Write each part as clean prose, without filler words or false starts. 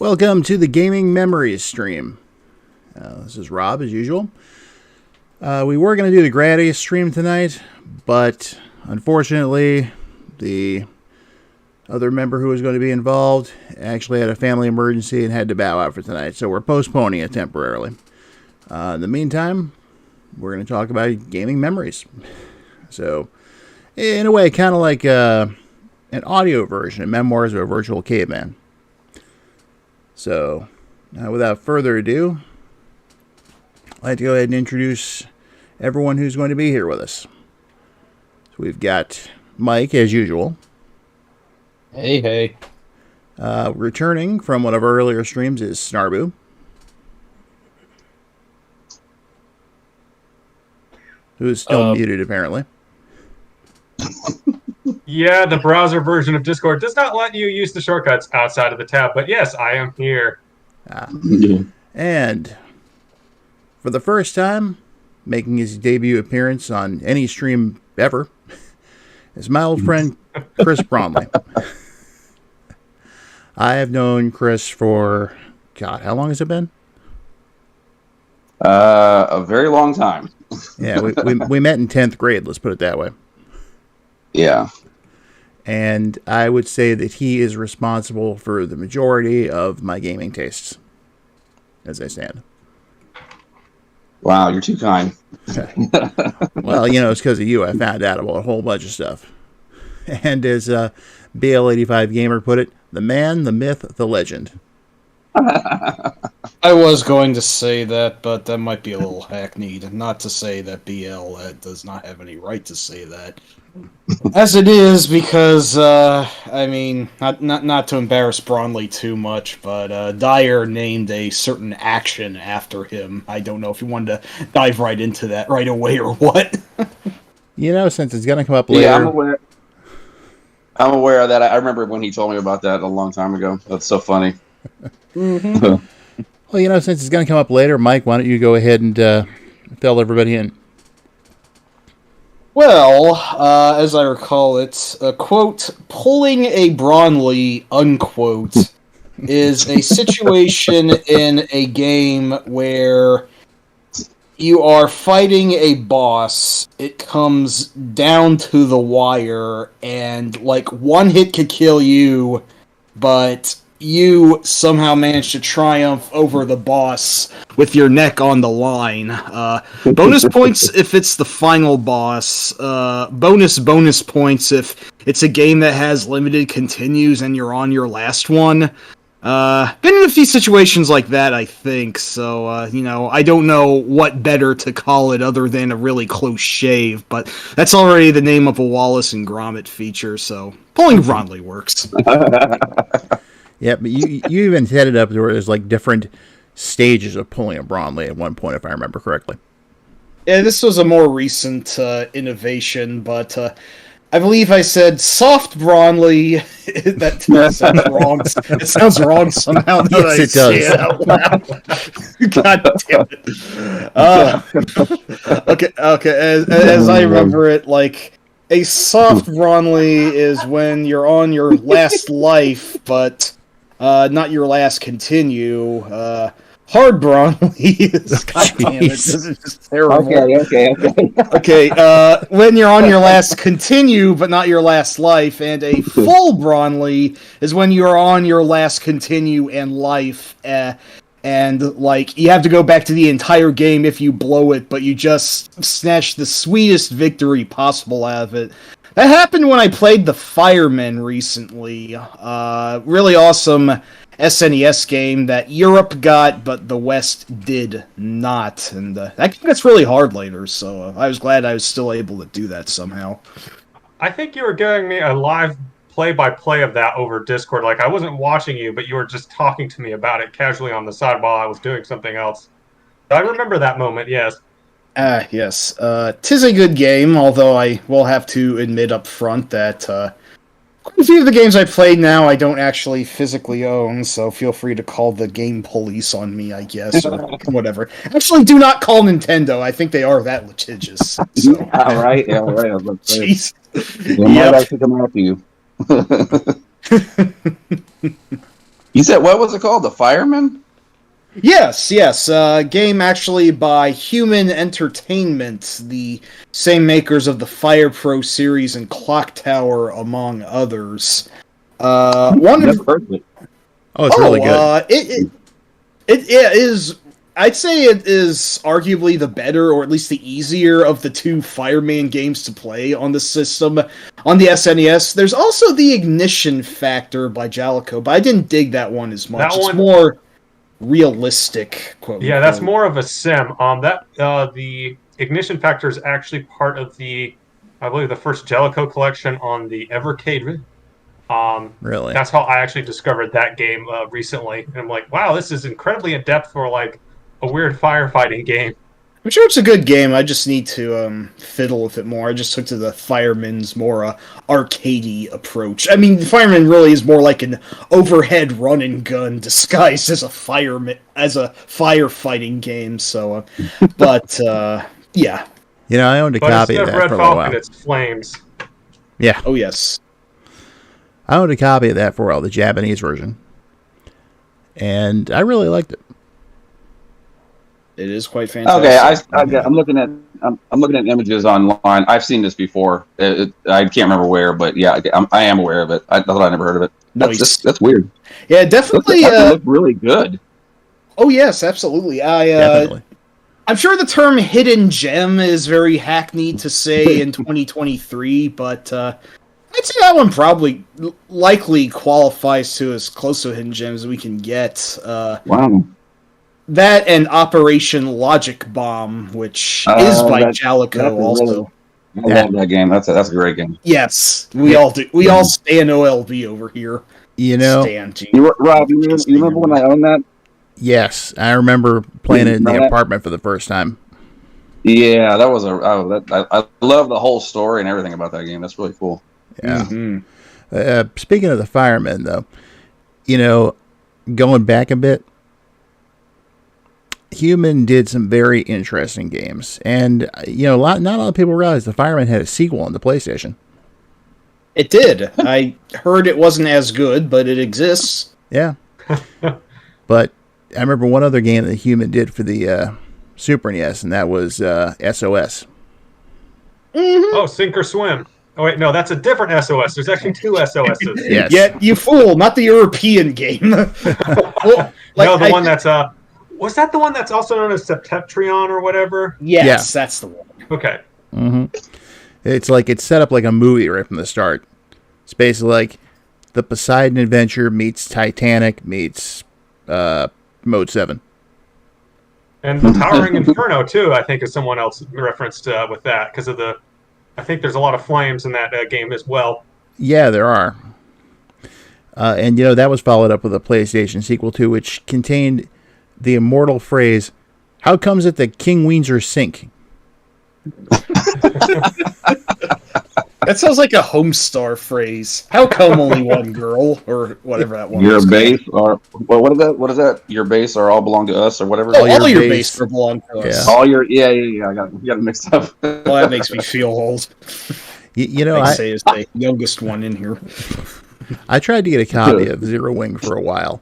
Welcome to the Gaming Memories stream. This is Rob, as usual. We were going to do the Gradius stream tonight, but unfortunately, the other member who was going to be involved actually had a family emergency and had to bow out for tonight, so we're postponing it temporarily. In the meantime, we're going to talk about gaming memories. So, in a way, kind of like an audio version of Memoirs of a Virtual Caveman. So, without further ado, I'd like to go ahead and introduce everyone who's going to be here with us. So we've got Mike, as usual. Hey. Returning from one of our earlier streams is Snarboo. Who is still muted, apparently. Yeah, the browser version of Discord does not let you use the shortcuts outside of the tab, but yes, I am here. And for the first time, making his debut appearance on any stream ever, is my old friend Chris Bromley. I have known Chris for, God, how long has it been? A very long time. Yeah, we met in 10th grade, let's put it that way. Yeah. And I would say that he is responsible for the majority of my gaming tastes, as I stand. Wow, you're too kind. Well, it's because of you. I found out about a whole bunch of stuff. And as BL85 Gamer put it, the man, the myth, the legend. I was going to say that, but that might be a little hackneyed. Not to say that BL does not have any right to say that. As it is, because, not to embarrass Bronley too much, but Dyer named a certain action after him. I don't know if you wanted to dive right into that right away or what. Since it's going to come up later. Yeah, I'm aware of that. I remember when he told me about that a long time ago. That's so funny. Mm-hmm. Well, since it's going to come up later, Mike, why don't you go ahead and fill everybody in? Well, as I recall, it's a quote, pulling a Bronley, unquote, is a situation in a game where you are fighting a boss, it comes down to the wire, and, one hit could kill you, but you somehow manage to triumph over the boss with your neck on the line. Bonus points if it's the final boss. Bonus points if it's a game that has limited continues and you're on your last one. Been in a few situations like that, I think, so, I don't know what better to call it other than a really close shave, but that's already the name of a Wallace and Gromit feature, so pulling Bronley works. Yeah, but you even set it up where there's different stages of pulling a Bronley at one point, if I remember correctly. Yeah, this was a more recent innovation, but I believe I said soft Bronley. That sounds wrong. It sounds wrong somehow. Yes, it does. Say it out loud. God damn it. Okay. As I remember it, a soft Bronley is when you're on your last life, but not your last continue. Hard Bronley is, God damn it, this is just terrible. Okay, when you're on your last continue, but not your last life, and a full Bronley is when you're on your last continue and life, and, you have to go back to the entire game if you blow it, but you just snatch the sweetest victory possible out of it. That happened when I played The Firemen recently. Really awesome SNES game that Europe got, but the West did not. And that game gets really hard later, so I was glad I was still able to do that somehow. I think you were giving me a live play-by-play of that over Discord. I wasn't watching you, but you were just talking to me about it casually on the side while I was doing something else. I remember that moment, yes. Yes. 'Tis a good game, although I will have to admit up front that quite a few of the games I play now I don't actually physically own, so feel free to call the game police on me, I guess, or whatever. Actually, do not call Nintendo. I think they are that litigious. So. All right. Jeez. They might actually come after you. You said, what was it called? The Fireman? Yes. Game actually by Human Entertainment, the same makers of the Fire Pro series and Clock Tower, among others. Never heard of it. Oh, it's really good. It is. I'd say it is arguably the better, or at least the easier, of the two Fireman games to play on the system. On the SNES, there's also the Ignition Factor by Jalico, but I didn't dig that one as much. It's more realistic, quote. Yeah, that's more of a sim. The Ignition Factor is actually part of I believe, the first Jellicoe collection on the Evercade. Really? That's how I actually discovered that game recently. And I'm like, wow, this is incredibly in depth for like a weird firefighting game. I'm sure it's a good game. I just need to fiddle with it more. I just took to the Fireman's more arcadey approach. I mean, the Fireman really is more like an overhead run and gun disguised as a firefighting game. So, yeah. You know, I owned a copy of that Red for a Falcon, while. it's flames. Yeah. Oh yes. I owned a copy of that for a while, the Japanese version, and I really liked it. It is quite fantastic. Okay, I'm looking at images online. I've seen this before. I can't remember where, but yeah, I am aware of it. I thought I never heard of it. That's weird. Yeah, definitely. It looked really good. Oh yes, absolutely. Definitely. I'm sure the term hidden gem is very hackneyed to say in 2023, but I'd say that one probably likely qualifies to as close to a hidden gem as we can get. Wow. That and Operation Logic Bomb, which is by Jalico also. I love that game. That's a great game. Yes, we all do. We all stand OLB over here. You know, Rob, you remember when I owned that? Yes, I remember playing it in the apartment for the first time. Yeah, that was I love the whole story and everything about that game. That's really cool. Yeah. Speaking of the Firemen, though, you know, going back a bit, Human did some very interesting games, and you know, not a lot of people realize the Firemen had a sequel on the PlayStation. It did. I heard it wasn't as good, but it exists. Yeah. But I remember one other game that Human did for the Super NES, and that was SOS. Mm-hmm. Oh, Sink or Swim. Oh, wait, no, that's a different SOS. There's actually two SOSs. Yes. Yeah, you fool, not the European game. Well, no, the one that's... was that the one that's also known as Septentrion or whatever? Yes, that's the one. Okay. Mm-hmm. It's set up like a movie right from the start. It's basically like the Poseidon Adventure meets Titanic meets Mode 7. And the Towering Inferno, too, I think is someone else referenced with that, because of I think there's a lot of flames in that game as well. Yeah, there are. And, you know, that was followed up with a PlayStation sequel, too, which contained the immortal phrase, "How comes it that King Windsor sink?" That sounds like a Homestar phrase. How come only one girl, or whatever that one Your was base, or what is that? What is that? Your base are all belong to us, or whatever. all your base belong to us. Yeah. All your I got it mixed up. Well, that makes me feel old. You know, I say is the youngest one in here. I tried to get a copy of Zero Wing for a while,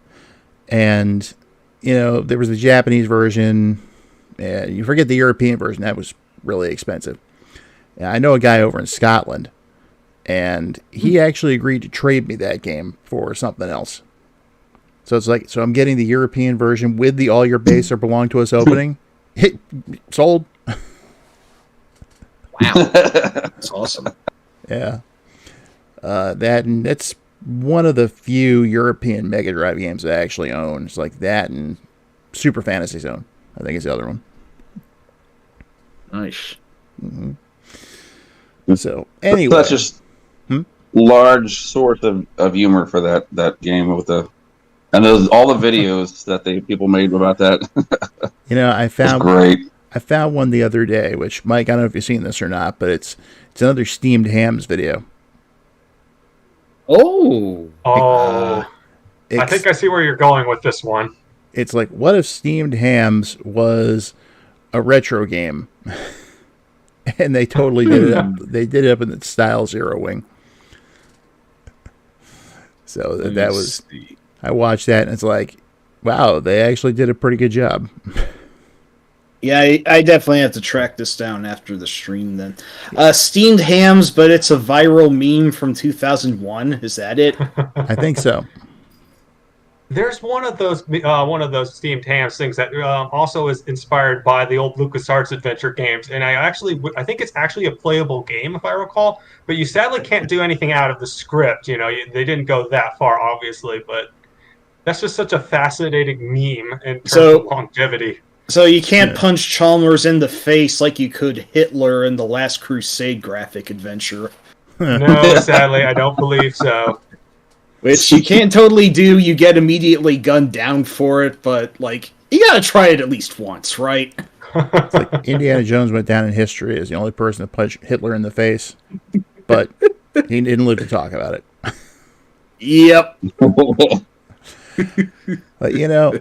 and you know, there was the Japanese version. And you forget the European version; that was really expensive. I know a guy over in Scotland, and he actually agreed to trade me that game for something else. So it's like, so I'm getting the European version with the all your base or belong to us opening. Sold. Wow. That's awesome. Yeah. That's one of the few European Mega Drive games I actually own. It's like that and Super Fantasy Zone, I think is the other one. Nice. Mm-hmm. So anyway, that's just large source of humor for that game with and all the videos that people made about that. You know, I found great. I found one the other day, which Mike, I don't know if you've seen this or not, but it's another Steamed Hams video. Oh, I think I see where you're going with this one. It's like, what if Steamed Hams was a retro game? And they totally did it up. They did it up in the style Zero Wing. So that was I watched that and it's like, wow, they actually did a pretty good job. Yeah, I definitely have to track this down after the stream then. Steamed hams, but it's a viral meme from 2001. Is that it? I think so. There's one of those steamed hams things that also is inspired by the old LucasArts adventure games, and I think it's actually a playable game if I recall. But you sadly can't do anything out of the script. You know, they didn't go that far, obviously, but that's just such a fascinating meme in terms of longevity. So you can't punch Chalmers in the face like you could Hitler in the Last Crusade graphic adventure. No, sadly, I don't believe so. Which you can't totally do. You get immediately gunned down for it, but, like, you gotta try it at least once, right? It's like Indiana Jones went down in history as the only person to punch Hitler in the face, but he didn't live to talk about it. Yep. But, you know,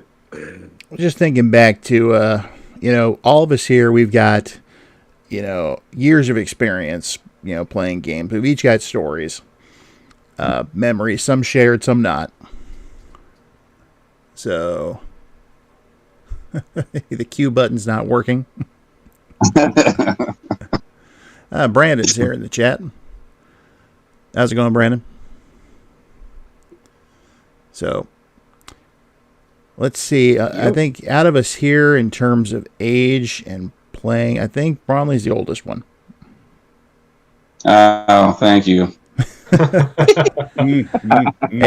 just thinking back to, you know, all of us here, we've got, you know, years of experience, you know, playing games. We've each got stories, memories, some shared, some not. So, the Q button's not working. Brandon's here in the chat. How's it going, Brandon? So, let's see. I think out of us here, in terms of age and playing, I think Bronley's the oldest one. Oh, thank you. Hey,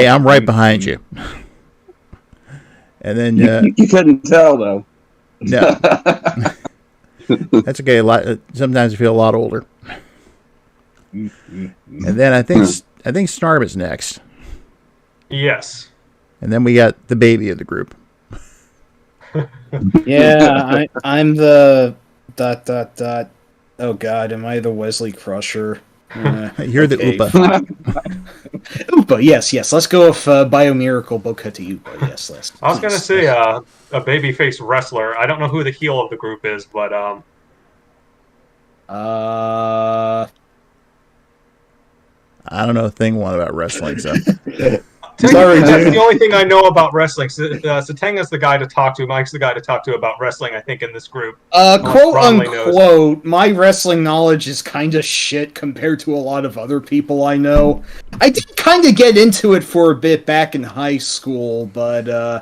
I'm right behind you. And then you couldn't tell though. No, that's okay. Sometimes I feel a lot older. And then I think Snarboo's next. Yes. And then we got the baby of the group. Yeah, I'm the ... Oh God, am I the Wesley Crusher? You're the okay. Oopa. Oopa, yes. Let's go with Biomiracle Bokata Oopa. Yes, I was going to say a babyface wrestler. I don't know who the heel of the group is, but I don't know a thing about wrestling, so. Sorry, that's the only thing I know about wrestling. Satenga's the guy to talk to. Mike's the guy to talk to about wrestling, I think, in this group. Quote unquote, my wrestling knowledge is kind of shit compared to a lot of other people I know. I did kind of get into it for a bit back in high school, but I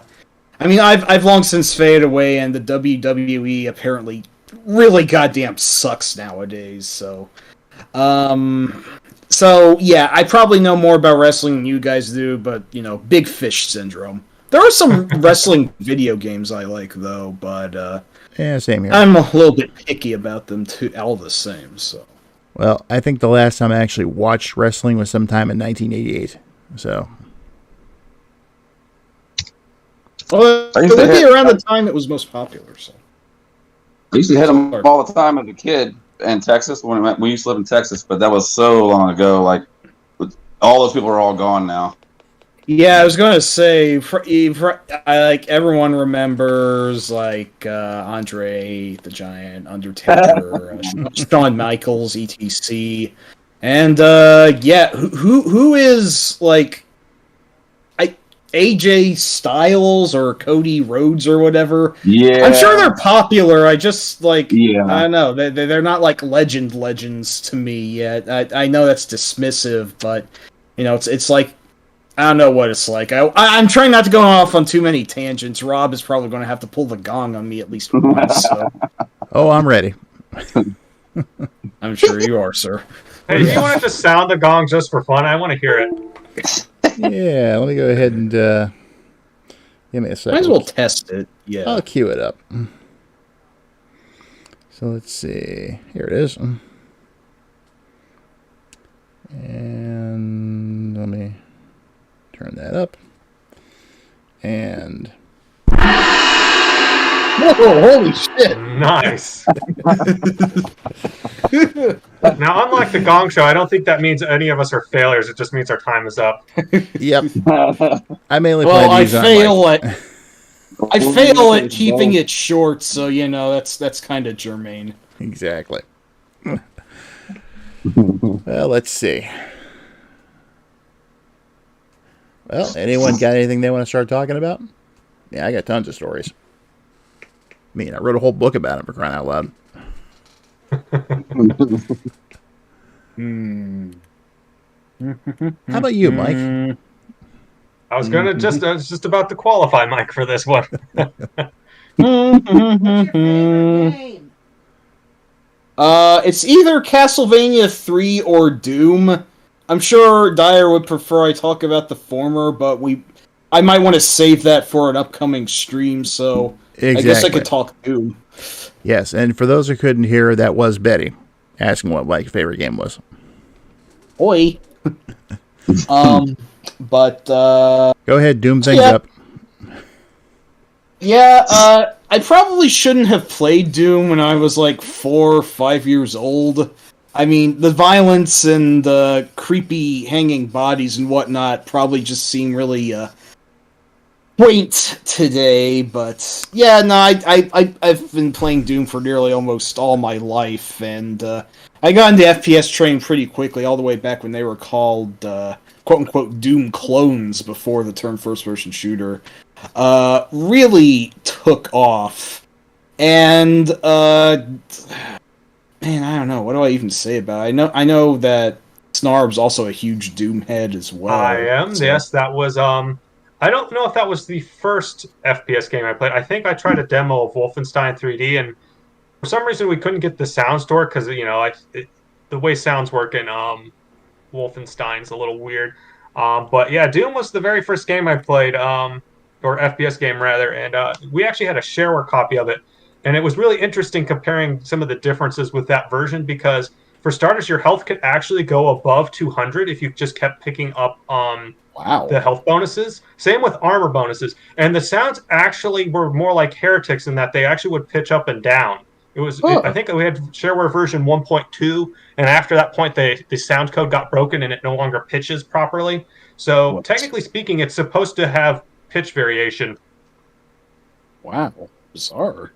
mean, I've long since faded away, and the WWE apparently really goddamn sucks nowadays. So yeah, I probably know more about wrestling than you guys do, but, you know, big fish syndrome. There are some wrestling video games I like, though, but yeah, same here. I'm a little bit picky about them, too, all the same, so. Well, I think the last time I actually watched wrestling was sometime in 1988, so. Well, it would be around the time it was most popular, so. I used to hit them all the time as a kid. In Texas, when we used to live in Texas, but that was so long ago. Like, all those people are all gone now. Yeah, I was going to say, like, everyone remembers, like, Andre the Giant, Undertaker, Shawn Michaels, etc. And yeah, who is, like, AJ Styles or Cody Rhodes or whatever. Yeah, I'm sure they're popular. I just, like, yeah. I don't know. They're not like legends to me yet. I know that's dismissive, but, you know, it's like, I don't know what it's like. I'm trying not to go off on too many tangents. Rob is probably going to have to pull the gong on me at least once. So. Oh, I'm ready. I'm sure you are, sir. Hey, do you want to just sound the gong just for fun? I want to hear it. Yeah, let me go ahead and give me a second. Might as well test it. Yeah, I'll cue it up. So let's see. Here it is. And let me turn that up. And whoa, holy shit! Nice. Now, unlike the Gong Show, I don't think that means any of us are failures. It just means our time is up. Yep. I mainly well, I fail at keeping it short, so, you know, that's kind of germane. Exactly. Well, let's see. Well, anyone got anything they want to start talking about? Yeah, I got tons of stories. I mean, I wrote a whole book about it, for crying out loud. How about you, Mike? I was just about to qualify Mike for this one. It's either Castlevania 3 or Doom. I'm sure Dyer would prefer I talk about the former, but I might want to save that for an upcoming stream, so exactly. I guess I could talk Doom. Yes, and for those who couldn't hear, that was Bette asking what Mike's favorite game was. Oi. But go ahead, Doom things up. Yeah, I probably shouldn't have played Doom when I was like 4 or 5 years old. I mean, the violence and the creepy hanging bodies and whatnot probably just seem really quaint today. But yeah, no, I've been playing Doom for nearly almost all my life, and I got into FPS training pretty quickly, all the way back when they were called quote-unquote Doom clones before the term first-person shooter really took off. And, man, I don't know. What do I even say about it? I know that Snarb's also a huge Doom head as well. I am, so. Yes. That was, I don't know if that was the first FPS game I played. I think I tried a demo of Wolfenstein 3D, and for some reason we couldn't get the sound store because, the way sounds work in Wolfenstein's a little weird. But yeah, Doom was the very first game I played, or FPS game rather, and we actually had a shareware copy of it. And it was really interesting comparing some of the differences with that version because, for starters, your health could actually go above 200 if you just kept picking up the health bonuses. Same with armor bonuses. And the sounds actually were more like Heretics in that they actually would pitch up and down. I think we had shareware version 1.2, and after that point, the sound code got broken and it no longer pitches properly. So, technically speaking, it's supposed to have pitch variation. Wow. Bizarre.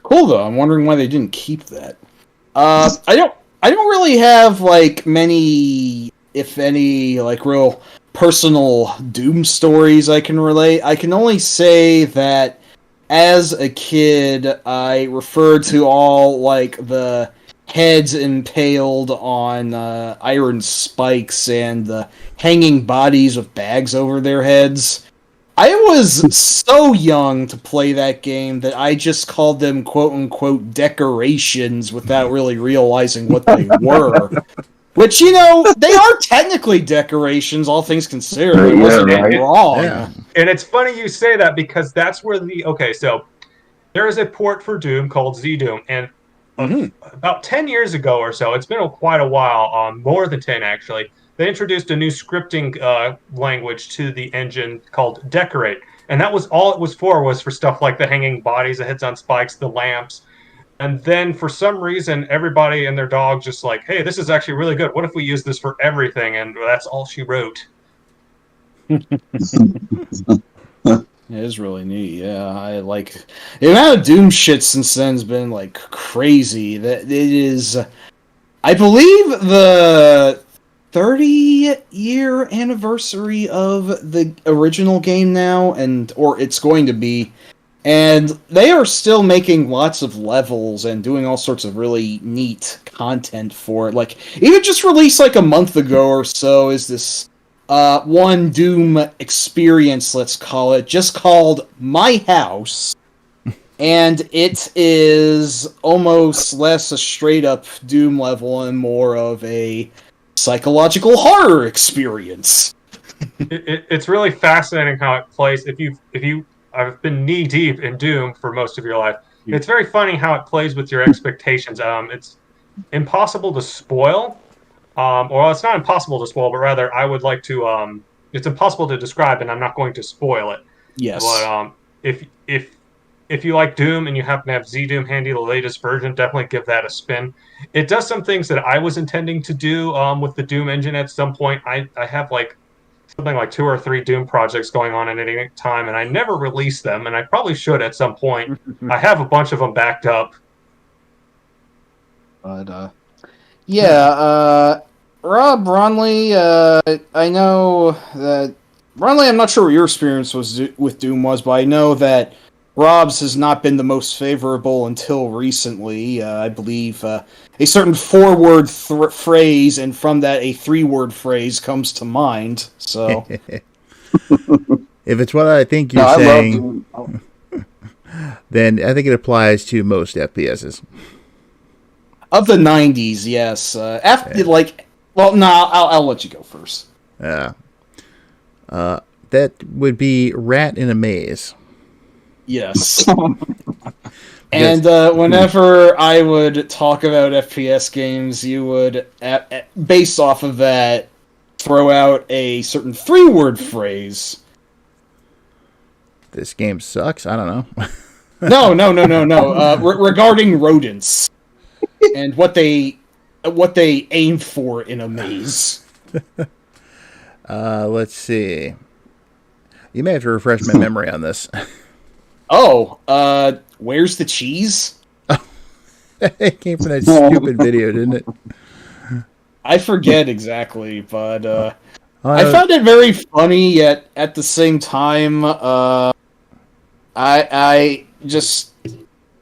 Cool though. I'm wondering why they didn't keep that. I don't really have like many, if any, like real personal Doom stories I can relate. I can only say that as a kid, I referred to all like the heads impaled on iron spikes and the hanging bodies with bags over their heads. I was so young to play that game that I just called them quote-unquote decorations without really realizing what they were. Which, they are technically decorations, all things considered. It wasn't wrong. Yeah. And it's funny you say that because that's where so there is a port for Doom called Z-Doom, and about 10 years ago or so, it's been quite a while, more than 10 actually, they introduced a new scripting language to the engine called Decorate. And that was all it was for stuff like the hanging bodies, the heads on spikes, the lamps. And then for some reason, everybody and their dog just like, hey, this is actually really good. What if we use this for everything? And that's all she wrote. It is really neat, yeah. I like the amount of Doom shit since then has been like crazy. That it is, I believe, the 30-year anniversary of the original game now, or it's going to be, and they are still making lots of levels and doing all sorts of really neat content for it. Like, even just released like a month ago or so is this one Doom experience, let's call it, just called My House. And it is almost less a straight-up Doom level and more of a psychological horror experience. It's really fascinating how it plays. If you I've been knee deep in Doom for most of your life. It's very funny how it plays with your expectations. It's impossible to spoil, or it's not impossible to spoil, but rather I would like to. It's impossible to describe, and I'm not going to spoil it. Yes. But if you like Doom and you happen to have Z-Doom handy, the latest version, definitely give that a spin. It does some things that I was intending to do with the Doom engine at some point. I have like something like 2 or 3 Doom projects going on at any time, and I never release them, and I probably should at some point. I have a bunch of them backed up. But, Rob Ronley, I know that Ronley, I'm not sure what your experience with Doom was, but I know that Rob's has not been the most favorable until recently. I believe a certain four-word phrase, and from that a three-word phrase comes to mind. So, if it's what I think you're saying, then I think it applies to most FPSs. Of the 90s, yes. I'll let you go first. That would be Rat in a Maze. Yes. And whenever I would talk about FPS games, you would, based off of that, throw out a certain three-word phrase. This game sucks? I don't know. No. Regarding rodents and what they aim for in a maze. Let's see. You may have to refresh my memory on this. Where's the cheese? It came from that stupid video, didn't it? I forget exactly, but I found it very funny, yet at the same time, I just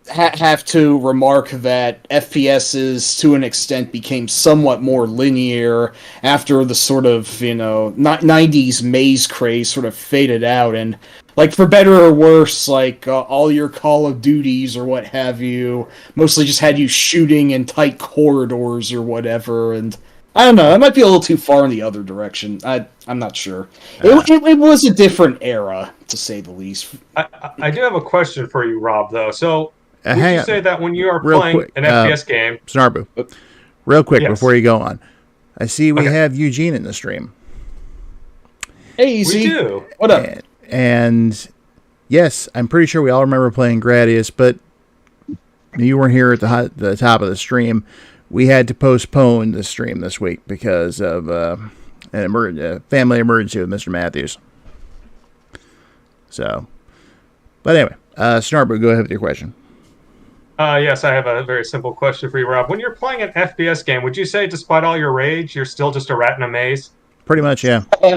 have to remark that FPSs, to an extent, became somewhat more linear after the sort of, 90s maze craze sort of faded out, and, like, for better or worse, like, all your Call of Duties or what have you mostly just had you shooting in tight corridors or whatever, and I don't know, it might be a little too far in the other direction. I'm not sure. It was a different era, to say the least. I do have a question for you, Rob, though. So, would you say that when you are real playing quick, an FPS game... Snarboo, real quick, yes. before you go on. I see we have Eugene in the stream. Hey, Easy. We do. What up? And yes, I'm pretty sure we all remember playing Gradius, but you weren't here at the top of the stream. We had to postpone the stream this week because of a family emergency with Mr. Matthews. So, but anyway, Snarboo, go ahead with your question. Yes, I have a very simple question for you, Rob. When you're playing an FPS game, would you say, despite all your rage, you're still just a rat in a maze? Pretty much, yeah. All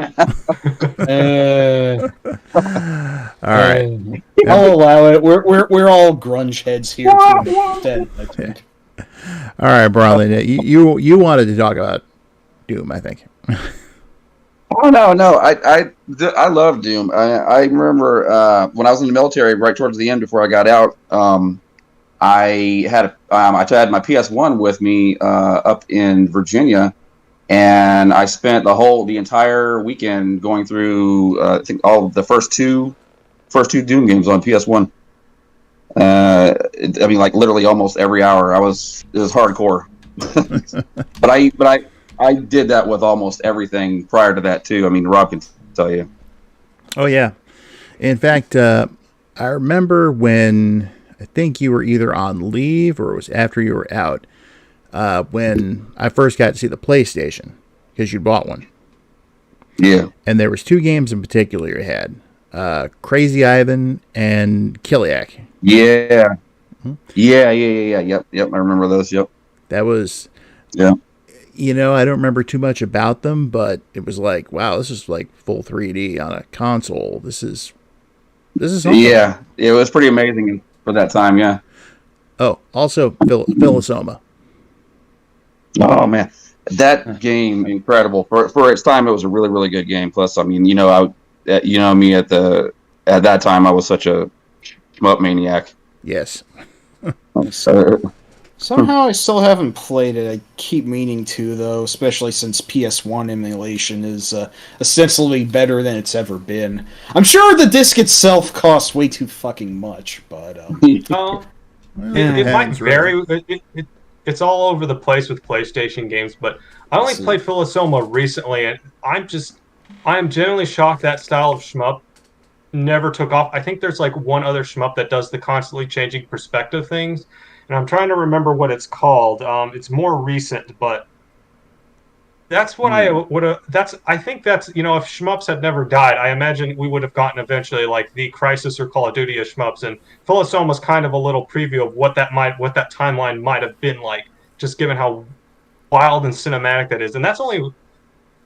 right. I'll allow it. We're all grunge heads here to an extent, I think. All right, Bronley, you wanted to talk about Doom, I think. Oh no! I love Doom. I remember when I was in the military, right towards the end before I got out. I had my PS1 with me up in Virginia, and I spent the entire weekend going through I think all the first two Doom games on PS1. Like literally almost every hour. It was hardcore. but I did that with almost everything prior to that too. I mean, Rob can tell you. Oh yeah. In fact, I remember when I think you were either on leave or it was after you were out, when I first got to see the PlayStation, because you bought one. Yeah. And there was two games in particular you had, Crazy Ivan and Kiliak. Yeah. Mm-hmm. Yeah. Yep. I remember those. Yep. That was. Yeah. I don't remember too much about them, but it was like, wow, this is like full 3D on a console. This is something. Yeah, it was pretty amazing for that time. Yeah. Oh, also Philosoma. Oh man, that game incredible for its time. It was a really, really good game. Plus, I mean, me at that time, I was such a shmup maniac. Yes. Somehow I still haven't played it. I keep meaning to, though, especially since PS1 emulation is ostensibly better than it's ever been. I'm sure the disc itself costs way too fucking much, but... it might vary. It's all over the place with PlayStation games, but I only played Philosoma recently, and I am genuinely shocked that style of shmup never took off. I think there's like one other shmup that does the constantly changing perspective things, and I'm trying to remember what it's called. It's more recent, but that's what I would have. I think that's if shmups had never died, I imagine we would have gotten eventually like the Crisis or Call of Duty of shmups, and Philosoma was kind of a little preview of what that timeline might have been like, just given how wild and cinematic that is. And that's only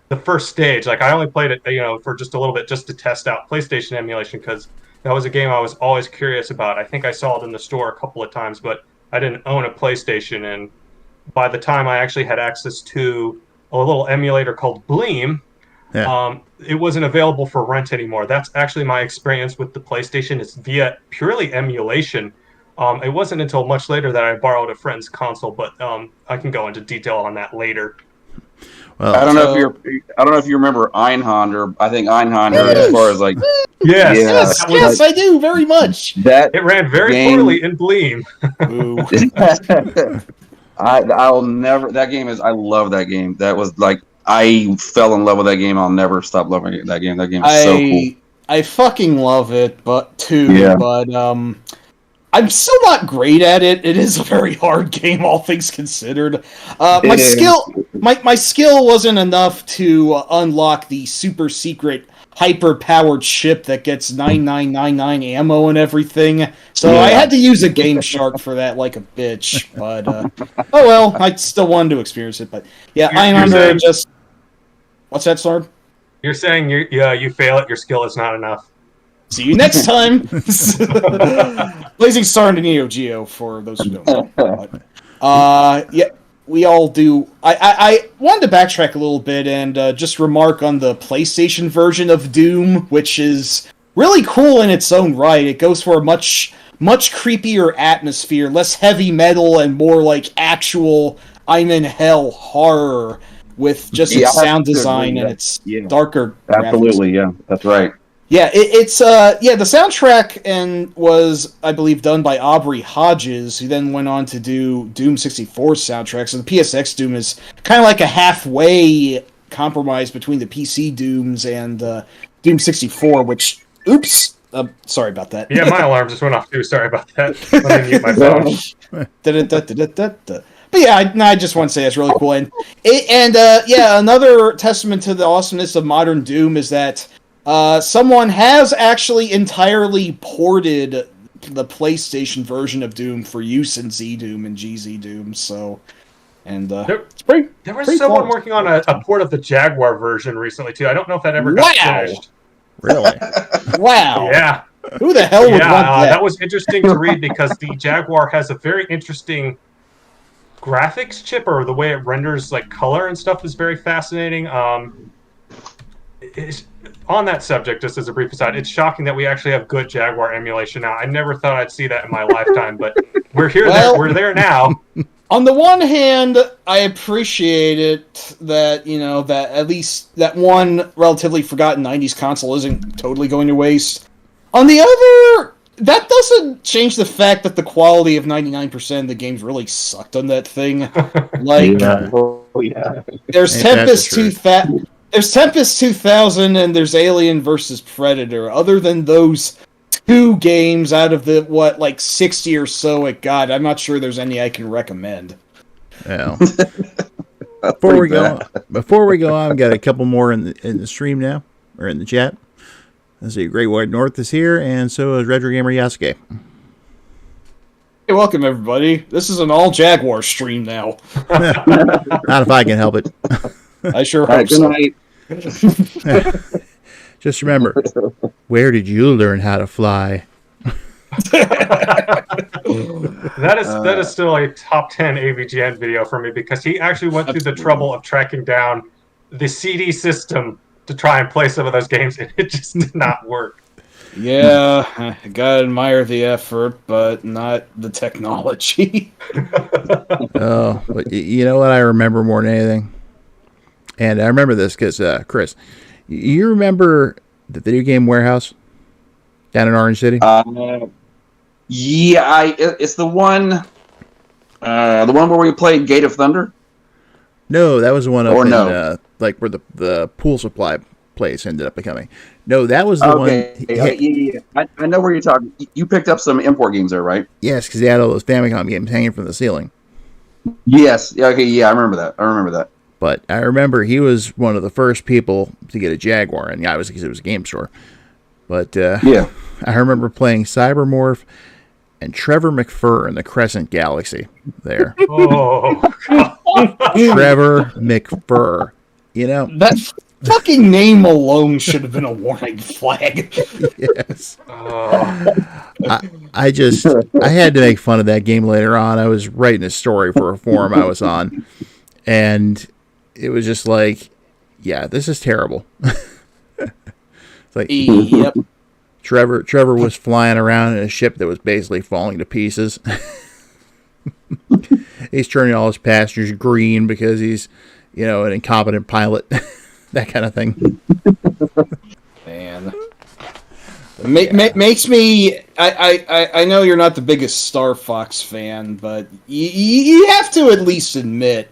the first stage. Like I only played it, for just a little bit, just to test out PlayStation emulation, because that was a game I was always curious about. I think I saw it in the store a couple of times, but I didn't own a PlayStation. And by the time I actually had access to a little emulator called Bleem, it wasn't available for rent anymore. That's actually my experience with the PlayStation. It's via purely emulation. It wasn't until much later that I borrowed a friend's console, but I can go into detail on that later. Well, I don't know if you remember Einhorn, I think Einhorn, as far as like yes, I do very much. That it ran very poorly in Bleem. I'll never. That game is. I love that game. That was like I fell in love with that game. I'll never stop loving that game. That game is so cool. I fucking love it, but I'm still not great at it. It is a very hard game, all things considered. My skill wasn't enough to unlock the super secret hyper-powered ship that gets 9999 ammo and everything. So I had to use a Game Shark for that like a bitch. But, oh well, I still wanted to experience it. But yeah, Einhorn just... What's that, Snarb? You're saying you fail at your skill is not enough. See you next time. Blazing Star and Neo Geo for those who don't know. Yeah, we all do. I wanted to backtrack a little bit and just remark on the PlayStation version of Doom, which is really cool in its own right. It goes for a much creepier atmosphere, less heavy metal, and more like actual I'm in hell horror with just its sound design and its darker graphics. Absolutely, yeah, that's right. Yeah, it's the soundtrack was, I believe, done by Aubrey Hodges, who then went on to do Doom 64 soundtrack. So the PSX Doom is kind of like a halfway compromise between the PC Dooms and Doom 64, which, oops, sorry about that. Yeah, my alarm just went off too. Sorry about that. Let me mute my phone. But yeah, I just want to say that's really cool. And another testament to the awesomeness of modern Doom is that someone has actually entirely ported the PlayStation version of Doom for use in Z-Doom and GZ Doom. So, and it's pretty. There was someone working on a port of the Jaguar version recently too. I don't know if that ever got finished. Really? Wow. Yeah. Who the hell would want that? That was interesting to read because the Jaguar has a very interesting graphics chip, or the way it renders like color and stuff is very fascinating. On that subject, just as a brief aside, it's shocking that we actually have good Jaguar emulation now. I never thought I'd see that in my lifetime, but we're here. We're there now. On the one hand, I appreciate it that that at least that one relatively forgotten '90s console isn't totally going to waste. On the other, that doesn't change the fact that the quality of 99% of the games really sucked on that thing. Like, there's Tempest 2000. There's Tempest 2000 and there's Alien vs. Predator. Other than those two games out of the, 60 or so it got, I'm not sure there's any I can recommend. Yeah. Before we go on, I've got a couple more in the stream now, or in the chat. Let's see, Great White North is here, and so is Retro Gamer Yasuke. Hey, welcome everybody. This is an all Jaguar stream now. Not if I can help it. I sure hope so. Just remember, where did you learn how to fly? That is still a top 10 AVGN video for me, because he actually went through the trouble of tracking down the CD system to try and play some of those games, and it just did not work. Yeah, I gotta admire the effort, but not the technology. Oh, but you know what I remember more than anything? And I remember this because, Chris, you remember the video game warehouse down in Orange City? Yeah, it's the one where we played Gate of Thunder? No, that was the one up in, where the pool supply place ended up becoming. No, that was the one. Yeah. I know where you're talking. You picked up some import games there, right? Yes, because they had all those Famicom games hanging from the ceiling. Yes. Okay. Yeah, I remember that. But I remember he was one of the first people to get a Jaguar, and because it was a game store. But yeah, I remember playing Cybermorph and Trevor McFur in the Crescent Galaxy there. Oh, God. Trevor McFur. That fucking name alone should have been a warning flag. Yes. I had to make fun of that game later on. I was writing a story for a forum I was on, and it was just like, yeah, this is terrible. It's like, Yep. Trevor was flying around in a ship that was basically falling to pieces. He's turning all his passengers green because he's, an incompetent pilot. That kind of thing. Man. Makes me... I know you're not the biggest Star Fox fan, but you have to at least admit...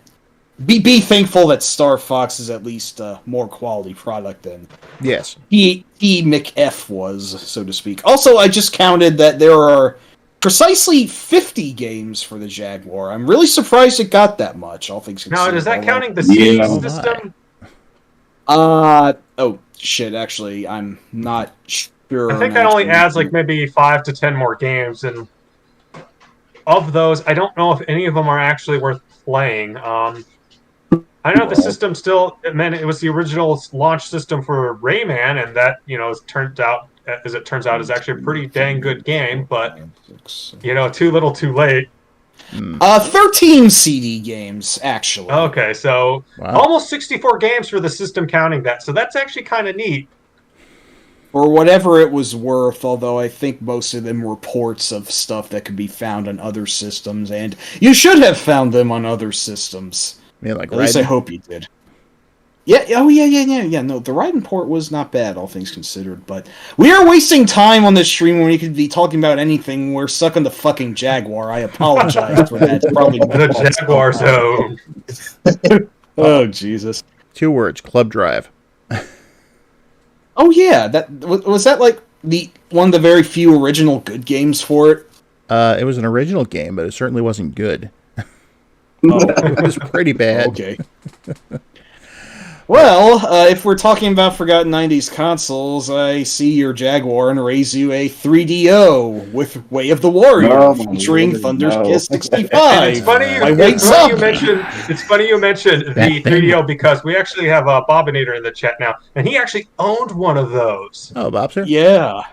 Be thankful that Star Fox is at least a more quality product than yes. he McF was, so to speak. Also, I just counted that there are precisely 50 games for the Jaguar. I'm really surprised it got that much, all things considered. Now, is that counting the Siege system? Oh, shit, actually, I'm not sure. I think that only adds like maybe 5 to 10 more games, and of those, I don't know if any of them are actually worth playing. I know the system still, it was the original launch system for Rayman, and that, turns out, is actually a pretty dang good game, but, too little too late. 13 CD games, actually. Okay, so almost 64 games for the system counting that, so that's actually kind of neat. Or whatever it was worth, although I think most of them were ports of stuff that could be found on other systems, and you should have found them on other systems. Like At least I hope you did. Yeah, yeah. No, the Raiden port was not bad, all things considered, but we are wasting time on this stream when we could be talking about anything. We're stuck on the fucking Jaguar. I apologize for that. It's probably the Jaguar zone. Oh, Jesus. 2 words, Club Drive. Oh, yeah. That was that like one of the very few original good games for it? It was an original game, but it certainly wasn't good. It was pretty bad. Okay. Well, if we're talking about forgotten 90s consoles, I see your Jaguar and raise you a 3DO with Way of the Warrior featuring Thunder's Kiss 65. It's funny you mentioned the 3DO because we actually have Bobinator in the chat now, and he actually owned one of those. Oh, Bobster? Yeah.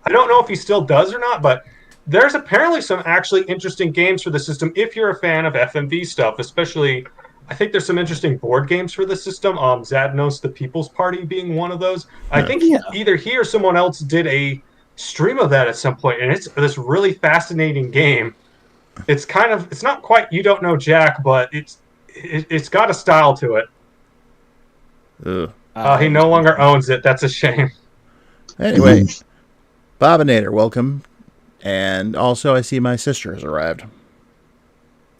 I don't know if he still does or not, but there's apparently some actually interesting games for the system if you're a fan of FMV stuff, especially... I think there's some interesting board games for the system. Zadnos the People's Party being one of those. I think either he or someone else did a stream of that at some point, and it's this really fascinating game. It's not quite You Don't Know Jack, but it's got a style to it. He no longer owns it. That's a shame. Anyway, Bobinator, welcome. And also, I see my sister has arrived.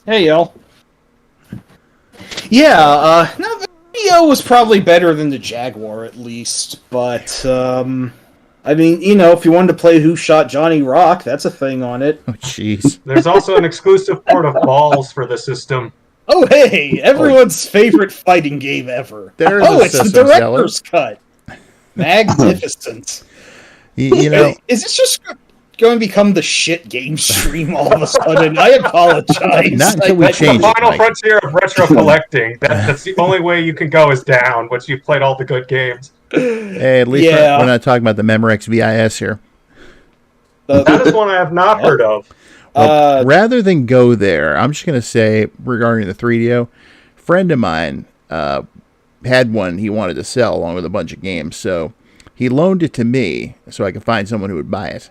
Hey, y'all. Yeah, no, the Neo was probably better than the Jaguar, at least, but, I mean, if you wanted to play Who Shot Johnny Rock, that's a thing on it. Oh, jeez. There's also an exclusive port of Balls for the system. Oh, hey, everyone's favorite fighting game ever. It's the director's cut. Magnificent. Is this just going to become the shit game stream all of a sudden? I apologize. Not until we change the final frontier of retro collecting. That's the only way you can go is down once you've played all the good games. Hey, at least we're not talking about the Memorex VIS here. That is one I have not heard of. Well, rather than go there, I'm just going to say regarding the 3DO, a friend of mine had one he wanted to sell along with a bunch of games, so he loaned it to me so I could find someone who would buy it.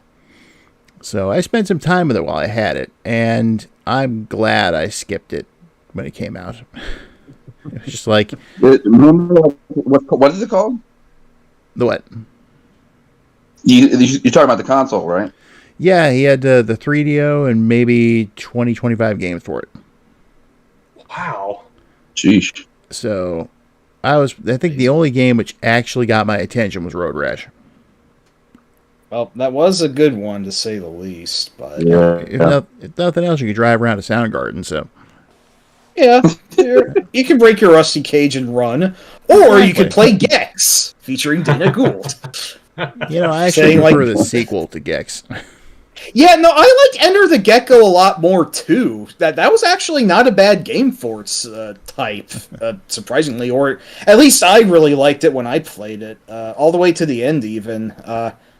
So I spent some time with it while I had it, and I'm glad I skipped it when it came out. It was just like... What is it called? The what? You're talking about the console, right? Yeah, he had the 3DO and maybe 25 games for it. Wow. Sheesh. So I think the only game which actually got my attention was Road Rash. Well, that was a good one, to say the least. But if nothing else, you could drive around a Soundgarden, so... Yeah, you can break your rusty cage and run, or you could play Gex, featuring Dana Gould. I actually prefer the sequel to Gex. Yeah, no, I like Enter the Gecko a lot more too. That was actually not a bad game for its type, surprisingly, or at least I really liked it when I played it, all the way to the end. Even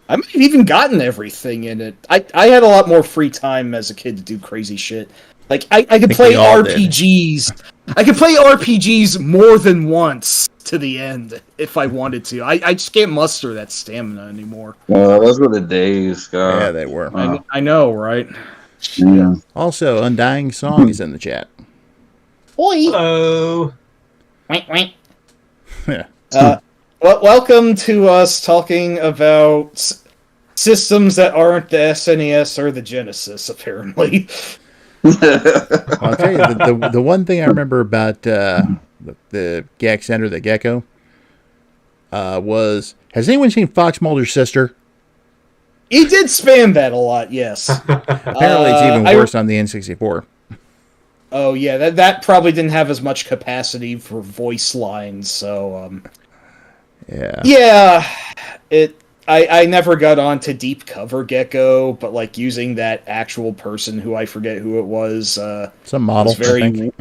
I might have even gotten everything in it. I had a lot more free time as a kid to do crazy shit. Like I could play RPGs. I could play RPGs more than once to the end if I wanted to. I just can't muster that stamina anymore. Those were the days, God. Yeah, they were. I know, right? Yeah. Also, Undying Song is in the chat. Oi! Hello. Yeah. Welcome to us talking about systems that aren't the SNES or the Genesis, apparently. I'll tell you, the one thing I remember about the Gex Enter the Gecko was, has anyone seen Fox Mulder's Sister? He did spam that a lot, yes. Apparently it's even worse on the N64. Oh, yeah, that probably didn't have as much capacity for voice lines, so... Yeah. Yeah, I never got on to Deep Cover Gecko, but like using that actual person who I forget who it was, some model, was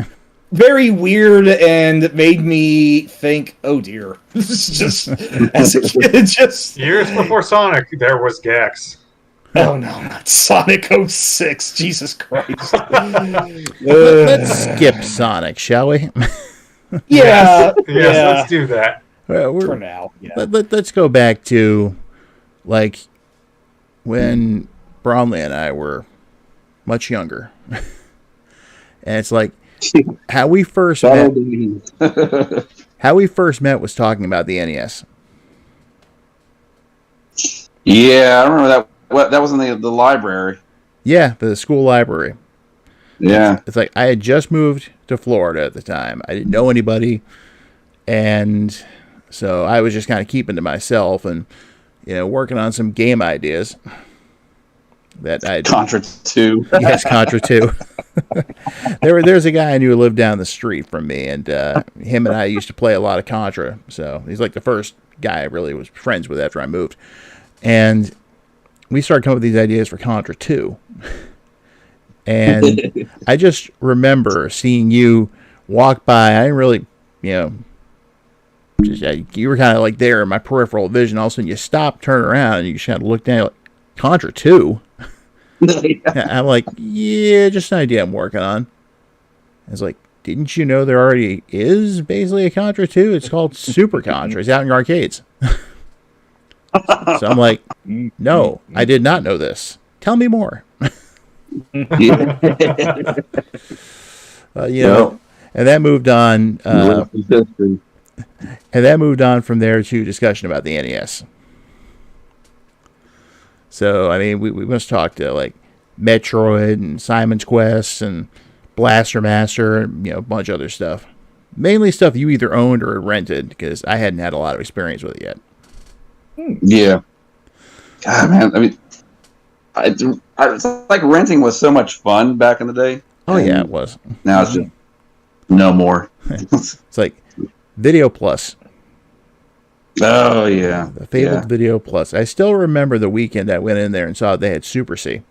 very weird and made me think, oh dear. This is just as a kid, just Years before Sonic, there was Gex. oh no, not Sonic 06, Jesus Christ. Let's skip Sonic, shall we? Yeah, Yes, yeah. let's do that. For now, yeah. Let's go back to, like, when Bromley and I were much younger. And it's like, how we first met was talking about the NES. Yeah, I remember that. That was in the library. Yeah, the school library. Yeah. It's like, I had just moved to Florida at the time. I didn't know anybody. And so I was just kind of keeping to myself and, working on some game ideas. Contra 2. Yes, Contra 2. There's a guy I knew who lived down the street from me, and him and I used to play a lot of Contra. So he's like the first guy I really was friends with after I moved. And we started coming up with these ideas for Contra 2. And I just remember seeing you walk by. I didn't really, you were kind of like there in my peripheral vision. All of a sudden you stop, turn around, and you just kind of look down, like, Contra 2? I'm like, yeah, just an idea I'm working on. I was like, didn't you know there already is basically a Contra 2? It's called Super Contra. It's out in arcades. So I'm like, no, I did not know this. Tell me more. And that moved on. And that moved on from there to discussion about the NES. So, I mean, we must talk to, like, Metroid and Simon's Quest and Blaster Master and, a bunch of other stuff. Mainly stuff you either owned or rented, because I hadn't had a lot of experience with it yet. Yeah. God, man, I mean, it's like renting was so much fun back in the day. Oh, yeah, it was. Now it's just no more. It's like Video Plus. Oh, yeah. The fabled Video Plus. I still remember the weekend I went in there and saw they had Super C.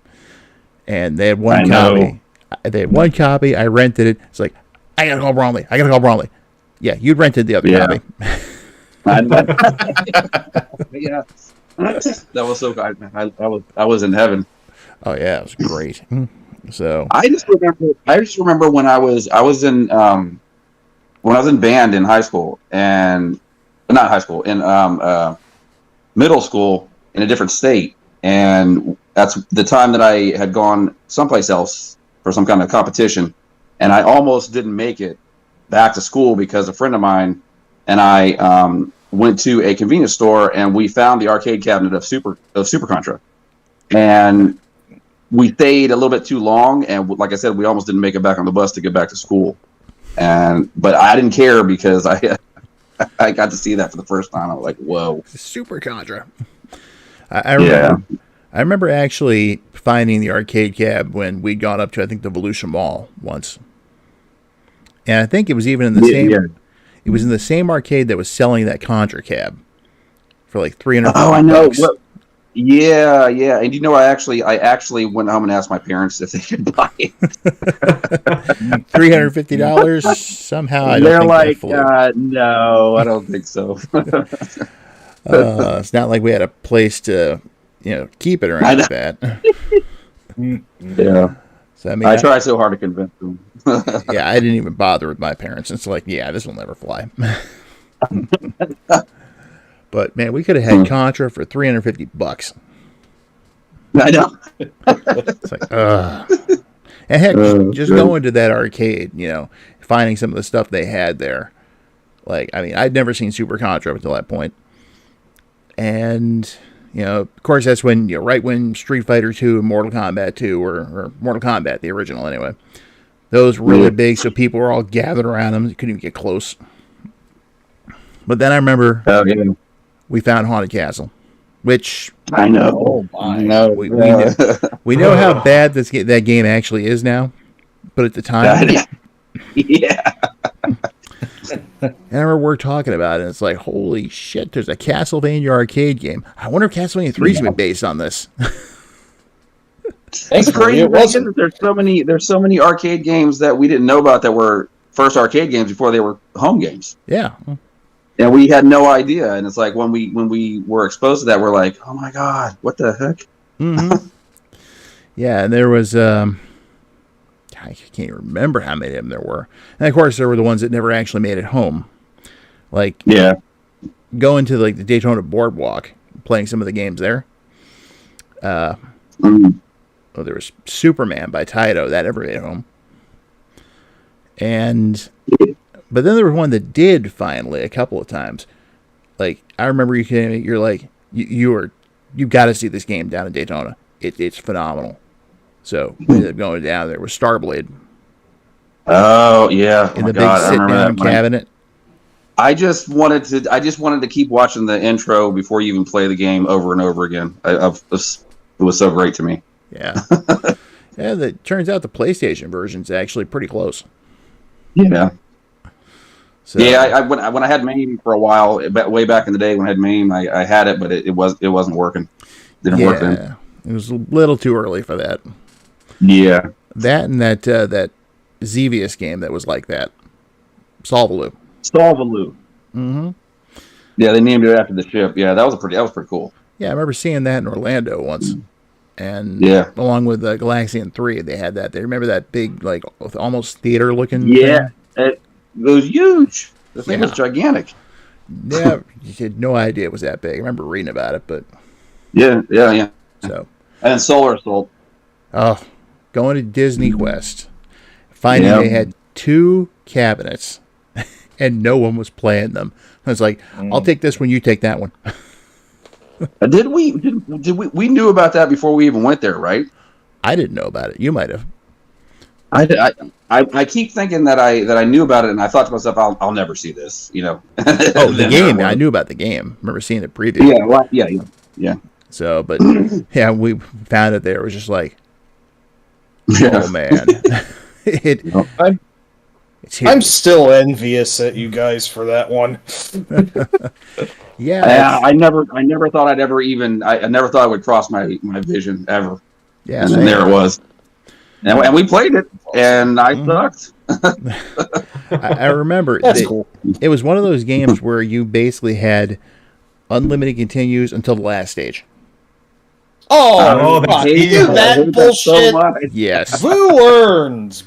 And they had one copy. They had one copy. I rented it. It's like, I gotta call Bromley. Yeah, you'd rented the other copy. Yeah. That was so good. I was in heaven. Oh yeah, it was great. So I just remember when I was in band in high school, and not high school, in middle school in a different state, and that's the time that I had gone someplace else for some kind of competition, and I almost didn't make it back to school because a friend of mine and I went to a convenience store and we found the arcade cabinet of Super Contra, and we stayed a little bit too long, and like I said, we almost didn't make it back on the bus to get back to school. But I didn't care because I got to see that for the first time. I was like, whoa. Super Contra. I remember actually finding the arcade cab when we'd gone up to, I think, the Volusia Mall once. And I think it was even in the same... Yeah. It was in the same arcade that was selling that Contra cab for like $300. Oh, I know. Yeah, yeah. And I actually went home and asked my parents if they could buy it. $350. Somehow I don't They're think like, that flew. no, I don't think so. It's not like we had a place to, keep it or anything like that. Yeah. So I mean, I tried so hard to convince them. yeah, I didn't even bother with my parents. It's like, yeah, this will never fly. But man, we could have had Contra for $350. I know. It's like, and heck, just going to that arcade, finding some of the stuff they had there. Like, I mean, I'd never seen Super Contra up until that point. And, of course, that's when, right when Street Fighter 2 and Mortal Kombat 2, or Mortal Kombat, the original anyway, those were really big, so people were all gathered around them. You couldn't even get close. But then I remember we found Haunted Castle, which I know. Oh my. We know how bad that game actually is now, but at the time, yeah. And I remember we're talking about it, and it's like, holy shit, there's a Castlevania arcade game. I wonder if Castlevania 3 is going to be based on this. It's crazy. There's so many arcade games that we didn't know about that were first arcade games before they were home games. Yeah. And we had no idea. And it's like when we were exposed to that, we're like, oh my God, what the heck? Mm-hmm. Yeah, and there was, I can't even remember how many of them there were. And of course, there were the ones that never actually made it home. Like, going to like the Daytona Boardwalk, playing some of the games there. There was Superman by Taito, that never made it home. But then there was one that did finally a couple of times. Like, I remember you're like, you've got to see this game down in Daytona. It's phenomenal. So we ended up going down there with Starblade. Oh yeah, in the big sit-down cabinet. I just wanted to keep watching the intro before you even play the game over and over again. It was so great to me. Yeah. And it turns out the PlayStation version's actually pretty close. Yeah. So, yeah, when I had MAME for a while, way back in the day when I had MAME, I had it, but it wasn't working. Didn't work then. It was a little too early for that. Yeah. That and that Xevious game that was like that. Solvaloo. Mm-hmm. Yeah, they named it after the ship. Yeah, that was pretty cool. Yeah, I remember seeing that in Orlando once. And along with Galaxian 3, they had that. They remember that big, like, almost theater-looking thing? It was huge. The thing was gigantic. Yeah, you had no idea it was that big. I remember reading about it, but... Yeah. So... And Solar Assault. Oh, going to Disney Quest. Finding they had 2 cabinets, and no one was playing them. I was like, I'll take this one, you take that one. Did we knew about that before we even went there, right? I didn't know about it. You might have. I keep thinking that I knew about it, and I thought to myself, I'll never see this, Oh, the game. I knew about the game. Remember seeing it previously. Yeah. So, but yeah, we found it there. It was just like, oh man. I'm still envious at you guys for that one. Yeah, I never thought I never thought it would cross my vision ever. Yeah, and there it was. And we played it, and I sucked. I remember cool. It was one of those games where you basically had unlimited continues until the last stage. Oh, that bullshit. So yes. Boo earns.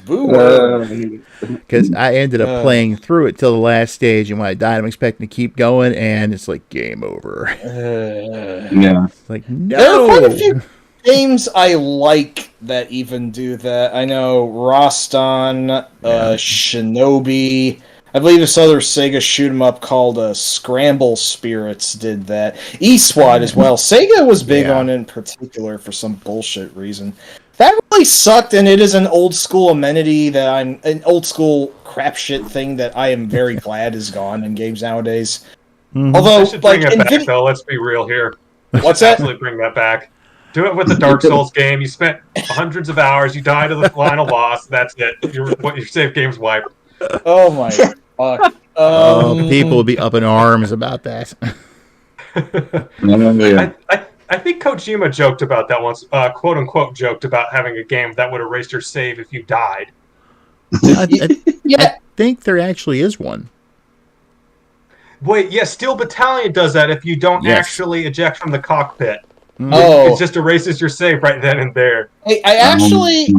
Because I ended up playing through it till the last stage, and when I died, I'm expecting to keep going, and it's like game over. It's like, no. There are quite a few games I like that even do that. I know Roston, Shinobi. I believe this other Sega shoot 'em up called Scramble Spirits did that. eSWAT as well. Sega was big on it in particular for some bullshit reason. That really sucked, and it is an old school amenity an old school crap shit thing that I am very glad is gone in games nowadays. Mm-hmm. Although, bring it back, though. Let's be real here. What's that? Absolutely bring that back. Do it with the Dark Souls game. You spent hundreds of hours. You die to the final boss. That's it. Your save game's wiped. Oh my fuck. People would be up in arms about that. I think Kojima joked about that once, quote unquote, joked about having a game that would erase your save if you died. I think there actually is one. Wait, yeah, Steel Battalion does that if you don't Yes. actually eject from the cockpit. Oh, It just erases your save right then and there. I actually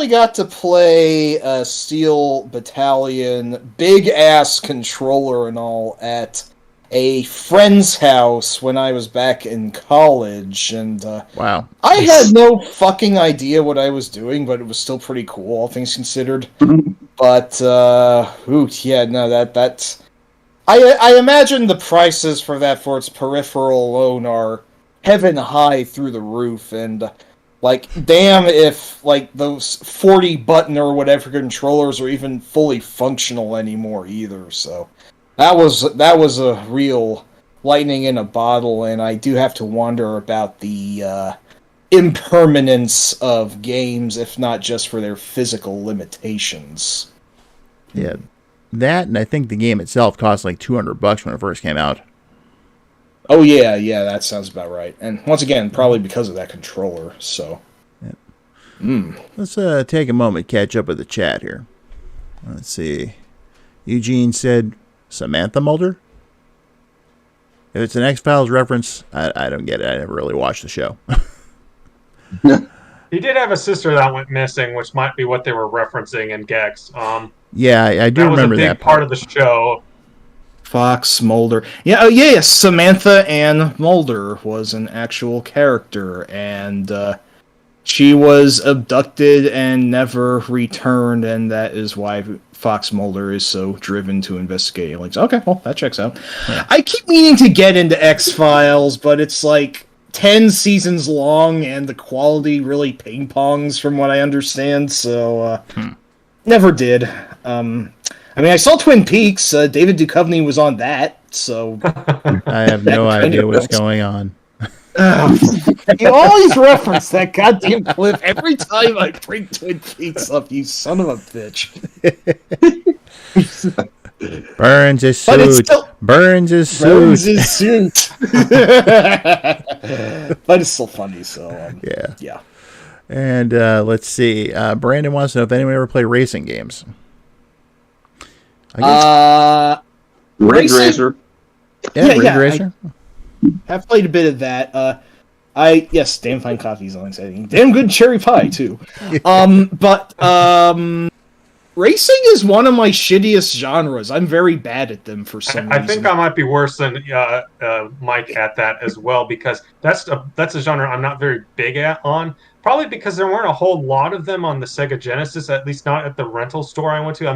got to play Steel Battalion, big ass controller and all, at a friend's house when I was back in college, and Wow. I had no fucking idea what I was doing, but it was still pretty cool, all things considered. But yeah, no, that's. I imagine the prices for that for its peripheral alone are heaven high through the roof, and like, damn if like those 40 button or whatever controllers are even fully functional anymore either. So that was a real lightning in a bottle, and I do have to wonder about the impermanence of games, if not just for their physical limitations. Yeah. That, and I think the game itself cost like $200 when it first came out. Oh yeah, that sounds about right. And once again, probably because of that controller. So, Let's take a moment to catch up with the chat here. Let's see. Eugene said, Samantha Mulder? If it's an X-Files reference, I don't get it. I never really watched the show. He did have a sister that went missing, which might be what they were referencing in Gex. Yeah, I do remember that. That was a big part of the show. Fox Mulder. Yeah, yes, Samantha Ann Mulder was an actual character, and she was abducted and never returned, and that is why Fox Mulder is so driven to investigate aliens. Okay, well, that checks out. Yeah. I keep meaning to get into X-Files, but it's like 10 seasons long, and the quality really ping-pongs from what I understand, so never did. I mean, I saw Twin Peaks. David Duchovny was on that, so I have no idea what's going on. You always reference that goddamn clip every time I bring Twin Peaks up, you son of a bitch. Burns his suit. Burns his suit. Burns his suit. But it's still funny, so yeah. And let's see. Brandon wants to know if anyone ever played racing games. Ridge Racer. Yeah, Ridge Racer. Have played a bit of that. Yes, damn fine coffee's on exciting. Damn good cherry pie too. But racing is one of my shittiest genres. I'm very bad at them for some reason. I think I might be worse than Mike at that as well, because that's a genre I'm not very big on. Probably because there weren't a whole lot of them on the Sega Genesis, at least not at the rental store I went to.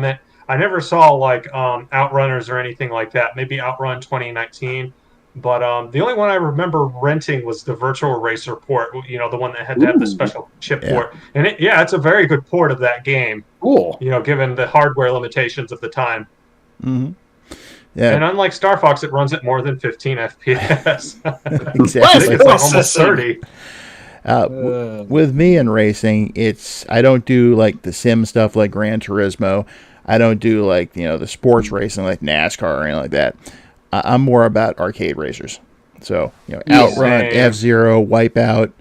I never saw like Outrunners or anything like that. Maybe Outrun 2019. But the only one I remember renting was the Virtual Racer port, the one that had to have the special chip port. And it's a very good port of that game. Cool. Given the hardware limitations of the time. Mm-hmm. Yeah. And unlike Star Fox, it runs at more than 15 FPS. Exactly. It's almost 30. With me in racing, I don't do like the sim stuff like Gran Turismo. I don't do like, the sports racing like NASCAR or anything like that. I'm more about arcade racers. So, Outrun, F-Zero, Wipeout.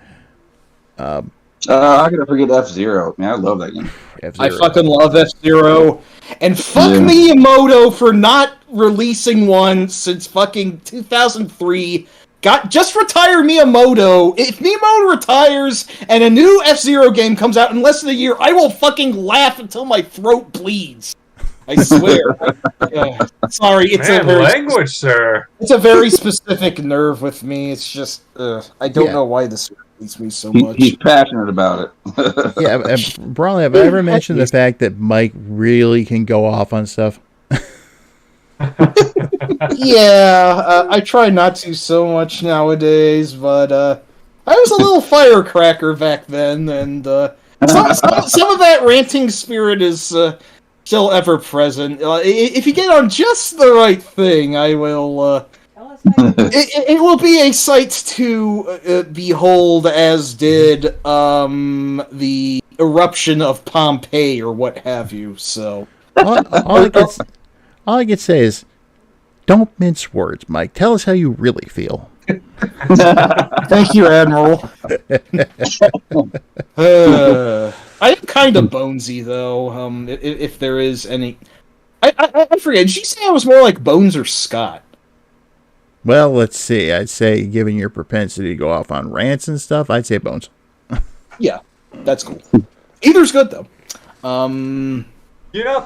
I gotta forget F-Zero. Man, I love that game. F-Zero. I fucking love F-Zero. And fuck Miyamoto for not releasing one since fucking 2003. Just retire Miyamoto. If Miyamoto retires and a new F-Zero game comes out in less than a year, I will fucking laugh until my throat bleeds. I swear. Sorry, it's a very language, sir. It's a very specific nerve with me. It's just I don't know why this irritates me so much. He's passionate about it. Yeah, Brawley, have I ever mentioned the fact that Mike really can go off on stuff? I try not to so much nowadays, but I was a little firecracker back then, and some of that ranting spirit is still ever present. If you get on just the right thing, I will. It will be a sight to behold, as did the eruption of Pompeii or what have you. So all I can say is, don't mince words, Mike. Tell us how you really feel. Thank you, Admiral. I am kind of bonesy, though. If there is any... I forget. Did you say I was more like Bones or Scott? Well, let's see. I'd say, given your propensity to go off on rants and stuff, I'd say Bones. Yeah, that's cool. Either's good, though.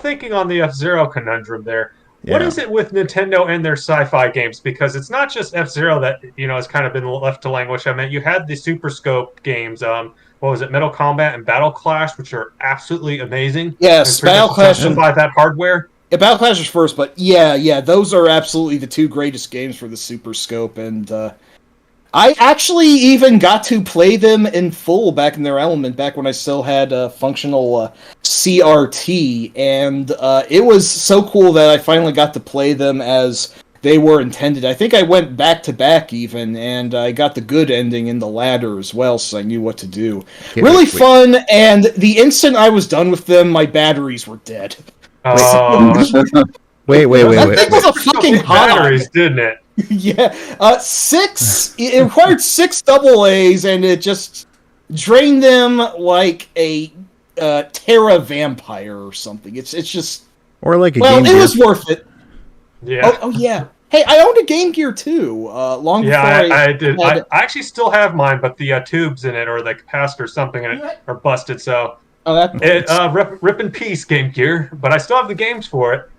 Thinking on the F-Zero conundrum there, what is it with Nintendo and their sci-fi games? Because it's not just F-Zero that, has kind of been left to languish. I mean, you had the Super Scope games, what was it, Metal Combat and Battle Clash, which are absolutely amazing. Yes, Battle Clash. By that hardware. Yeah, Battle Clash is first, but yeah, those are absolutely the two greatest games for the Super Scope, and I actually even got to play them in full back in their element, back when I still had functional CRT, and it was so cool that I finally got to play them as they were intended. I think I went back-to-back even, and I got the good ending in the ladder as well, so I knew what to do. Really fun, and the instant I was done with them, my batteries were dead. Wait. That thing was a fucking batteries, didn't it? Yeah, it required 6 double A's, and it just drained them like a Terra vampire or something. It's just... Or like a Well, Game it Gear. was worth it. Yeah. Oh, yeah. Hey, I owned a Game Gear, too, long before I did. I actually still have mine, but the tubes in it, or the capacitor or something in it, are busted, so... rip in peace, Game Gear, but I still have the games for it.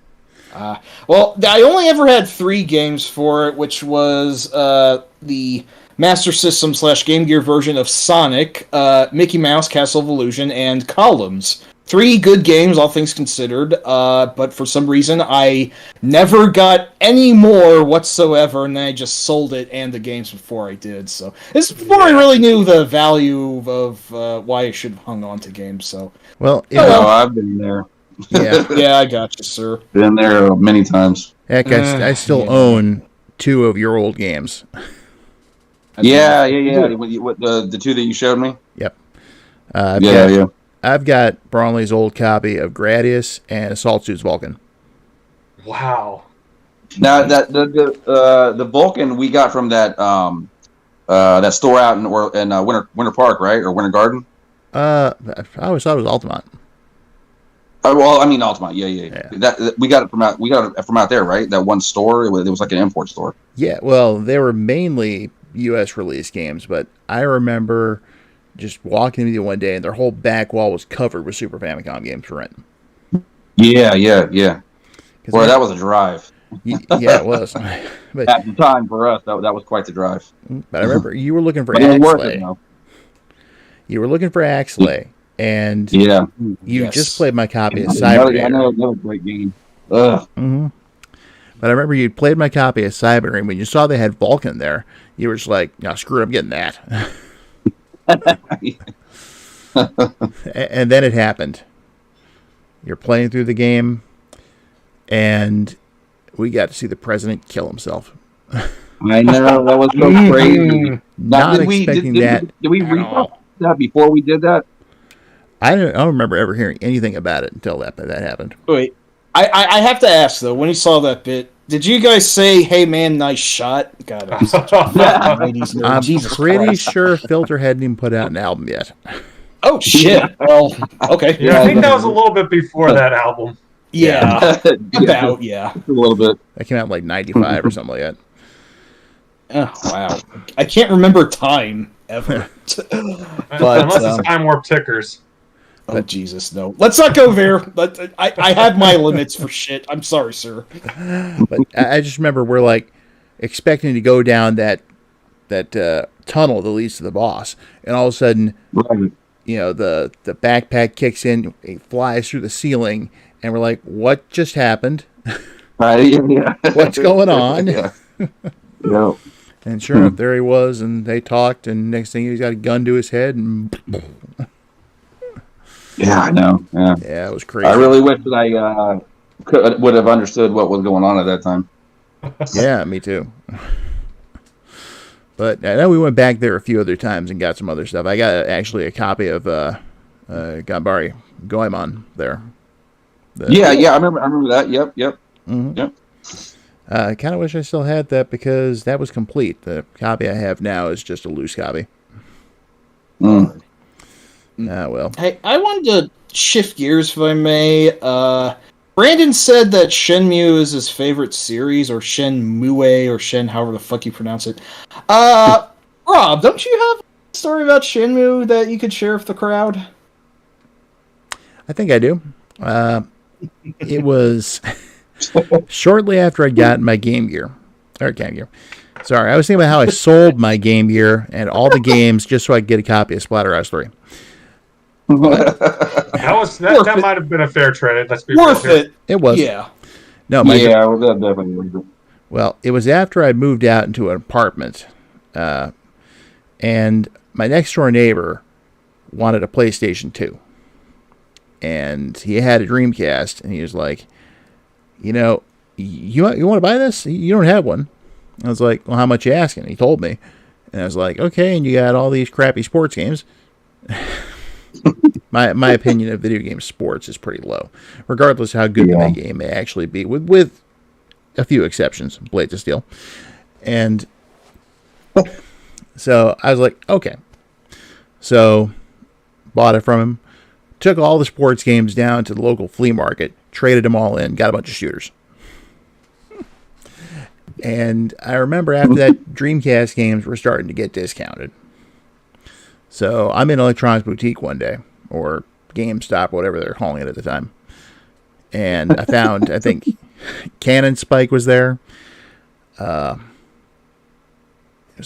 Well, I only ever had 3 games for it, which was the Master System / Game Gear version of Sonic, Mickey Mouse, Castle of Illusion, and Columns. 3 good games, all things considered, but for some reason I never got any more whatsoever, and then I just sold it and the games before I did. So this is before I really knew the value of why I should have hung on to games. So I've been there. Yeah, yeah, I got you, sir. Been there many times. Heck, I still own 2 of your old games. Yeah. What, the 2 that you showed me? Yep. I've got Bronley's old copy of Gradius and Assault Suits Vulcan. Wow. Now that the Vulcan we got from that store out in Winter Park, right, or Winter Garden. I always thought it was Altamont. Well, I mean Altamont, yeah. That we got it from out there, right? That one store. It was like an import store. Yeah, well, they were mainly U.S. release games, but I remember just walking into one day and their whole back wall was covered with Super Famicom games for rent. Yeah. Well, that was a drive. Yeah, it was. But at the time for us, that was quite the drive. But I remember you were looking for Axley. You were looking for Axley, and you just played my copy of Cyber. I know another great game. Mm-hmm. But I remember you played my copy of Cyber, and when you saw they had Vulcan there, you were just like, "No, screw it, I'm getting that." And then it happened. You're playing through the game, and we got to see the president kill himself. I know, that was so crazy. Not expecting that. Did we read that before we did that? I don't remember ever hearing anything about it until that happened. Wait, I have to ask though. When you saw that bit, did you guys say, "Hey man, nice shot"? God, I'm pretty sure Filter hadn't even put out an album yet. Oh shit! Well, okay. Yeah, I think that was a little bit before that album. Yeah, a little bit. That came out in like '95 or something like that. Oh wow! I can't remember time ever. But unless it's time warp tickers. Oh Jesus, no! Let's not go there. I have my limits for shit. I'm sorry, sir. But I just remember we're like expecting to go down that tunnel that leads to the boss, and all of a sudden, the backpack kicks in, it flies through the ceiling, and we're like, "What just happened? What's going on?" Yeah. And sure enough, there he was, and they talked, and next thing he's got a gun to his head, and yeah, I know. Yeah, it was crazy. I really wish that I would have understood what was going on at that time. Yeah, me too. But I know we went back there a few other times and got some other stuff. I got actually a copy of Ganbare Goemon there. Yeah, I remember that. Yep. Mm-hmm. Yep. I kind of wish I still had that because that was complete. The copy I have now is just a loose copy. Mm. Well. Hey, I wanted to shift gears, if I may. Brandon said that Shenmue is his favorite series, or Shenmue, or Shen, however the fuck you pronounce it. Rob, don't you have a story about Shenmue that you could share with the crowd? I think I do. It was shortly after I got my Game Gear. Or Game Gear. Sorry, I was thinking about how I sold my Game Gear and all the games just so I could get a copy of Splatterhouse 3. That might have been a fair trade. Let's be worth real here. it. It was. Yeah. No, That definitely was. Well, it was after I moved out into an apartment, and my next door neighbor wanted a PlayStation 2. And he had a Dreamcast, and he was like, you want to buy this? You don't have one. I was like, well, how much you asking? He told me. And I was like, okay, and you got all these crappy sports games. My opinion of video game sports is pretty low, regardless of how good the game may actually be, with a few exceptions, Blades of Steel. And so I was like, okay. So bought it from him, took all the sports games down to the local flea market, traded them all in, got a bunch of shooters. And I remember after that, Dreamcast games were starting to get discounted. So I'm in Electronics Boutique one day, or GameStop, whatever they're calling it at the time. And I found, I think, Cannon Spike was there. Some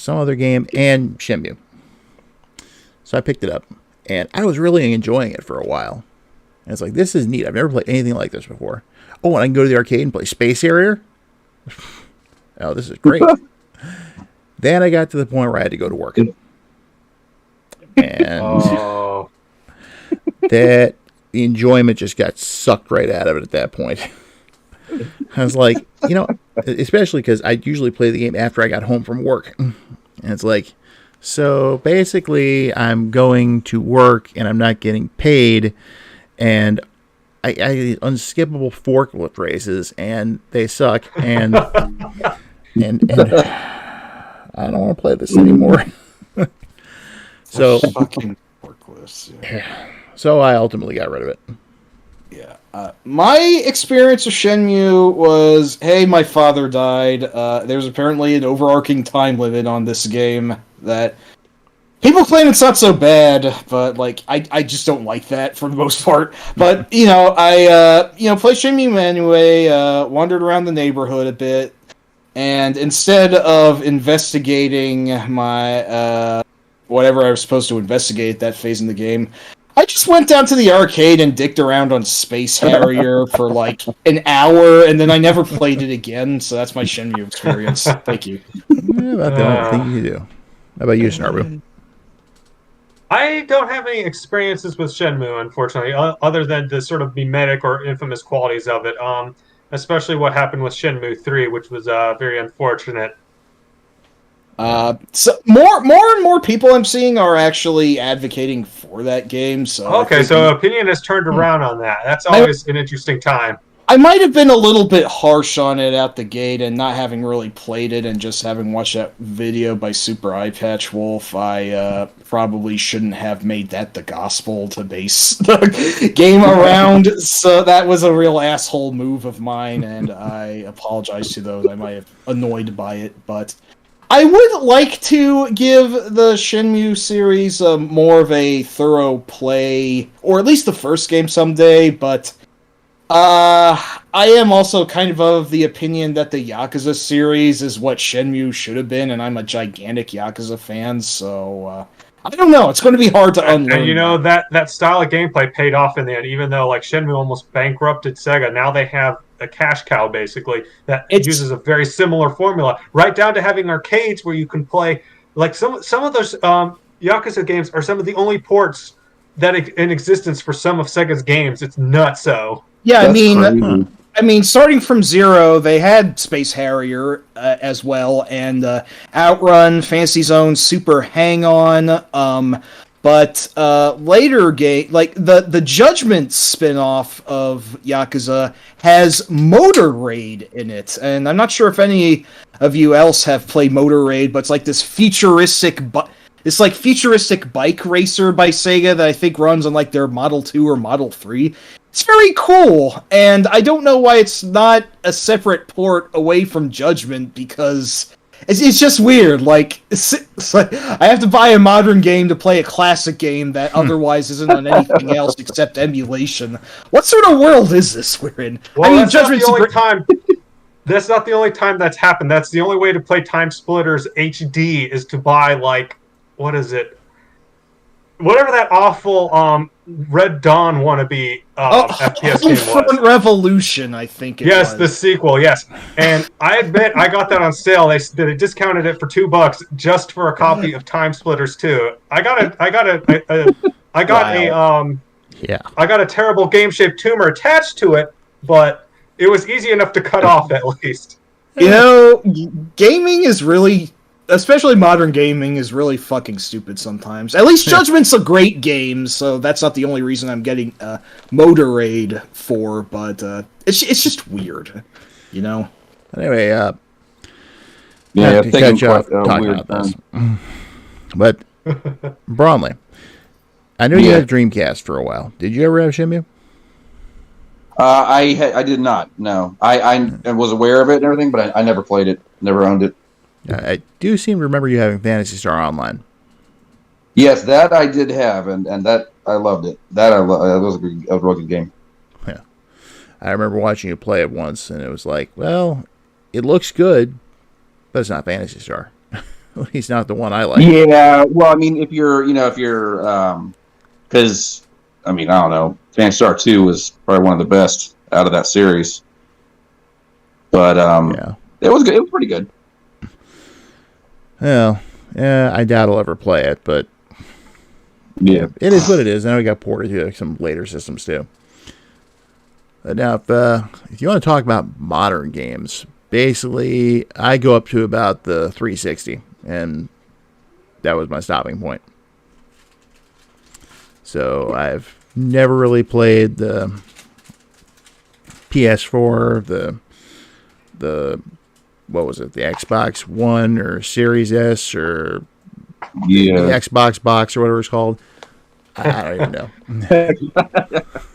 other game, and Shenmue. So I picked it up, and I was really enjoying it for a while. And it's like, this is neat. I've never played anything like this before. Oh, and I can go to the arcade and play Space Harrier? Oh, this is great. Then I got to the point where I had to go to work. And that the enjoyment just got sucked right out of it at that point. I was like, especially because I usually play the game after I got home from work. And it's like, so basically I'm going to work and I'm not getting paid, and I unskippable forklift races, and they suck, and and I don't want to play this anymore. So Fucking forklifts. Yeah. So I ultimately got rid of it. Yeah. My experience with Shenmue was, hey, my father died. There's apparently an overarching time limit on this game that people claim it's not so bad, but I just don't like that for the most part. But I played Shenmue anyway. Wandered around the neighborhood a bit, and instead of investigating my whatever I was supposed to investigate at that phase in the game, I just went down to the arcade and dicked around on Space Harrier for an hour, and then I never played it again, so that's my Shenmue experience. Thank you. Yeah, that's the only thing you do. How about you, Snarboo? I don't have any experiences with Shenmue, unfortunately, other than the sort of mimetic or infamous qualities of it, especially what happened with Shenmue 3, which was very unfortunate. So more and more people I'm seeing are actually advocating for that game. So okay, so opinion has turned around on that. That's always an interesting time. I might have been a little bit harsh on it out the gate, and not having really played it and just having watched that video by Super Eyepatch Wolf, I probably shouldn't have made that the gospel to base the game around. So that was a real asshole move of mine, and I apologize to those I might have annoyed by it, but I would like to give the Shenmue series more of a thorough play, or at least the first game someday, but I am also kind of the opinion that the Yakuza series is what Shenmue should have been, and I'm a gigantic Yakuza fan, so I don't know. It's going to be hard to unlearn. And that style of gameplay paid off in the end, even though Shenmue almost bankrupted Sega. Now they have a cash cow, basically, that uses a very similar formula, right down to having arcades where you can play. Some of those Yakuza games are some of the only ports that in existence for some of Sega's games. It's nutso. Yeah, I mean, starting from zero, they had Space Harrier as well, and Outrun, Fantasy Zone, Super Hang-On, But later game, like the Judgment spin-off of Yakuza has Motor Raid in it, and I'm not sure if any of you else have played Motor Raid, but it's like this futuristic bike racer by Sega that I think runs on like their Model 2 or Model 3. It's very cool, and I don't know why it's not a separate port away from Judgment, because it's just weird. Like, it's like I have to buy a modern game to play a classic game that otherwise isn't on anything else except emulation. What sort of world is this we're in? Well, I mean, Judgment's the only time. That's not the only time that's happened. That's the only way to play Time Splitters HD is to buy, like, what is it? Whatever that awful Red Dawn wannabe FPS game was. Revolution, I think it was. Yes, the sequel, yes. And I admit, I got that on sale. They discounted it for $2 just for a copy of Time Splitters 2. I got a terrible game-shaped tumor attached to it, but it was easy enough to cut off at least. You know, gaming is really, especially modern gaming, is really fucking stupid sometimes. At least Judgment's a great game, so that's not the only reason I'm getting Motor Raid for, but it's just weird, you know? Anyway, Yeah, to taking catch up, quite a talking weird about this. turn. But, Braunley, I know you had a Dreamcast for a while. Did you ever have Shenmue? I did not. No, I was aware of it and everything, but I never played it. Never owned it. I do seem to remember you having Phantasy Star Online. Yes, that I did have, and that I loved it. That was a real good game. Yeah, I remember watching you play it once, and it was like, well, it looks good, but it's not Phantasy Star. He's not the one I like. Yeah, well, I mean, if you're, because I mean, I don't know, Phantasy Star 2 was probably one of the best out of that series. But yeah, it was good. It was pretty good. Well, yeah, I doubt I'll ever play it, but yeah, it is what it is. I know it got ported to some later systems too. But now, if you want to talk about modern games, basically, I go up to about the 360, and that was my stopping point. So I've never really played the PS4, the what was it, the Xbox One or Series S or the Xbox box or whatever it's called. I don't even know.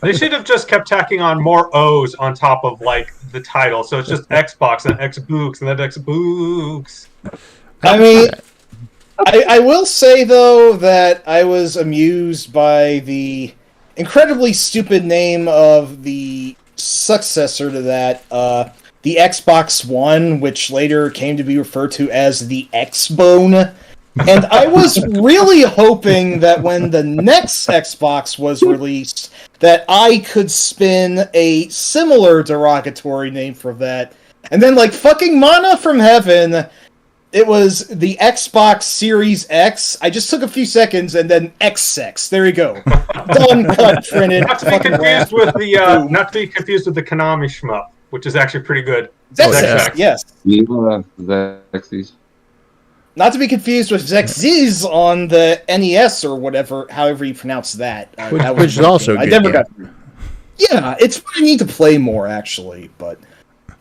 They should have just kept tacking on more O's on top of like the title, so it's just Xbox and Xbox and then Xbox. I mean, I will say though that I was amused by the incredibly stupid name of the successor to that, the Xbox One, which later came to be referred to as the X-Bone. And I was really hoping that when the next Xbox was released, that I could spin a similar derogatory name for that. And then, like, fucking mana from heaven, it was the Xbox Series X. I just took a few seconds, and then X-Sex. There you go. Done, cut, printed. Not to be confused with the not to be confused with the Konami shmup, which is actually pretty good. X-Sex, yes. X's. Not to be confused with Xyz on the NES or whatever, however you pronounce that. Which is also good. I never got through. Yeah, it's what I need to play more, actually, but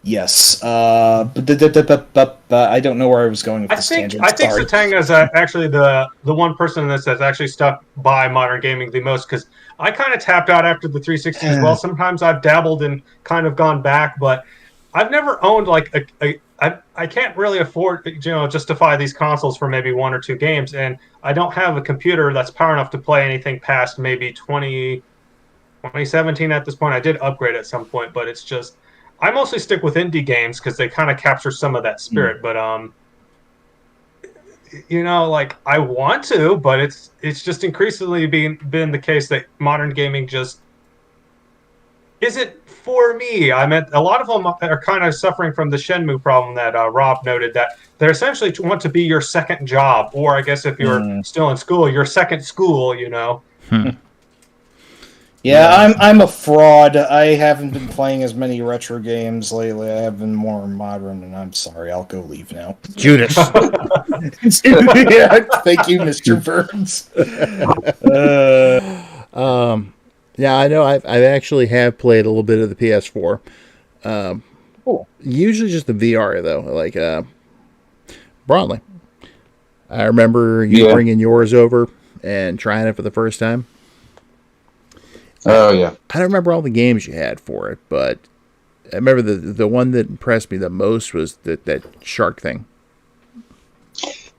yes. I don't know where I was going with this tangent. I think Satanga is actually the one person in this that's actually stuck by modern gaming the most, because I kind of tapped out after the 360 as well. Sometimes I've dabbled and kind of gone back, but I've never owned like I can't really afford, justify these consoles for maybe one or two games, and I don't have a computer that's power enough to play anything past maybe 2017 at this point. I did upgrade at some point, but it's just, I mostly stick with indie games because they kind of capture some of that spirit. But like I want to, but it's just increasingly been the case that modern gaming just isn't for me. I mean, a lot of them are kind of suffering from the Shenmue problem that Rob noted, that they essentially want to be your second job, or I guess if you're still in school, your second school, Yeah, I'm a fraud. I haven't been playing as many retro games lately. I have been more modern, and I'm sorry. I'll go leave now. Judas. Yeah, thank you, Mr. Burns. Yeah, I know. I've actually have played a little bit of the PS4. Cool. Usually just the VR though, like broadly. I remember you bringing yours over and trying it for the first time. Oh yeah. I don't remember all the games you had for it, but I remember the one that impressed me the most was that shark thing.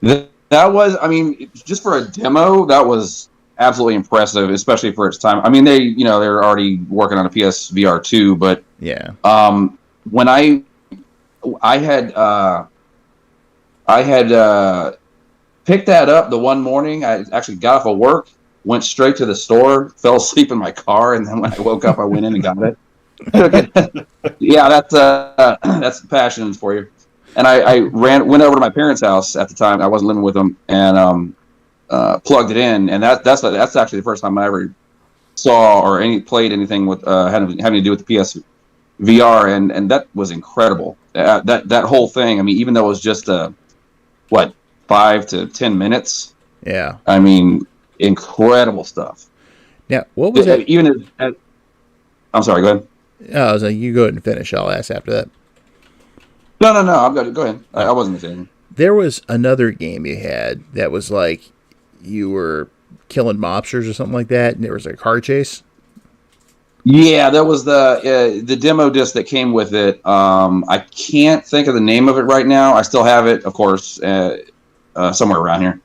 That was, I mean, just for a demo, that was absolutely impressive, especially for its time. I mean, they're already working on a PSVR 2, but yeah. When I had picked that up the one morning, I actually got off of work, went straight to the store, fell asleep in my car, and then when I woke up, I went in and got it. Yeah, that's passion for you. And I went over to my parents' house at the time. I wasn't living with them, and plugged it in. And that's actually the first time I ever saw or played anything with having to do with the PSVR, and that was incredible. That whole thing. I mean, even though it was just 5 to 10 minutes. Yeah. I mean, incredible stuff. Yeah. What was that? I'm sorry. Go ahead. I was like, you go ahead and finish. I'll ask after that. No. I'm good. Go ahead. I wasn't saying. There was another game you had that was like you were killing mobsters or something like that, and there was a car chase. Yeah, that was the demo disc that came with it. I can't think of the name of it right now. I still have it, of course, somewhere around here.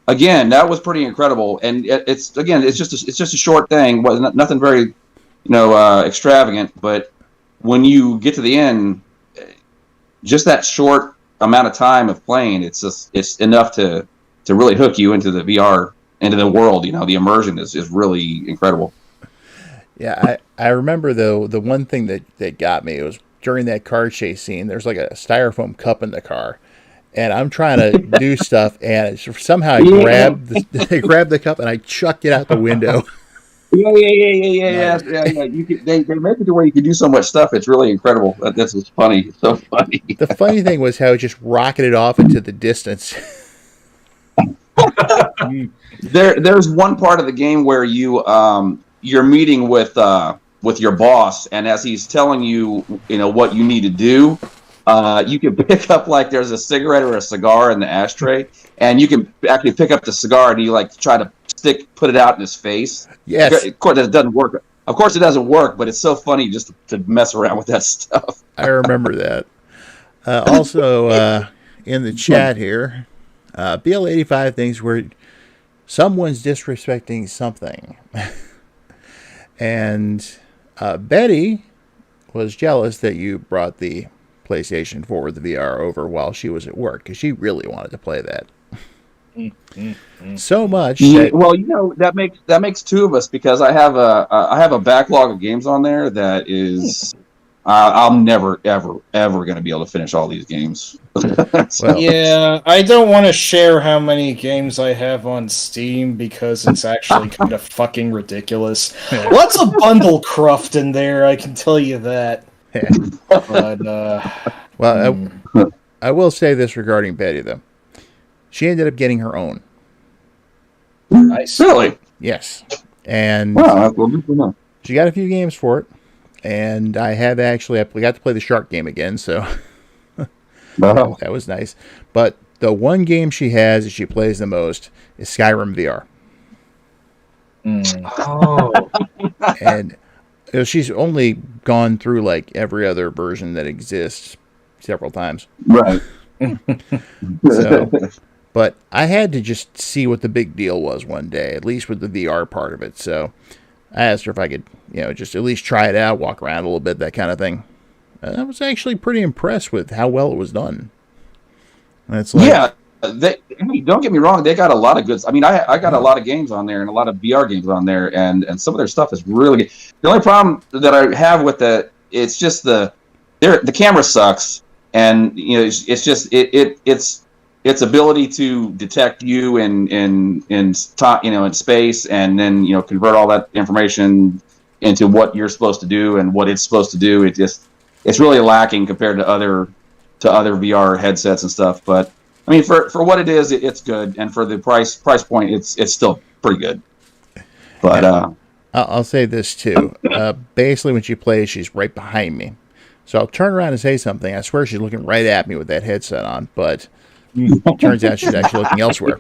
Again, that was pretty incredible, and it's just a short thing. Nothing very, extravagant, but when you get to the end, just that short amount of time of playing, it's enough to really hook you into the VR, into the world. The immersion is really incredible. Yeah, I remember though the one thing that got me was during that car chase scene. There's like a styrofoam cup in the car, and I'm trying to do stuff, and somehow I grabbed the cup and I chucked it out the window. Yeah. They make it to where you can do so much stuff. It's really incredible. This is funny. It's so funny. The funny thing was how it just rocketed off into the distance. There's one part of the game where you're meeting with your boss, and as he's telling you, what you need to do, you can pick up there's a cigarette or a cigar in the ashtray, and you can actually pick up the cigar and you try to put it out in his face. Yes. Of course, it doesn't work. Of course, it doesn't work, but it's so funny just to mess around with that stuff. I remember that. Also, in the chat here, BL85 thinks someone's disrespecting something. And Betty was jealous that you brought the PlayStation 4 with the VR over while she was at work, because she really wanted to play that. So much. That makes two of us, because I have a backlog of games on there that is I'm never ever going to be able to finish all these games. Yeah, I don't want to share how many games I have on Steam because it's actually kind of fucking ridiculous. Lots of bundle cruft in there, I can tell you that. But I will say this regarding Betty though. She ended up getting her own. Nice. Really? Yes. And she got a few games for it. And I got to play the shark game again, so that was nice. But the one game she has that she plays the most is Skyrim VR. Oh. And she's only gone through every other version that exists several times. Right. But I had to just see what the big deal was one day, at least with the VR part of it. So I asked her if I could, just at least try it out, walk around a little bit, that kind of thing. I was actually pretty impressed with how well it was done. And it's don't get me wrong, they got a lot of goods. I mean, I got a lot of games on there and a lot of VR games on there, and some of their stuff is really good. The only problem that I have with it's just the camera sucks, and it's just it's its ability to detect you in space, and then convert all that information into what you're supposed to do and what it's supposed to do. It's really lacking compared to other VR headsets and stuff. But I mean, for what it is, it's good, and for the price point, it's still pretty good. But I'll say this too. Basically, when she plays, she's right behind me, so I'll turn around and say something. I swear she's looking right at me with that headset on, but it turns out she's actually looking elsewhere.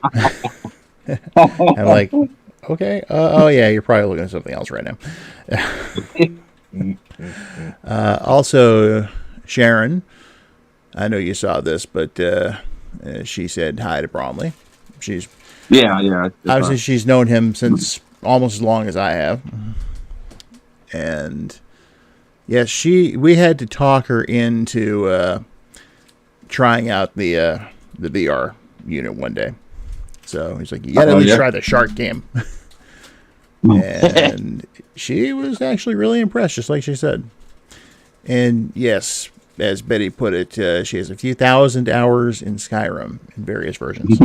I'm like, okay, oh yeah, you're probably looking at something else right now. Also, Sharon, I know you saw this, but she said hi to Bromley. She's obviously she's known him since almost as long as I have, and yes, we had to talk her into trying out the VR unit one day. So he's like, you got to at least try the shark game. And she was actually really impressed, just like she said. And yes, as Betty put it, she has a few thousand hours in Skyrim in various versions.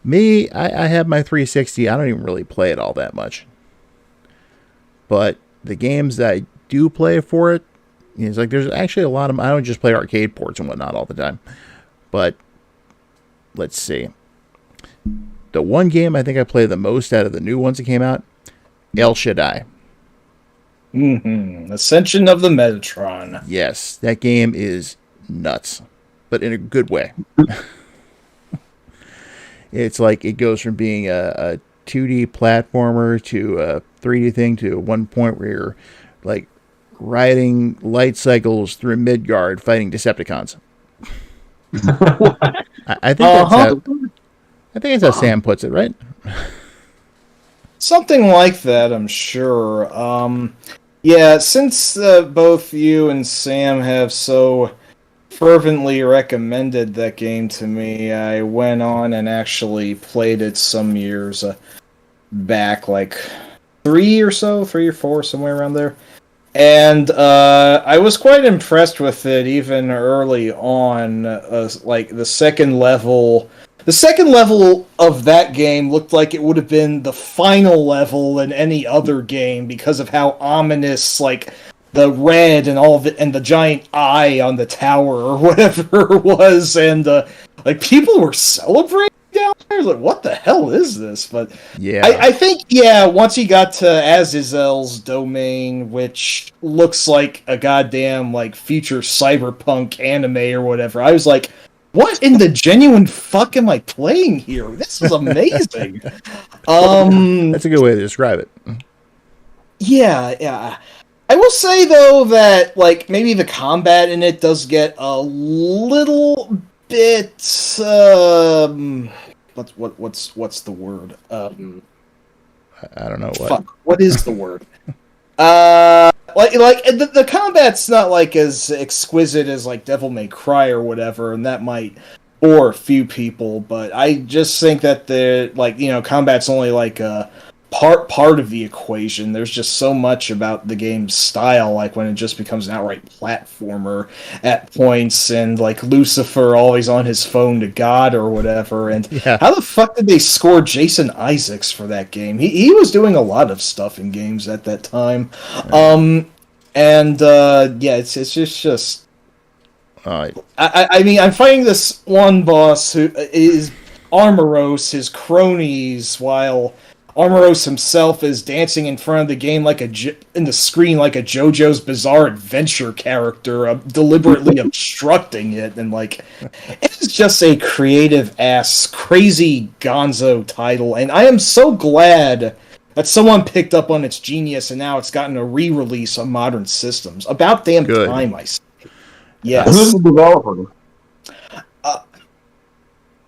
Me, I have my 360. I don't even really play it all that much. But the games that I do play for it, it's like there's actually a lot of... I don't just play arcade ports and whatnot all the time. But let's see. The one game I think I play the most out of the new ones that came out, El Shaddai. Ascension of the Metatron. Yes, that game is nuts, but in a good way. It's like it goes from being a 2D platformer to a 3D thing to one point where you're like riding light cycles through Midgard fighting Decepticons. I think that's how Sam puts it, right? Something like that, I'm sure. Yeah, since both you and Sam have so fervently recommended that game to me, I went on and actually played it some years back, like 3 or 4, somewhere around there. And I was quite impressed with it even early on. Like the second level of that game looked like it would have been the final level in any other game because of how ominous, like, the red and all of it, and the giant eye on the tower or whatever it was, and like people were celebrating down there. Like, what the hell is this? But yeah, I think once you got to Azazel's domain, which looks like a goddamn like future cyberpunk anime or whatever, I was like, what in the genuine fuck am I playing here? This is amazing. That's a good way to describe it. Yeah. I will say though that like maybe the combat in it does get a little bit what's the word? I don't know what. Fuck. What is the word? Like the combat's not like as exquisite as like Devil May Cry or whatever, and that might bore a few people. But I just think that the combat's only like a part of the equation. There's just so much about the game's style, like when it just becomes an outright platformer at points, and like Lucifer always on his phone to God or whatever. And how the fuck did they score Jason Isaacs for that game? He was doing a lot of stuff in games at that time. It's just I mean, I'm fighting this one boss who is Armoros, his cronies, while Armoros himself is dancing in front of the game in the screen like a JoJo's Bizarre Adventure character, deliberately obstructing it, and like it's just a creative ass, crazy gonzo title, and I am so glad that someone picked up on its genius and now it's gotten a re-release on modern systems. About damn time, I say. Yes. Who's the developer?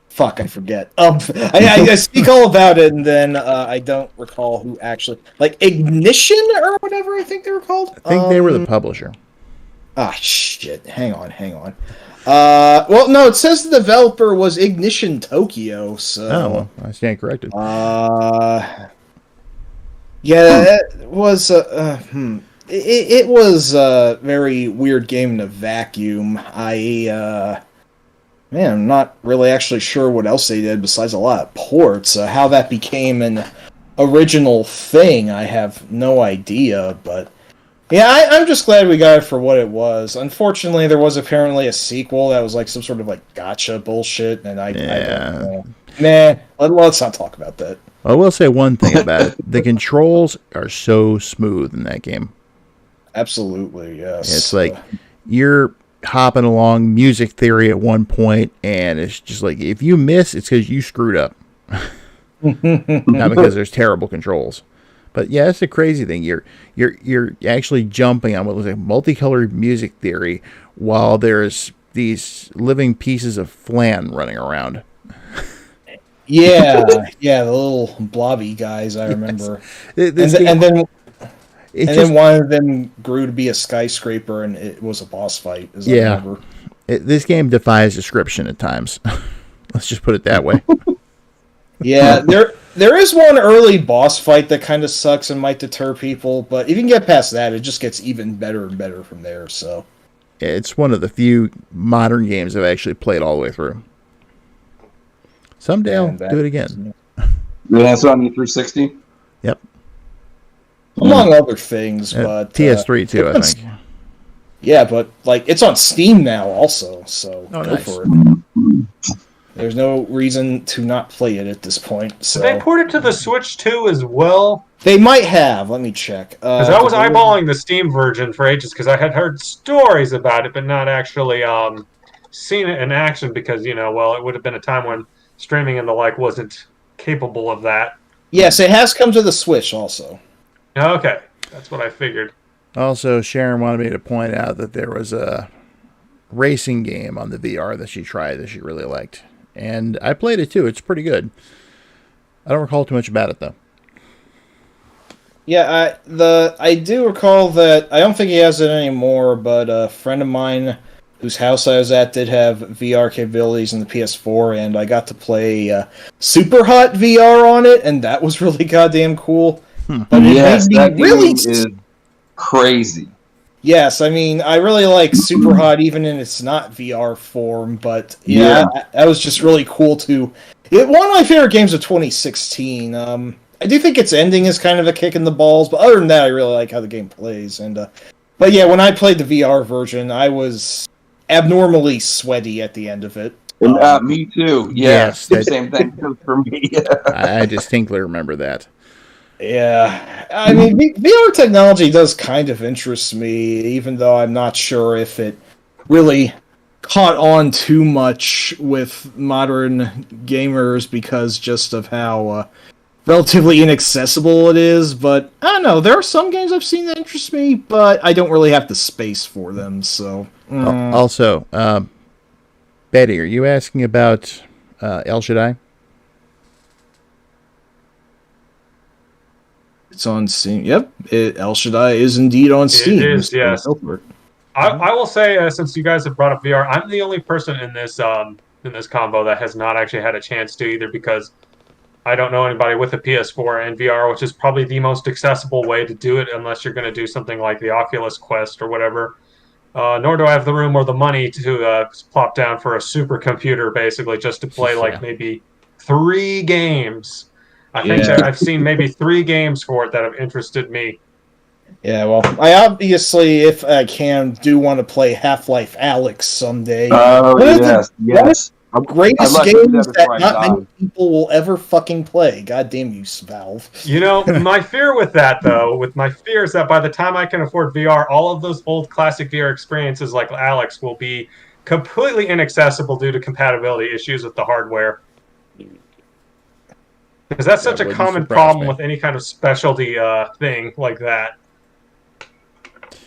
Fuck, I forget. I speak all about it, and then I don't recall who actually... Like, Ignition or whatever I think they were called? I think they were the publisher. Ah, shit. Hang on. Well, no, it says the developer was Ignition Tokyo, so... Oh, well, I stand corrected. Yeah, it was... It was a very weird game in a vacuum. Man, I'm not really actually sure what else they did besides a lot of ports. How that became an original thing, I have no idea, but yeah, I'm just glad we got it for what it was. Unfortunately, there was apparently a sequel that was like some sort of like gotcha bullshit, and I don't know. Let's not talk about that. I will say one thing about it. The controls are so smooth in that game. Absolutely, yes. It's like you're hopping along music theory at one point, and it's just like if you miss, it's because you screwed up. Not because there's terrible controls. But yeah, it's a crazy thing. You're actually jumping on what looks like multicolored music theory while there's these living pieces of flan running around. Yeah, the little blobby guys, I remember. And then one of them grew to be a skyscraper, and it was a boss fight, as I remember. This game defies description at times. Let's just put it that way. Yeah, there is one early boss fight that kind of sucks and might deter people, but if you can get past that, it just gets even better and better from there. So it's one of the few modern games I've actually played all the way through. Someday I'll do it again. That's on the 360? Yep. Among other things, but PS3 too, I think. Yeah, but like it's on Steam now also, so go for it. There's no reason to not play it at this point. So Did they port it to the Switch too as well? They might have. Let me check. Because I was eyeballing the Steam version for ages because I had heard stories about it, but not actually seen it in action because, it would have been a time when streaming and the like wasn't capable of that. Yes, it has come to the Switch also. Okay, that's what I figured. Also, Sharon wanted me to point out that there was a racing game on the VR that she tried that she really liked. And I played it too. It's pretty good. I don't recall too much about it though. Yeah, I do recall that. I don't think he has it anymore, but a friend of mine whose house I was at did have VR capabilities in the PS4, and I got to play Super Hot VR on it, and that was really goddamn cool. But yes, that really is crazy. Yes, I mean, I really like Super Hot even in its not VR form, but yeah. That was just really cool too. One of my favorite games of 2016. I do think its ending is kind of a kick in the balls, but other than that, I really like how the game plays. But yeah, when I played the VR version, I was abnormally sweaty at the end of it. Me too. Yes, same thing for me. I distinctly remember that. Yeah, I mean, VR technology does kind of interest me, even though I'm not sure if it really caught on too much with modern gamers because just of how relatively inaccessible it is. But I don't know, there are some games I've seen that interest me, but I don't really have the space for them, so... Also, Betty, are you asking about El Shaddai? It's on Steam. Yep, El Shaddai is indeed on Steam. It is, yes. I will say, since you guys have brought up VR, I'm the only person in this combo that has not actually had a chance to either because I don't know anybody with a PS4 and VR, which is probably the most accessible way to do it unless you're going to do something like the Oculus Quest or whatever. Nor do I have the room or the money to plop down for a supercomputer, basically, just to play like maybe 3 games. I think that I've seen maybe 3 games for it that have interested me. Yeah, well, I obviously, if I can, do want to play Half-Life Alyx someday. Oh, yes. Greatest games that not many people will ever fucking play. God damn you, Valve. My fear with that, though, is that by the time I can afford VR, all of those old classic VR experiences like Alyx will be completely inaccessible due to compatibility issues with the hardware. Because that's such a common problem with any kind of specialty thing like that.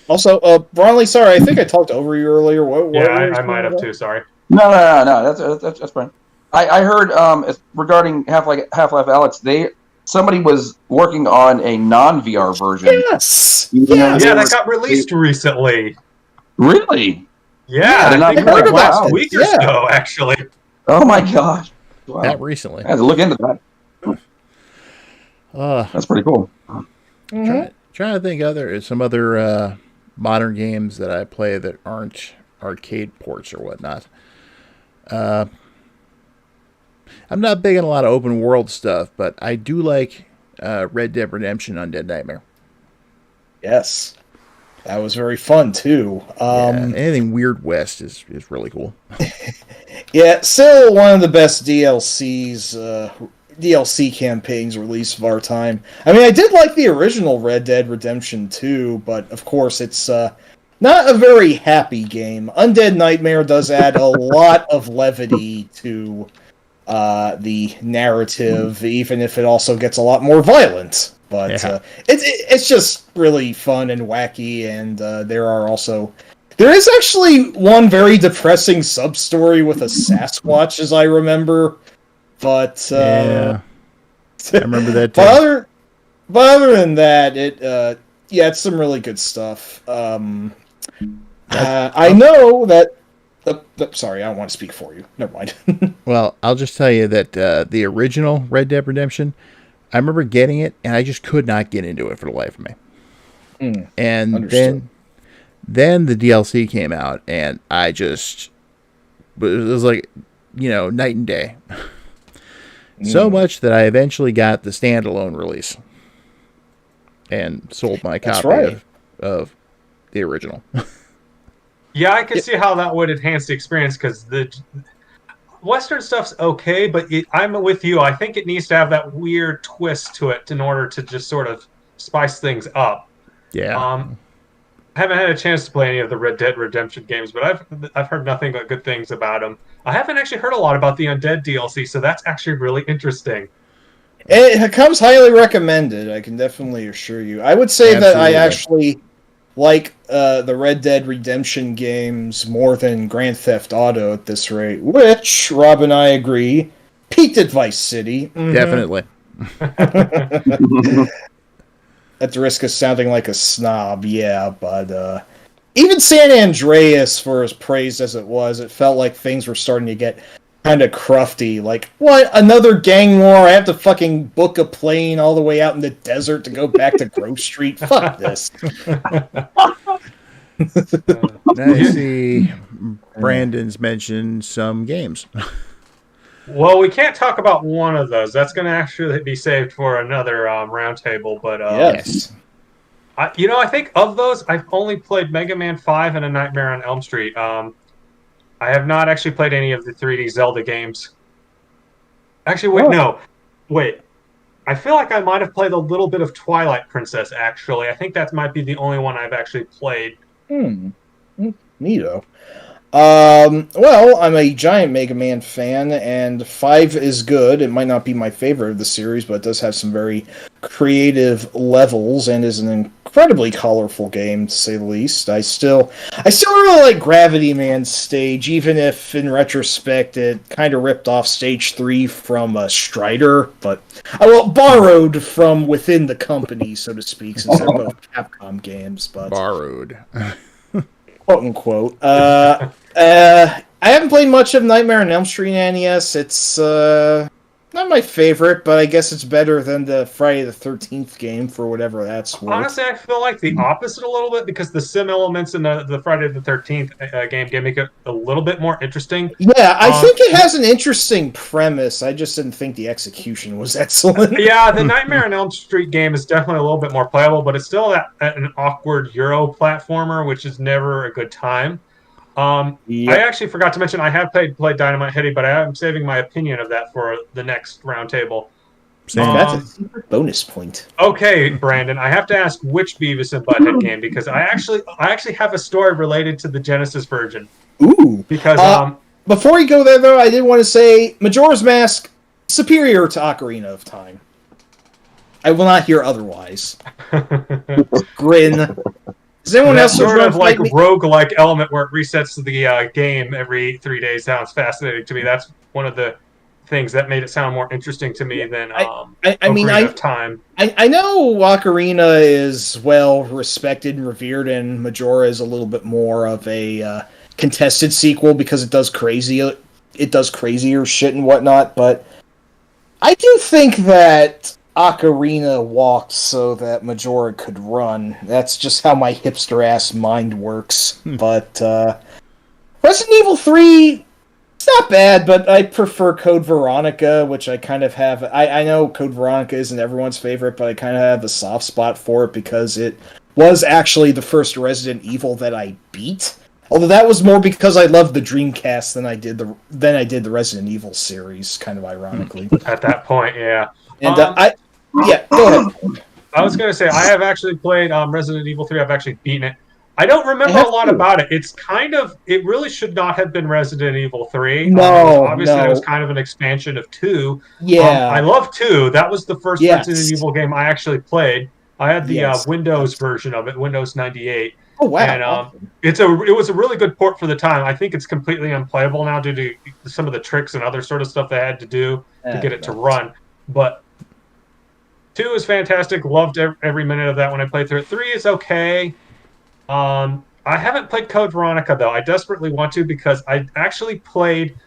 Also, Bronley, sorry, I think I talked over you earlier. I might have too, sorry. No, that's fine. I heard regarding Half-Life Alyx, somebody was working on a non-VR version. Yes! Yeah, that got released recently. Really? Yeah, I think like last week or so, actually. Oh my gosh. Wow. Not recently. I had to look into that. That's pretty cool. Trying to think some other modern games that I play that aren't arcade ports or whatnot. I'm not big on a lot of open world stuff, but I do like Red Dead Redemption Undead Nightmare. Yes. That was very fun, too. Anything Weird West is really cool. Yeah, still one of the best DLC campaigns released of our time. I mean, I did like the original Red Dead Redemption 2, but of course it's not a very happy game. Undead Nightmare does add a lot of levity to the narrative, even if it also gets a lot more violent. But it's just really fun and wacky, and there is actually one very depressing sub-story with a Sasquatch, as I remember. But I remember that too. But other than that, it's some really good stuff. I know that. Sorry, I don't want to speak for you. Never mind. Well, I'll just tell you that the original Red Dead Redemption, I remember getting it, and I just could not get into it for the life of me. And understood. then the DLC came out, and it was like, night and day. So much that I eventually got the standalone release and sold my copy of the original. Yeah, I can see how that would enhance the experience, because the Western stuff's okay, but I'm with you. I think it needs to have that weird twist to it in order to just sort of spice things up. Yeah. I haven't had a chance to play any of the Red Dead Redemption games, but I've heard nothing but good things about them. I haven't actually heard a lot about the Undead DLC, so that's actually really interesting. It comes highly recommended, I can definitely assure you. I would say that I actually like the Red Dead Redemption games more than Grand Theft Auto at this rate, which, Rob and I agree, peaked at Vice City. Mm-hmm. Definitely. At the risk of sounding like a snob, yeah, but even San Andreas, for as praised as it was, it felt like things were starting to get kind of crufty. Like, what? Another gang war? I have to fucking book a plane all the way out in the desert to go back to Grove Street? Fuck this. I see Brandon's mentioned some games. Well, we can't talk about one of those. That's going to actually be saved for another roundtable. But yes. I think of those, I've only played Mega Man 5 and A Nightmare on Elm Street. I have not actually played any of the 3D Zelda games. Actually, wait. I feel like I might have played a little bit of Twilight Princess, actually. I think that might be the only one I've actually played. Neato. Well, I'm a giant Mega Man fan, and 5 is good. It might not be my favorite of the series, but it does have some very creative levels and is an incredibly colorful game, to say the least. I still really like Gravity Man's stage, even if in retrospect it kind of ripped off Stage 3 from Strider, but borrowed from within the company, so to speak, since they're both Capcom games. But Borrowed. quote unquote. I haven't played much of Nightmare on Elm Street NES. It's not my favorite, but I guess it's better than the Friday the 13th game for whatever that's worth. Honestly, I feel like the opposite a little bit, because the sim elements in the Friday the 13th game make it a little bit more interesting. Yeah, I think it has an interesting premise. I just didn't think the execution was excellent. Yeah, the Nightmare on Elm Street game is definitely a little bit more playable, but it's still an awkward Euro platformer, which is never a good time. Yep. I actually forgot to mention I have played Dynamite Headdy, but I am saving my opinion of that for the next roundtable. That's a secret bonus point. Okay, Brandon, I have to ask which Beavis and Butthead game, because I actually have a story related to the Genesis version. Ooh. Because before you go there, though, I did want to say Majora's Mask superior to Ocarina of Time. I will not hear otherwise. Grin. Does anyone else sort of like roguelike element where it resets the game every 3 days sounds fascinating to me. That's one of the things that made it sound more interesting to me than Ocarina of Time. I know Ocarina is well respected and revered, and Majora is a little bit more of a contested sequel because it does crazier shit and whatnot. But I do think that Ocarina walked so that Majora could run. That's just how my hipster-ass mind works. But Resident Evil 3 It's not bad, but I prefer Code Veronica, which I kind of have. I know Code Veronica isn't everyone's favorite, but I kind of have a soft spot for it because it was actually the first Resident Evil that I beat. Although that was more because I loved the Dreamcast than I did the Resident Evil series, kind of ironically. At that point, yeah. And go ahead. I was going to say, I have actually played Resident Evil 3. I've actually beaten it. I don't remember a lot about it. It's it really should not have been Resident Evil 3. No, obviously, it was kind of an expansion of 2. Yeah. I love 2. That was the first Resident Evil game I actually played. I had the Windows version of it, Windows 98. Oh, wow. And it was a really good port for the time. I think it's completely unplayable now due to some of the tricks and other sort of stuff they had to do to get it to run. But 2 is fantastic. Loved every minute of that when I played through it. 3 is okay. I haven't played Code Veronica, though. I desperately want to because I actually played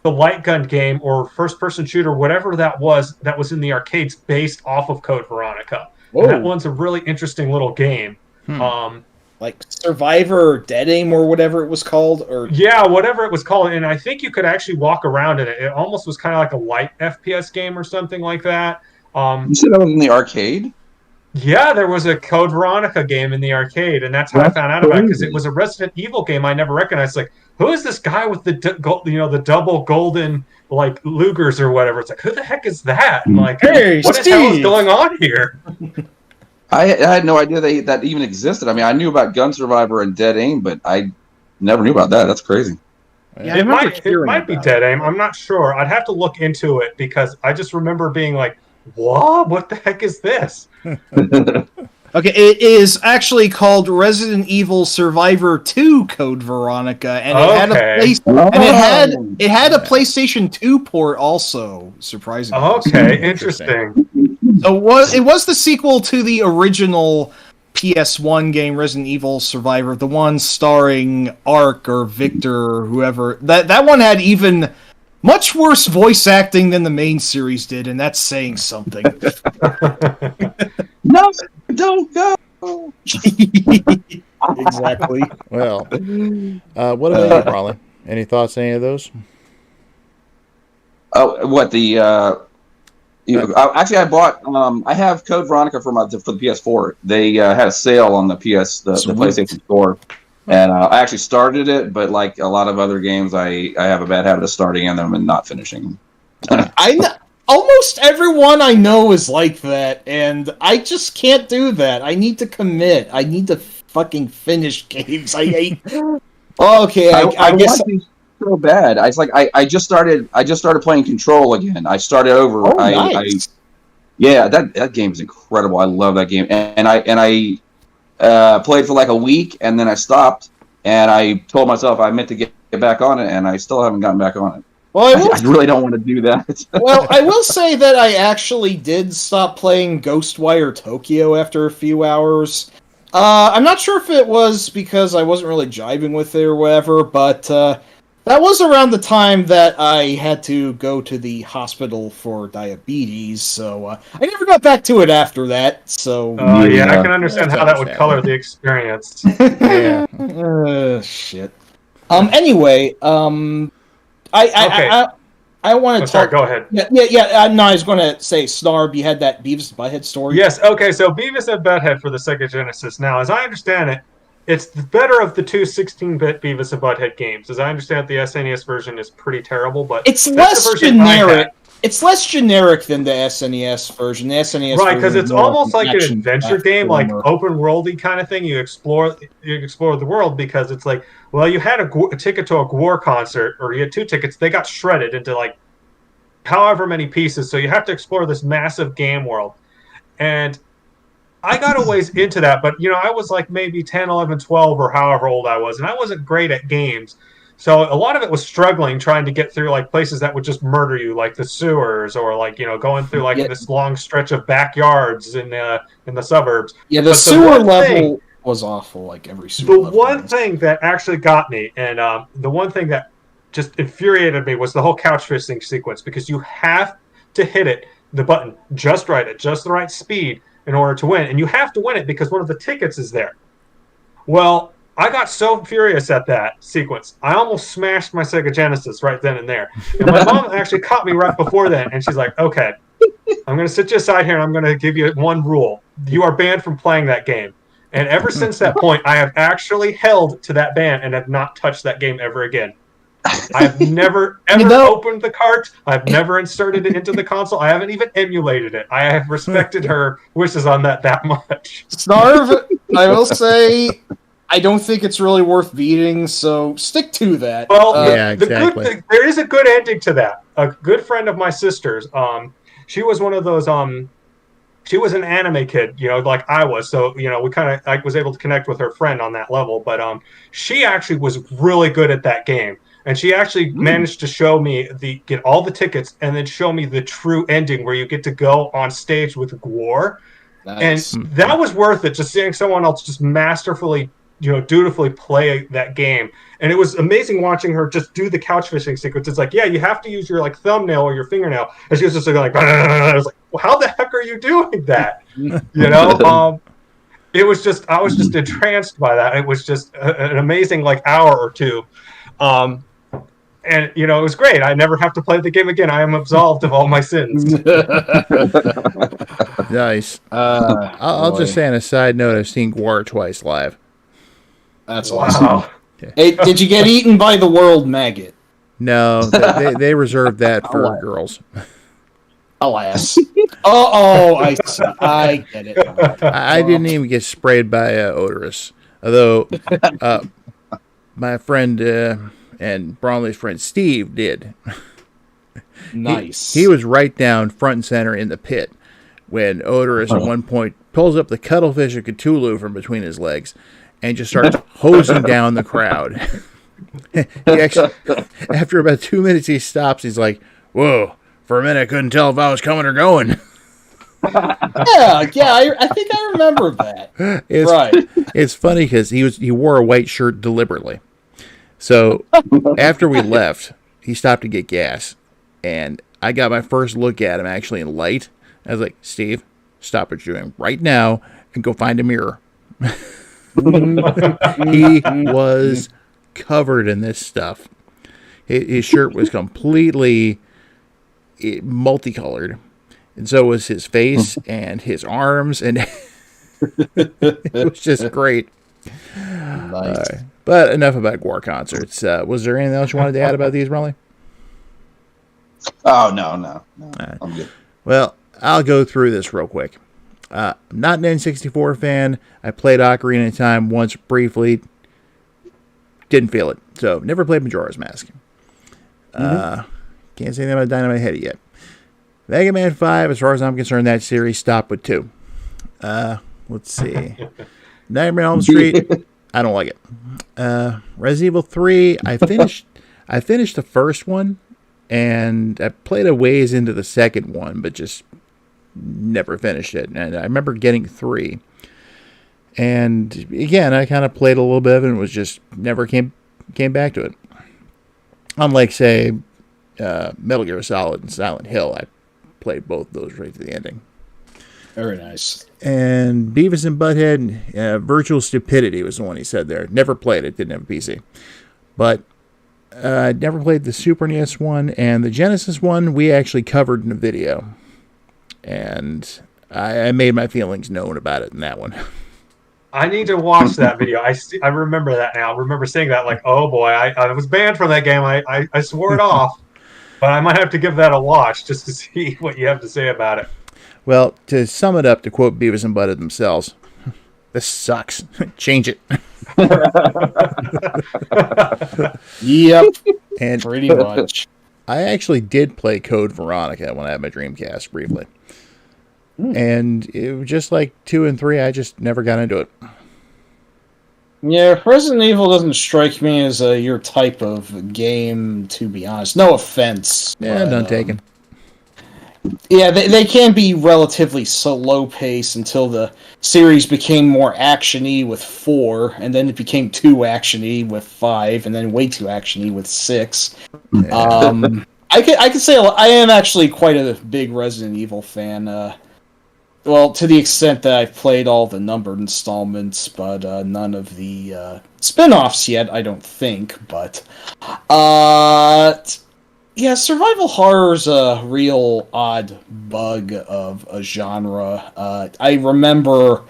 the light gun game or first-person shooter, whatever that was in the arcades based off of Code Veronica. And that one's a really interesting little game. Like Survivor or Dead Aim or whatever it was called? Yeah, whatever it was called. And I think you could actually walk around in it. It almost was kind of like a light FPS game or something like that. You said that was in the arcade? Yeah, there was a Code Veronica game in the arcade, and that's how I found out about it, because it was a Resident Evil game I never recognized. Like, who is this guy with the the double golden like Lugers or whatever? It's like, who the heck is that? And like, hey, what the hell is going on here? I had no idea that even existed. I mean, I knew about Gun Survivor and Dead Aim, but I never knew about that. That's crazy. Yeah, it might be Dead Aim. I'm not sure. I'd have to look into it because I just remember being like, what the heck is this? Okay, it is actually called Resident Evil Survivor 2 Code Veronica, and it had a PlayStation 2 port also, surprisingly. Okay, interesting. So it was the sequel to the original PS1 game, Resident Evil Survivor, the one starring Ark or Victor or whoever. That one had even much worse voice acting than the main series did, and that's saying something. No, don't go. Exactly. Well, what about you, Raleigh? Any thoughts on any of those? Oh, what the? Actually, I bought. I have Code Veronica for the PS4. They had a sale on the PlayStation Store, and I actually started it. But like a lot of other games, I have a bad habit of starting in them and not finishing them. Almost everyone I know is like that, and I just can't do that. I need to commit. I need to fucking finish games. I hate. Okay, I guess. So bad. I just started playing Control again. I started over. Oh, nice. That game is incredible. I love that game. And I played for like a week and then I stopped and I told myself I meant to get back on it and I still haven't gotten back on it. Well, I really don't want to do that. Well, I will say that I actually did stop playing Ghostwire Tokyo after a few hours. I'm not sure if it was because I wasn't really jiving with it or whatever, but that was around the time that I had to go to the hospital for diabetes, so I never got back to it after that. So I can understand how that would color the experience. Yeah. Shit. Anyway, I want to talk. Sorry, go ahead. Yeah. No, I was going to say, Snarb, you had that Beavis and Butthead story. Yes. Okay. So Beavis and Butthead for the Sega Genesis. Now, as I understand it, it's the better of the two 16-bit Beavis and Butthead games. As I understand it, the SNES version is pretty terrible, but it's less generic. It's less generic than the SNES version. The SNES right, because it's almost like an adventure game, like open worldy kind of thing. You explore the world because it's like, well, you had a ticket to a Gwar concert, or you had 2 tickets. They got shredded into like however many pieces, so you have to explore this massive game world. And I got a ways into that, but I was like maybe 10, 11, 12, or however old I was, and I wasn't great at games. So a lot of it was struggling, trying to get through like places that would just murder you, like the sewers, or like going through like this long stretch of backyards in the suburbs. Yeah, the sewer level was awful. Like every sewer level. The one thing that actually got me, and the one thing that just infuriated me, was the whole couch fisting sequence, because you have to hit the button just right at just the right speed in order to win, and you have to win it because one of the tickets is there. Well, I got so furious at that sequence. I almost smashed my Sega Genesis right then and there. And my mom actually caught me right before then, and she's like, okay, I'm going to sit you aside here, and I'm going to give you one rule. You are banned from playing that game. And ever since that point, I have actually held to that ban and have not touched that game ever again. I have never, ever opened the cart. I've never inserted it into the console. I haven't even emulated it. I have respected her wishes on that much. Snarv, I will say, I don't think it's really worth beating, so stick to that. Well, yeah, exactly. There is a good ending to that. A good friend of my sister's, she was one of those, she was an anime kid, like I was. So, I was able to connect with her friend on that level. But she actually was really good at that game. And she actually managed to show me get all the tickets and then show me the true ending where you get to go on stage with Gwar. Nice. And that was worth it, just seeing someone else just masterfully, dutifully play that game. And it was amazing watching her just do the couch fishing sequence. It's like, yeah, you have to use your thumbnail or your fingernail. And she was just like, I was like, well, how the heck are you doing that? It was just, I was just entranced by that. It was just an amazing hour or two. And, it was great. I never have to play the game again. I am absolved of all my sins. Nice. I'll just say on a side note, I've seen Gwar twice live. That's awesome. Yeah. Hey, did you get eaten by the world maggot? No, they reserved that for girls. Alas. I get it. I didn't even get sprayed by odorous. Although my friend... and Bromley's friend Steve did. Nice. He was right down front and center in the pit when Odorous at one point pulls up the cuttlefish of Cthulhu from between his legs and just starts hosing down the crowd. He actually, after about 2 minutes, he stops. He's like, "Whoa! For a minute, I couldn't tell if I was coming or going." Yeah, I think I remember that. It's funny because he wore a white shirt deliberately. So after we left, he stopped to get gas, and I got my first look at him actually in light. I was like, "Steve, stop what you're doing right now and go find a mirror." He was covered in this stuff. His shirt was completely multicolored, and so was his face and his arms, and it was just great. Nice. But enough about Gwar concerts. Was there anything else you wanted to add about these, Raleigh? Oh, no. Right. I'm good. Well, I'll go through this real quick. I'm not an N64 fan. I played Ocarina of Time once briefly. Didn't feel it. So, never played Majora's Mask. Can't say anything about Dynamite Head yet. Mega Man 5, as far as I'm concerned, that series stopped with 2. Let's see. Nightmare on Elm Street, I don't like it. Resident Evil 3, I finished the first one, and I played a ways into the second one, but just never finished it. And I remember getting 3. And again, I kind of played a little bit of it and was just never came back to it. Unlike, say, Metal Gear Solid and Silent Hill, I played both those right to the ending. Very nice. And Beavis and Butthead, Virtual Stupidity was the one he said there. Never played it, didn't have a PC. But I never played the Super NES one, and the Genesis one we actually covered in a video. And I made my feelings known about it in that one. I need to watch that video. I remember that now. I remember seeing that oh boy, I was banned from that game. I swore it off. But I might have to give that a watch just to see what you have to say about it. Well, to sum it up, to quote Beavis and Butthead themselves, this sucks. Change it. Yep. And pretty much. I actually did play Code Veronica when I had my Dreamcast briefly. And it was just like 2 and 3, I just never got into it. Yeah, Resident Evil doesn't strike me as your type of game, to be honest. No offense. Yeah, none taken. Yeah, they can be relatively slow-paced until the series became more action-y with 4, and then it became too action-y with 5, and then way too action-y with 6. Yeah. I can say I am actually quite a big Resident Evil fan. well, to the extent that I've played all the numbered installments, but none of the spin-offs yet, I don't think. But yeah, survival horror's a real odd bug of a genre. I remember,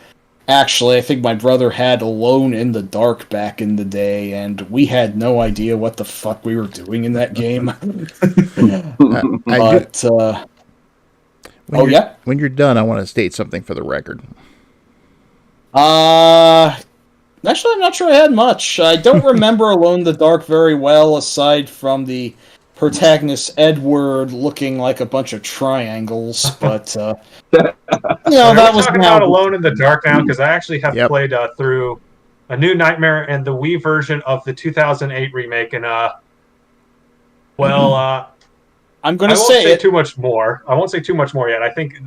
actually, I think my brother had Alone in the Dark back in the day, and we had no idea what the fuck we were doing in that game. When you're done, I want to state something for the record. Actually, I'm not sure I had much. I don't remember Alone in the Dark very well, aside from the protagonist Edward looking like a bunch of triangles, but that was talking about Alone in the Dark now, because I actually have played through A New Nightmare and the Wii version of the 2008 remake, and I'm going to say too much more. I won't say too much more yet. I think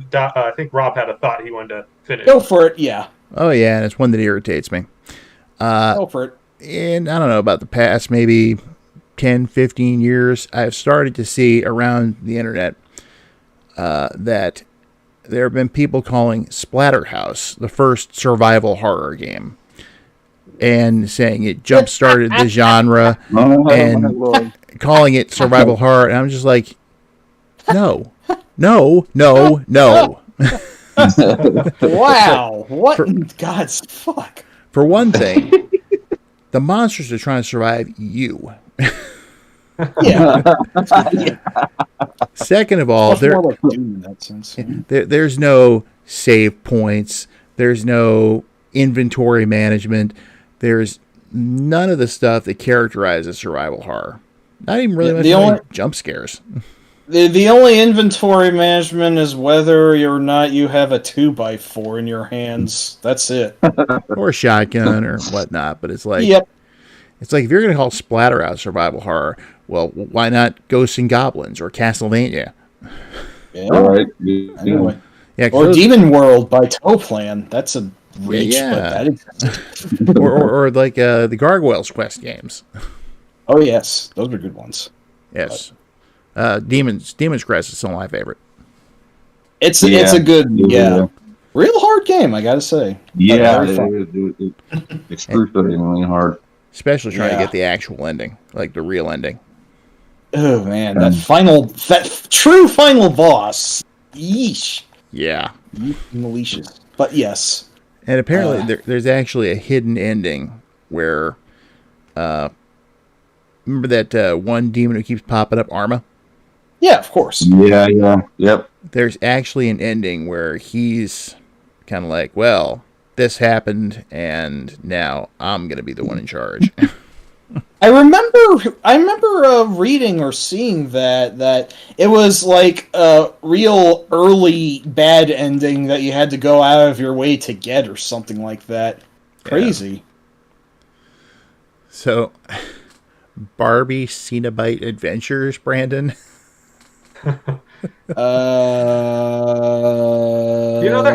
Rob had a thought he wanted to finish. Go for it. Yeah. Oh yeah, and it's one that irritates me. Go for it. And I don't know, about the past maybe 10, 15 years, I've started to see around the internet that there have been people calling Splatterhouse the first survival horror game, and saying it jump-started the genre, and calling it survival horror. And I'm just like, no. Wow, what in God's fuck? For one thing, the monsters are trying to survive you. Yeah. Second of all, there's no save points. There's no inventory management. There's none of the stuff that characterizes survival horror. Not even really much jump scares. The only inventory management is whether or not you have a 2x4 in your hands. That's it. Or a shotgun or whatnot. But it's like, it's like if you're going to call Splatterhouse survival horror, well, why not Ghosts and Goblins or Castlevania? Yeah. All right. Anyway. Yeah, or Demon World by Toplan. That's a reach, but that exists. or like the Gargoyles Quest games. Oh, yes. Those are good ones. Yes. Demon's Crest is still my favorite. It's a good, real hard game, I gotta say. Yeah, it's excruciatingly hard. Especially trying to get the actual ending, like the real ending. Oh man, that true final boss. Yeesh. Yeah. Malicious. But yes. And apparently there's actually a hidden ending where, remember that one demon who keeps popping up, Arma? Yeah, of course. Yeah, yep. There's actually an ending where he's kind of like, well, this happened, and now I'm going to be the one in charge. I remember reading or seeing that it was like a real early bad ending that you had to go out of your way to get or something like that. Crazy. Yeah. So, Barbie Cenobite Adventures, Brandon? There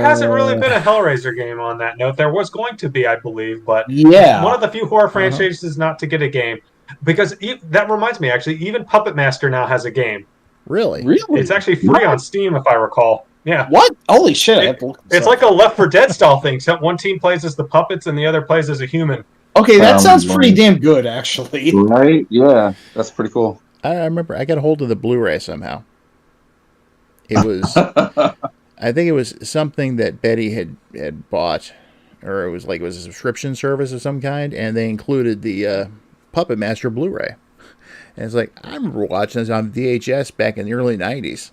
hasn't really been a Hellraiser game on that note. There was going to be, I believe, but one of the few horror franchises not to get a game. Because that reminds me, actually, even Puppet Master now has a game. Really? It's actually free on Steam, if I recall. Yeah. What? Holy shit! It's like a Left 4 Dead style thing. Except one team plays as the puppets and the other plays as a human. Okay, that sounds pretty damn good, actually. Right? Yeah, that's pretty cool. I remember I got a hold of the Blu-ray somehow. It was, I think it was something that Bette had bought, or it was a subscription service of some kind, and they included the Puppet Master Blu-ray. And it's like, I remember watching this on VHS back in the early 90s.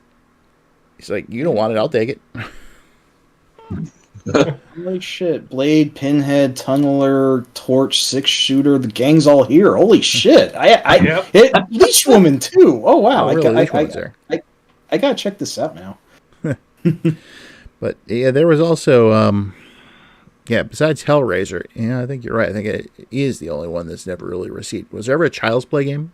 He's like, you don't want it, I'll take it. Holy shit. Blade, Pinhead, Tunneler, Torch, 6-shooter, the gang's all here. Holy shit. Leash Woman, too. Oh, wow. Oh, really? I gotta check this out now. But, yeah, there was also, besides Hellraiser, I think you're right. I think it is the only one that's never really received. Was there ever a Child's Play game?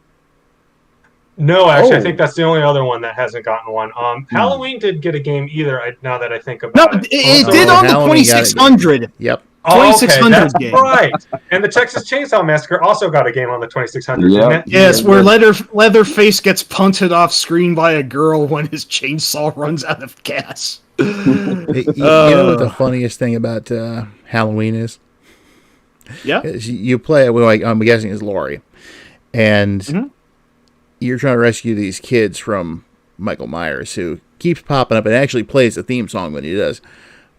No, actually, I think that's the only other one that hasn't gotten one. Halloween did get a game either, now that I think about it. It did on the 2600. Yep. 2600 game. Right. And the Texas Chainsaw Massacre also got a game on the 2600, didn't it? Yes, where Leatherface gets punted off screen by a girl when his chainsaw runs out of gas. You know what the funniest thing about Halloween is? Yeah. You play it with, like, I'm guessing it's Laurie, and you're trying to rescue these kids from Michael Myers, who keeps popping up and actually plays the theme song when he does.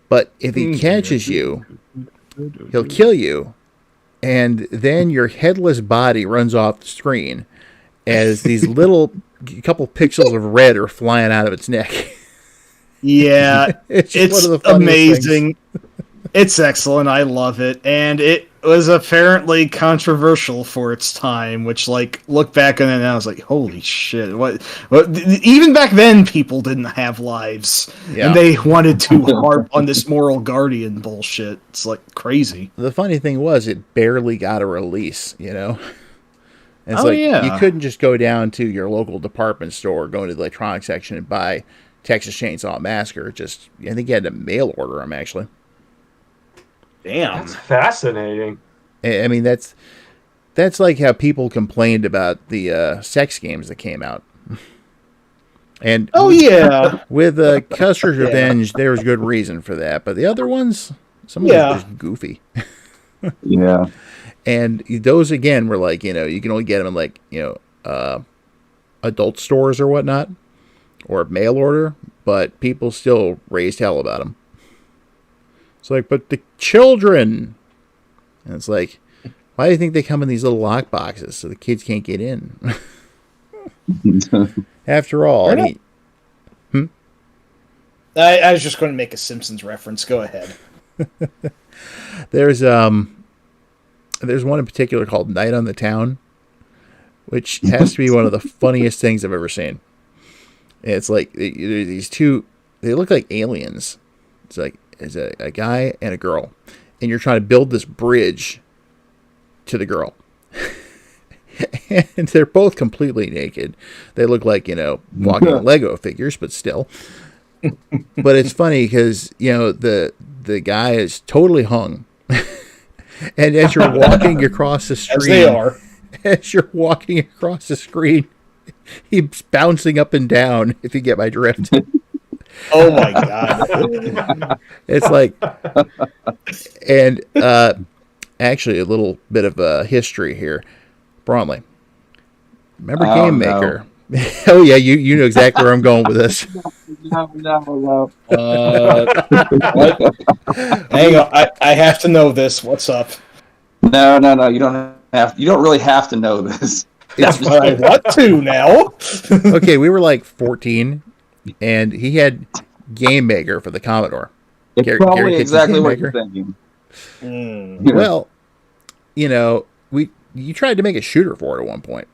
But if he catches you, he'll kill you, and then your headless body runs off the screen as these little couple pixels of red are flying out of its neck. Yeah, It's one of the funniest amazing. It's excellent. I love it. And it was apparently controversial for its time, which, like, look back on it and I was like, holy shit. What? Even back then, people didn't have lives. Yeah. And they wanted to harp on this moral guardian bullshit. It's, like, crazy. The funny thing was, it barely got a release, you know? And it's Oh, like, yeah. you couldn't just go down to your local department store, go into the electronics section and buy Texas Chainsaw Massacre. Just, I think you had to mail order them, actually. Damn. That's fascinating. I mean, that's like how people complained about the sex games that came out. And Oh, yeah. with Custer's Revenge, there was good reason for that. But the other ones, some of them were just goofy. Yeah. And those, again, were like, you know, you can only get them in, like, you know, adult stores or whatnot, or mail order, but people still raised hell about them. It's like, but the children, and it's like, why do you think they come in these little lock boxes so the kids can't get in? After all, I was just going to make a Simpsons reference. Go ahead. there's one in particular called Night on the Town, which has to be one of the funniest things I've ever seen. And it's like these two, they look like aliens. It's like it's a guy and a girl, and you're trying to build this bridge to the girl. And they're both completely naked. They look like, you know, walking Lego figures, but still. But it's funny because, you know, the guy is totally hung. And as you're walking across the screen, As they are. As you're walking across the screen, he's bouncing up and down, if you get my drift. Oh my god. It's like, and actually a little bit of history here. Bromley, remember Game Maker? No. Oh yeah, you know exactly where I'm going with this. No. Hang on, I have to know this. What's up? No. You don't really have to know this. That's what I want to now. Okay, we were like 14, and he had Game Maker for the Commodore. It's probably Gary exactly what Maker. you're thinking. Well, you know, you tried to make a shooter for it at one point.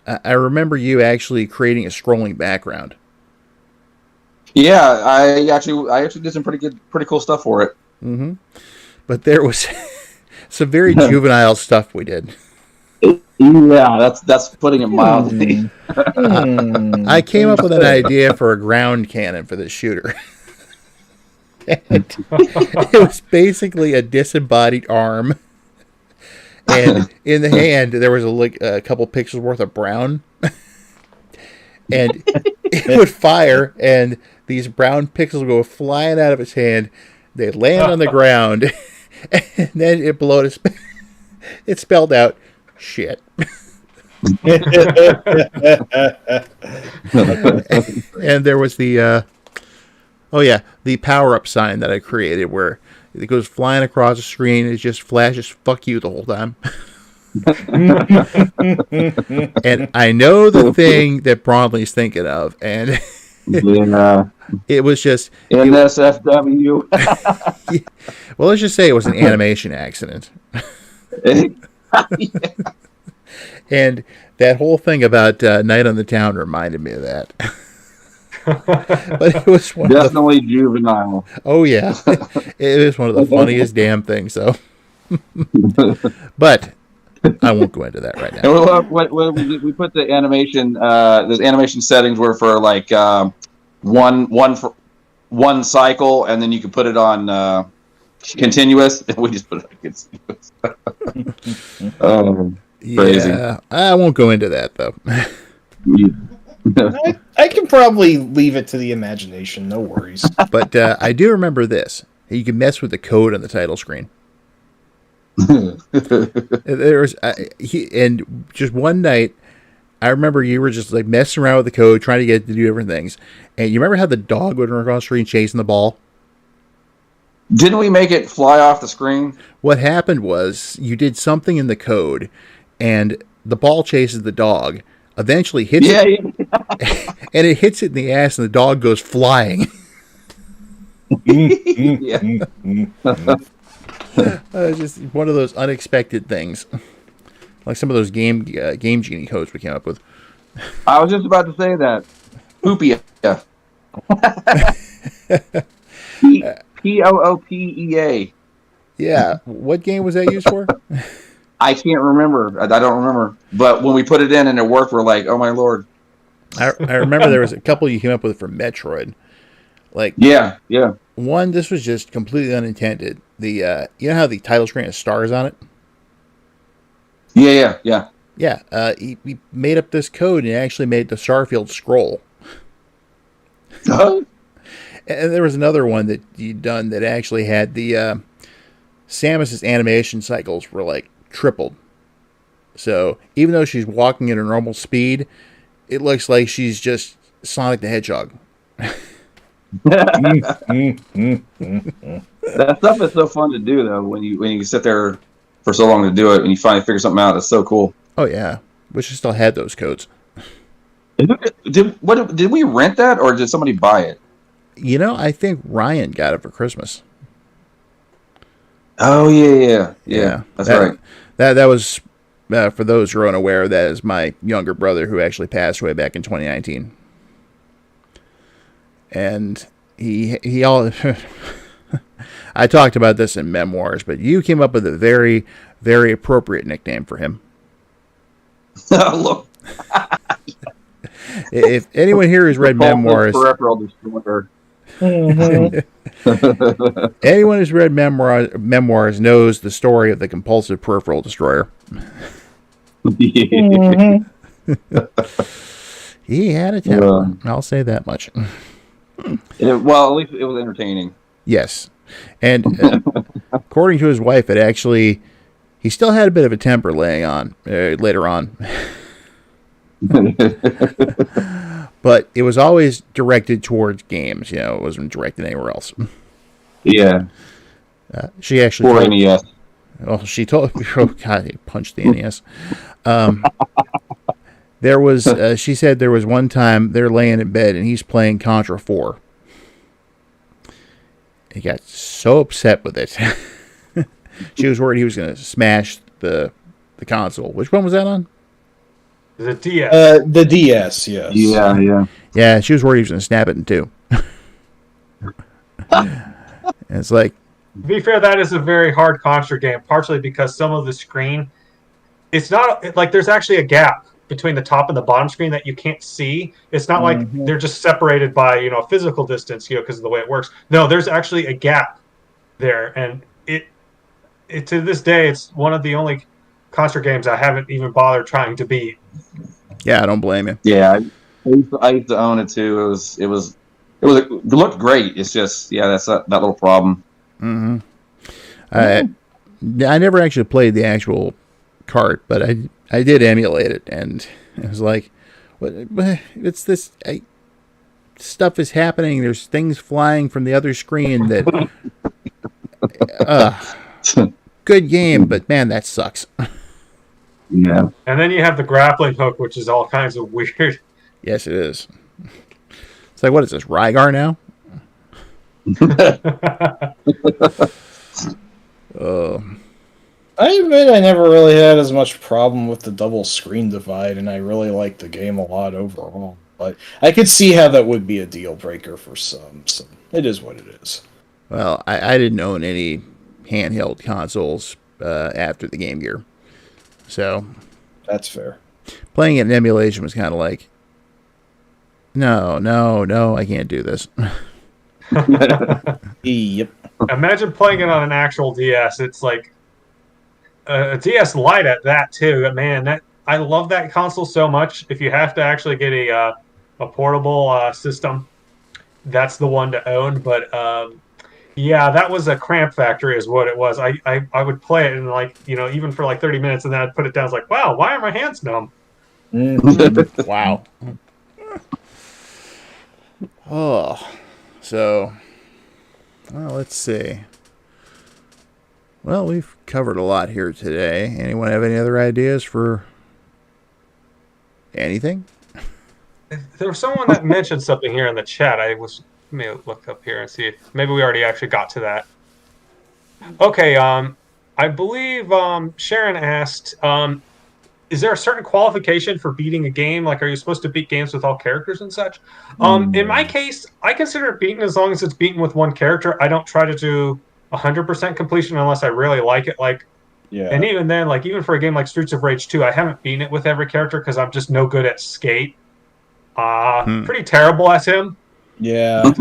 I remember you actually creating a scrolling background. Yeah, I actually did some pretty cool stuff for it. Mm-hmm. But there was some very juvenile stuff we did. Yeah, that's putting it mildly. I came up with an idea for a ground cannon for this shooter. And it was basically a disembodied arm. And in the hand, there was a couple pixels worth of brown. And it would fire, and these brown pixels would go flying out of its hand. They'd land on the ground, and then it it spelled out, shit. And there was the power-up sign that I created where it goes flying across the screen. It just flashes "fuck you" the whole time. And I know the thing that Bromley's thinking of, and Yeah. it was just NSFW. well, let's just say it was an animation accident. And that whole thing about Night on the Town reminded me of that. But it was Definitely juvenile. Oh yeah, it was one of the funniest damn things. So, but I won't go into that right now. And we put the animation. Those animation settings were for like one cycle, and then you could put it on continuous. And we just put it on continuous. Crazy. Yeah, I won't go into that though. I can probably leave it to the imagination. No worries. But I do remember this. You can mess with the code on the title screen. There was and just one night, I remember you were just like messing around with the code, trying to get it to do different things. And you remember how the dog would run across the screen chasing the ball? Didn't we make it fly off the screen? What happened was you did something in the code, and the ball chases the dog. Eventually hits it, and it hits it in the ass, and the dog goes flying. Just one of those unexpected things, like some of those game genie codes we came up with. I was just about to say that. Poopy. Poopea. Yeah, what game was that used for? I can't remember. I don't remember. But when we put it in and it worked, we're like, oh my lord. I remember there was a couple you came up with for Metroid. Like yeah. One, this was just completely unintended. The you know how the title screen has stars on it? Yeah. Yeah. He made up this code and actually made the Starfield scroll. Huh? And there was another one that you'd done that actually had the Samus's animation cycles were like tripled. So even though she's walking at her normal speed, it looks like she's just Sonic the Hedgehog. That stuff is so fun to do though. When you sit there for so long to do it, and you finally figure something out, that's so cool. Oh yeah, wish I still had those codes. Did we rent that or did somebody buy it? You know, I think Ryan got it for Christmas. Oh yeah. That's right. That was for those who are unaware. That is my younger brother who actually passed away back in 2019, and he all. I talked about this in memoirs, but you came up with a very, very appropriate nickname for him. Look. If anyone here has read memoirs, anyone who's read memoirs knows the story of the compulsive peripheral destroyer. He had a temper. I'll say that much. Well, at least it was entertaining. Yes, and according to his wife, he still had a bit of a temper later on. But it was always directed towards games. You know, it wasn't directed anywhere else. Yeah. She actually poor NES. Well, she told me, oh God, he punched the NES. There was, she said there was one time they're laying in bed and he's playing Contra 4. He got so upset with it. She was worried he was going to smash the console. Which one was that on? The DS. The DS, yes. Yeah. Yeah, she was worried he was going to snap it in two. It's like, to be fair, that is a very hard Contra game, partially because some of the screen, it's not like there's actually a gap between the top and the bottom screen that you can't see. It's not like they're just separated by, a physical distance, because of the way it works. No, there's actually a gap there, and it to this day, it's one of the only Contra games I haven't even bothered trying to beat. Yeah, I don't blame you. Yeah, I used to own it too. It looked great. It's just that's that little problem. Mm-hmm. I never actually played the actual cart, but I did emulate it, and it was like, what it's this stuff is happening. There's things flying from the other screen that. Good game, but man, that sucks. Yeah. And then you have the grappling hook, which is all kinds of weird. Yes, it is. It's like, what is this, Rygar now? I admit I never really had as much problem with the double screen divide, and I really liked the game a lot overall. But I could see how that would be a deal breaker for some. So it is what it is. Well, I didn't own any handheld consoles after the Game Gear. So that's fair. Playing it in emulation was kind of like, no, I can't do this. Yep. Imagine playing it on an actual DS. It's like a DS Lite at that too. Man, I love that console so much. If you have to actually get a a portable system, that's the one to own. But yeah, that was a cramp factory, is what it was. I would play it and like even for like 30 minutes, and then I'd put it down. It's like, wow, why are my hands numb? Wow. Oh, so well, let's see. Well, we've covered a lot here today. Anyone have any other ideas for anything? There was someone that mentioned something here in the chat. Let me look up here and see if maybe we already actually got to that. Okay, I believe Sharon asked, is there a certain qualification for beating a game? Like, are you supposed to beat games with all characters and such? In my case, I consider it beaten as long as it's beaten with one character. I don't try to do 100% completion unless I really like it. Like, Yeah. and even then, like even for a game like Streets of Rage 2, I haven't beaten it with every character because I'm just no good at Skate. Pretty terrible at him. Yeah.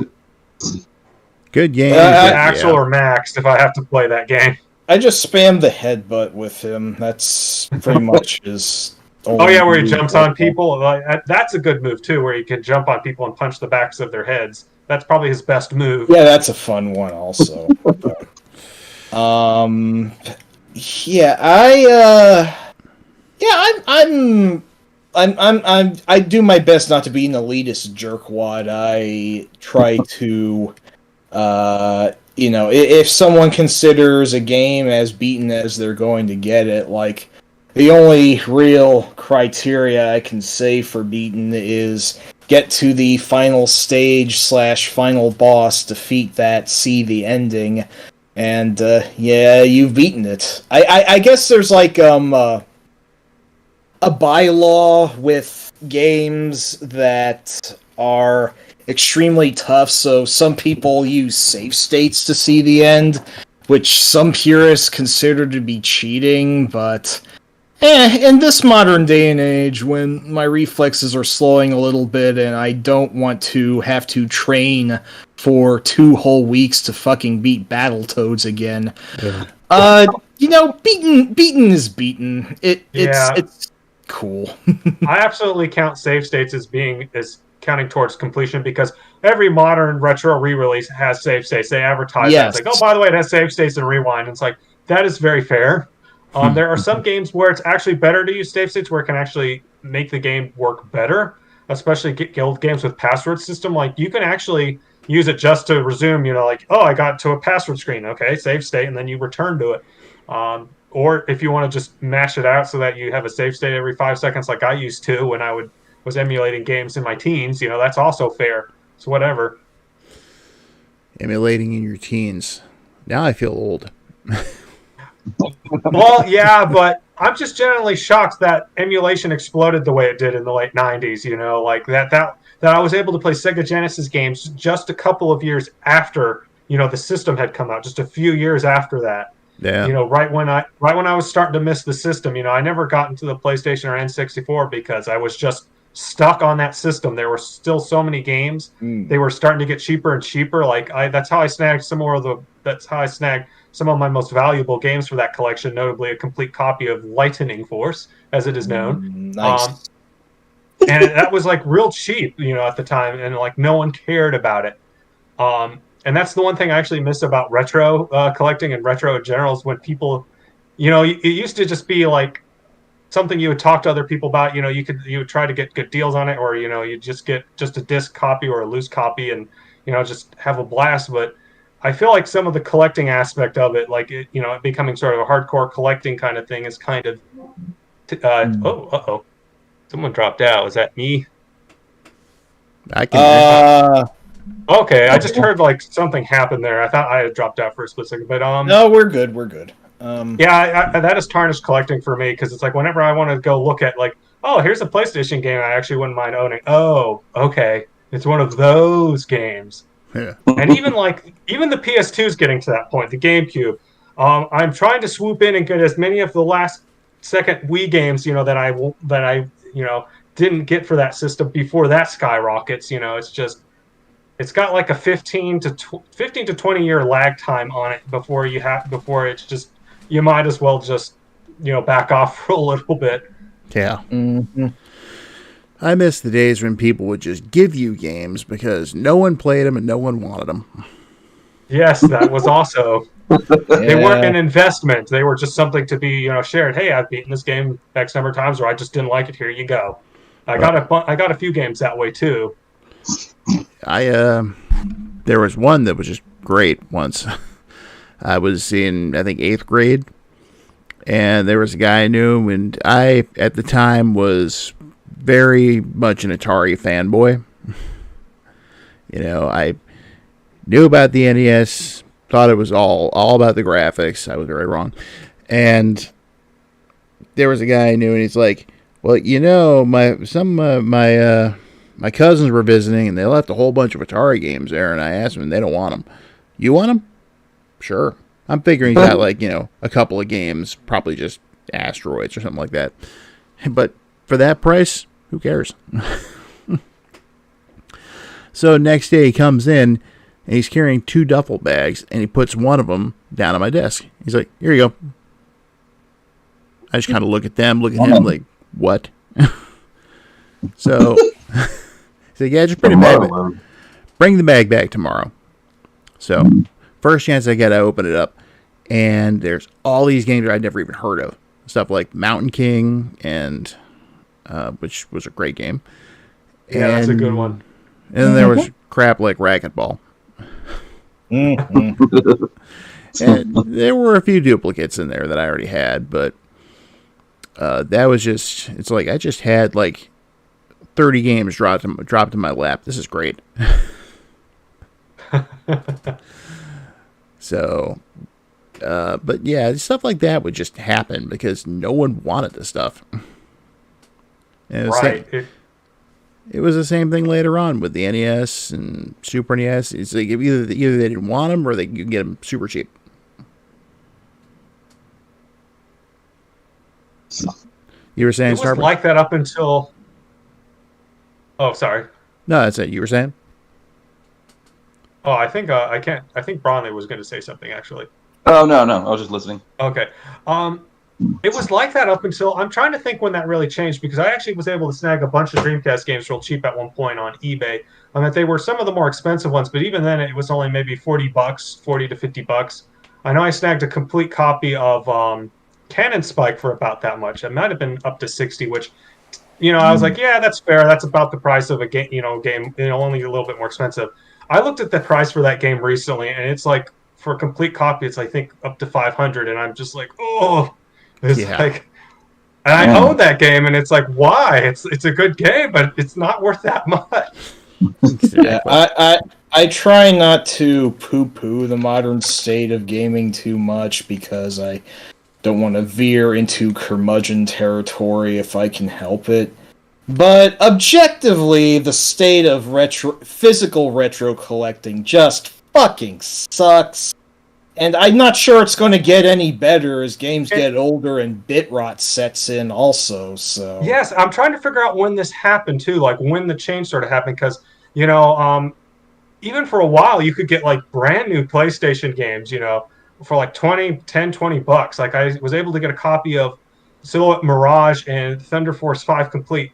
Good game. Axel or Max if I have to play that game. I just spam the headbutt with him. That's pretty much his. Oh yeah, where he jumps on people. That's a good move too, where he can jump on people and punch the backs of their heads. That's probably his best move. Yeah, that's a fun one also. I do my best not to be an elitist jerkwad. I try to, if someone considers a game as beaten as they're going to get it, like, the only real criteria I can say for beaten is get to the final stage / final boss, defeat that, see the ending, and, yeah, you've beaten it. I guess there's, like, a bylaw with games that are extremely tough, so some people use save states to see the end, which some purists consider to be cheating, but in this modern day and age, when my reflexes are slowing a little bit and I don't want to have to train for 2 whole weeks to fucking beat Battletoads again, beaten is beaten. It's cool. I absolutely count save states as counting towards completion because every modern retro re-release has save states. They advertise that. It's like, oh, by the way, it has save states and rewind. And it's like, that is very fair. There are some games where it's actually better to use save states where it can actually make the game work better, especially guild games with password system. Like, you can actually use it just to resume, like, oh, I got to a password screen. Okay, save state, and then you return to it. Or if you want to just mash it out so that you have a save state every 5 seconds like I used to when I was emulating games in my teens, that's also fair. It's whatever. Emulating in your teens. Now I feel old. Well, yeah, but I'm just generally shocked that emulation exploded the way it did in the late 90s, like that I was able to play Sega Genesis games just a couple of years after, the system had come out, just a few years after that. Yeah. Right when I was starting to miss the system, I never got into the PlayStation or N64 because I was just stuck on that system. There were still so many games. They were starting to get cheaper and cheaper. Like that's how I snagged some of my most valuable games for that collection, notably a complete copy of Lightning Force, as it is known. Nice. And that was like real cheap, at the time, and like no one cared about it. And that's the one thing I actually miss about retro collecting and retro in general is when people, it used to just be like something you would talk to other people about. You would try to get good deals on it, or you just get just a disc copy or a loose copy, and just have a blast. But I feel like some of the collecting aspect of it, like it becoming sort of a hardcore collecting kind of thing, is kind of. Someone dropped out. Was that me? I can. Okay, I just heard like something happened there. I thought I had dropped out for a split second, but no, we're good. Yeah, that is tarnished collecting for me because it's like whenever I want to go look at like, oh, here's a PlayStation game I actually wouldn't mind owning. Oh, okay, it's one of those games. Yeah. And even the PS2 is getting to that point. The GameCube. I'm trying to swoop in and get as many of the last second Wii games, that I didn't get for that system before that skyrockets. It's got like a 15 to 20 year lag time on it before it's just, you might as well just, back off for a little bit. Yeah. Mm-hmm. I miss the days when people would just give you games because no one played them and no one wanted them. Yes, that was also. They weren't an investment. They were just something to be, shared. Hey, I've beaten this game X number of times, or I just didn't like it. Here you go. I got a few games that way too. There was one that was just great once. I was in, I think, 8th grade, and there was a guy I knew, and I, at the time, was very much an Atari fanboy. I knew about the NES, thought it was all about the graphics. I was very wrong. And there was a guy I knew, and he's like, well, my cousins were visiting, and they left a whole bunch of Atari games there, and I asked them, and they don't want them. You want them? Sure. I'm figuring he's got, a couple of games, probably just Asteroids or something like that. But for that price, who cares? So next day he comes in, and he's carrying 2 duffel bags, and he puts one of them down on my desk. He's like, here you go. I just kind of look at him, like, what? So he's like, yeah, just bring the bag back tomorrow. So first chance I get, I open it up, and there's all these games I'd never even heard of. Stuff like Mountain King, and which was a great game. Yeah, that's a good one. And then there was crap like Racquetball. And there were a few duplicates in there that I already had, but that was just, it's like I just had 30 games dropped in my lap. This is great. So, but yeah, stuff like that would just happen because no one wanted this stuff. And it was the same thing later on with the NES and Super NES. It's like either they didn't want them or you could get them super cheap. You were saying, it was like that up until. Oh, sorry. No, that's it. You were saying. Oh, I think I can't. I think Bronley was going to say something actually. Oh no, I was just listening. Okay. It was like that up until, I'm trying to think when that really changed, because I actually was able to snag a bunch of Dreamcast games real cheap at one point on eBay. They were some of the more expensive ones, but even then it was only maybe $40, $40 to $50. I know I snagged a complete copy of Cannon Spike for about that much. It might have been up to 60, which, I was like, yeah, that's fair. That's about the price of a game, only a little bit more expensive. I looked at the price for that game recently, and it's like, for a complete copy, it's I think up to $500, and I'm just like, oh. It's like, and I own that game, and it's like, why? It's a good game, but it's not worth that much. Yeah, I try not to poo-poo the modern state of gaming too much because I don't want to veer into curmudgeon territory if I can help it. But objectively, the state of physical retro collecting just fucking sucks. And I'm not sure it's going to get any better as games get older and bit rot sets in also, so... Yes, I'm trying to figure out when this happened, too, when the change started happening, because, even for a while, you could get, brand new PlayStation games, for, $20 Like, I was able to get a copy of Silhouette Mirage and Thunder Force 5 complete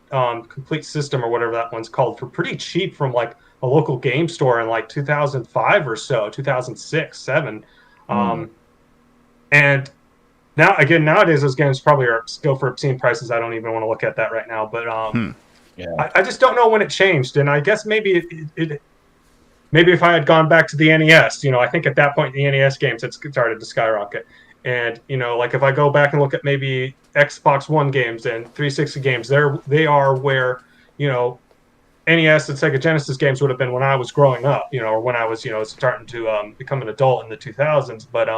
system, or whatever that one's called, for pretty cheap from, a local game store in, 2005 or so, 2006, 2007. And now, again, nowadays those games probably go for obscene prices. I don't even want to look at that right now. But I just don't know when it changed. And I guess maybe maybe if I had gone back to the NES, I think at that point the NES games had started to skyrocket. And if I go back and look at maybe Xbox One games and 360 games, they are where NES and Sega Genesis games would have been when I was growing up, or when I was, starting to become an adult in the 2000s. But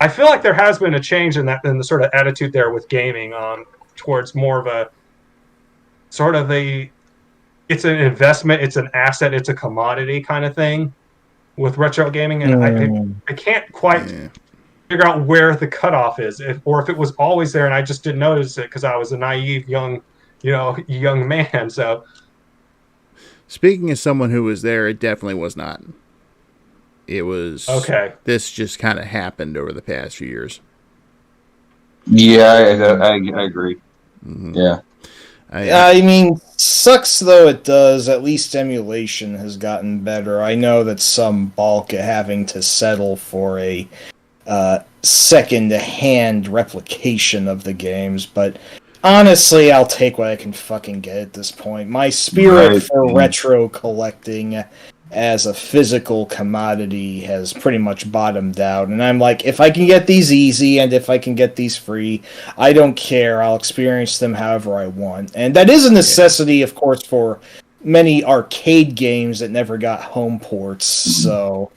I feel like there has been a change in the sort of attitude there with gaming towards more of a sort of it's an investment, it's an asset, it's a commodity kind of thing with retro gaming. And I can't quite figure out where the cutoff is, or if it was always there and I just didn't notice it because I was a naive young man. So, speaking as someone who was there, it definitely was not. It was okay. This just kind of happened over the past few years. Yeah, I agree. Mm-hmm. Yeah, I mean, sucks though it does. At least emulation has gotten better. I know that some balk at having to settle for a second-hand replication of the games, but honestly, I'll take what I can fucking get at this point. My spirit for retro collecting as a physical commodity has pretty much bottomed out, and I'm like, if I can get these easy and if I can get these free, I don't care. I'll experience them however I want. And that is a necessity, of course, for many arcade games that never got home ports, so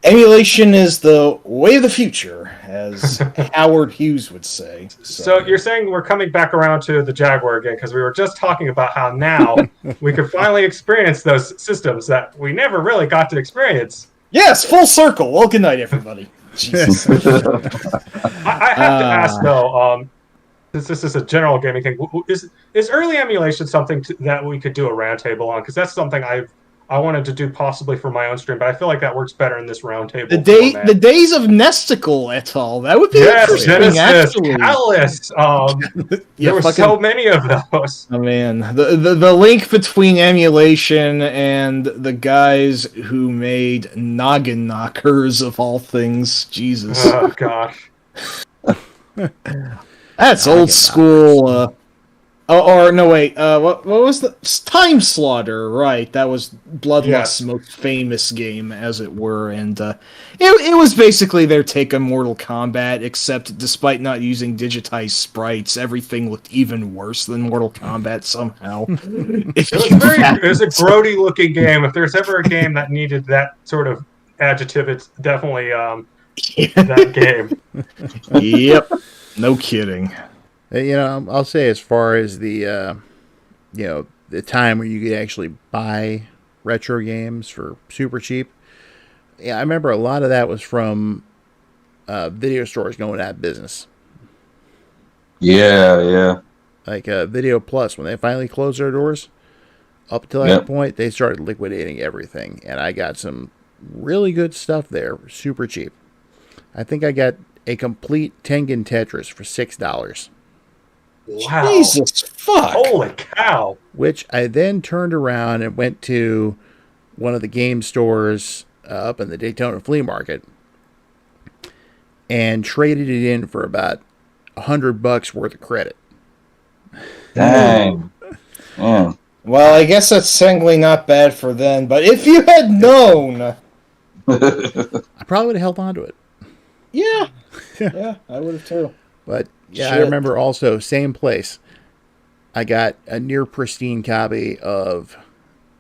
emulation is the way of the future, as Howard Hughes would say. So you're saying we're coming back around to the Jaguar again, because we were just talking about how now we could finally experience those systems that we never really got to experience. Yes, full circle. Well, good night, everybody. Jesus. I have to ask, though, since this is a general gaming thing, is early emulation something that we could do a roundtable on? Because that's something I wanted to do possibly for my own stream, but I feel like that works better in this roundtable format. The days of Nesticle et al. That would be interesting, Genesis, actually. Catalyst. There were so many of those. Oh man, the link between emulation and the guys who made Noggin Knockers of all things, Jesus. Oh gosh, that's old school. No, wait. What was the Time Slaughter? Right, that was Bloodlust's most famous game, as it were, and it was basically their take on Mortal Kombat. Except, despite not using digitized sprites, everything looked even worse than Mortal Kombat somehow. It was a grody-looking game. If there's ever a game that needed that sort of adjective, it's definitely that game. Yep, no kidding. I'll say as far as the, the time where you could actually buy retro games for super cheap. Yeah, I remember a lot of that was from video stores going out of business. Yeah. Like Video Plus, when they finally closed their doors, up until that point, they started liquidating everything. And I got some really good stuff there, super cheap. I think I got a complete Tengen Tetris for $6. Wow. Jesus fuck. Holy cow. Which I then turned around and went to one of the game stores up in the Daytona Flea Market and traded it in for about $100 worth of credit. Dang. Well, I guess that's technically not bad for them, but if you had known... I probably would have held on to it. Yeah. Yeah, I would have too. But yeah, Shit. I remember also, same place, I got a near pristine copy of,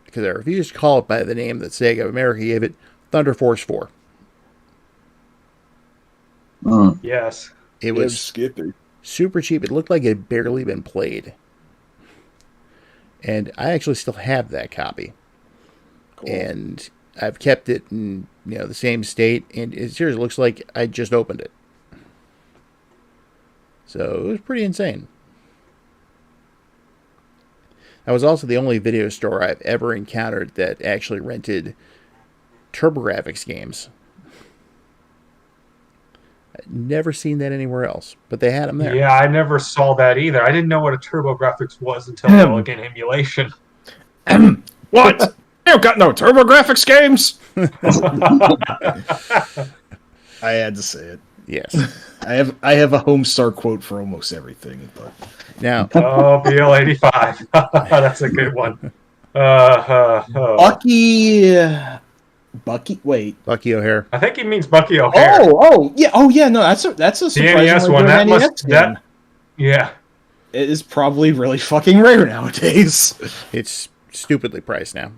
because I refused to call it by the name that Sega of America gave it, Thunder Force 4. Yes. It was Skippy. super cheap. It looked like it had barely been played. And I actually still have that copy. Cool. And I've kept it in the same state, and it seriously looks like I just opened it. So it was pretty insane. That was also the only video store I've ever encountered that actually rented TurboGrafx games. I'd never seen that anywhere else, but they had them there. Yeah, I never saw that either. I didn't know what a TurboGrafx was until Elegant Emulation. What? You got no TurboGrafx games? I had to say it. Yes. I have a Homestar quote for almost everything, but now BL85. That's a good one. Bucky O'Hare. I think he means Bucky O'Hare. Oh yeah. No, that's a surprisingly NES one. good NES game. Yeah. It is probably really fucking rare nowadays. It's stupidly priced now.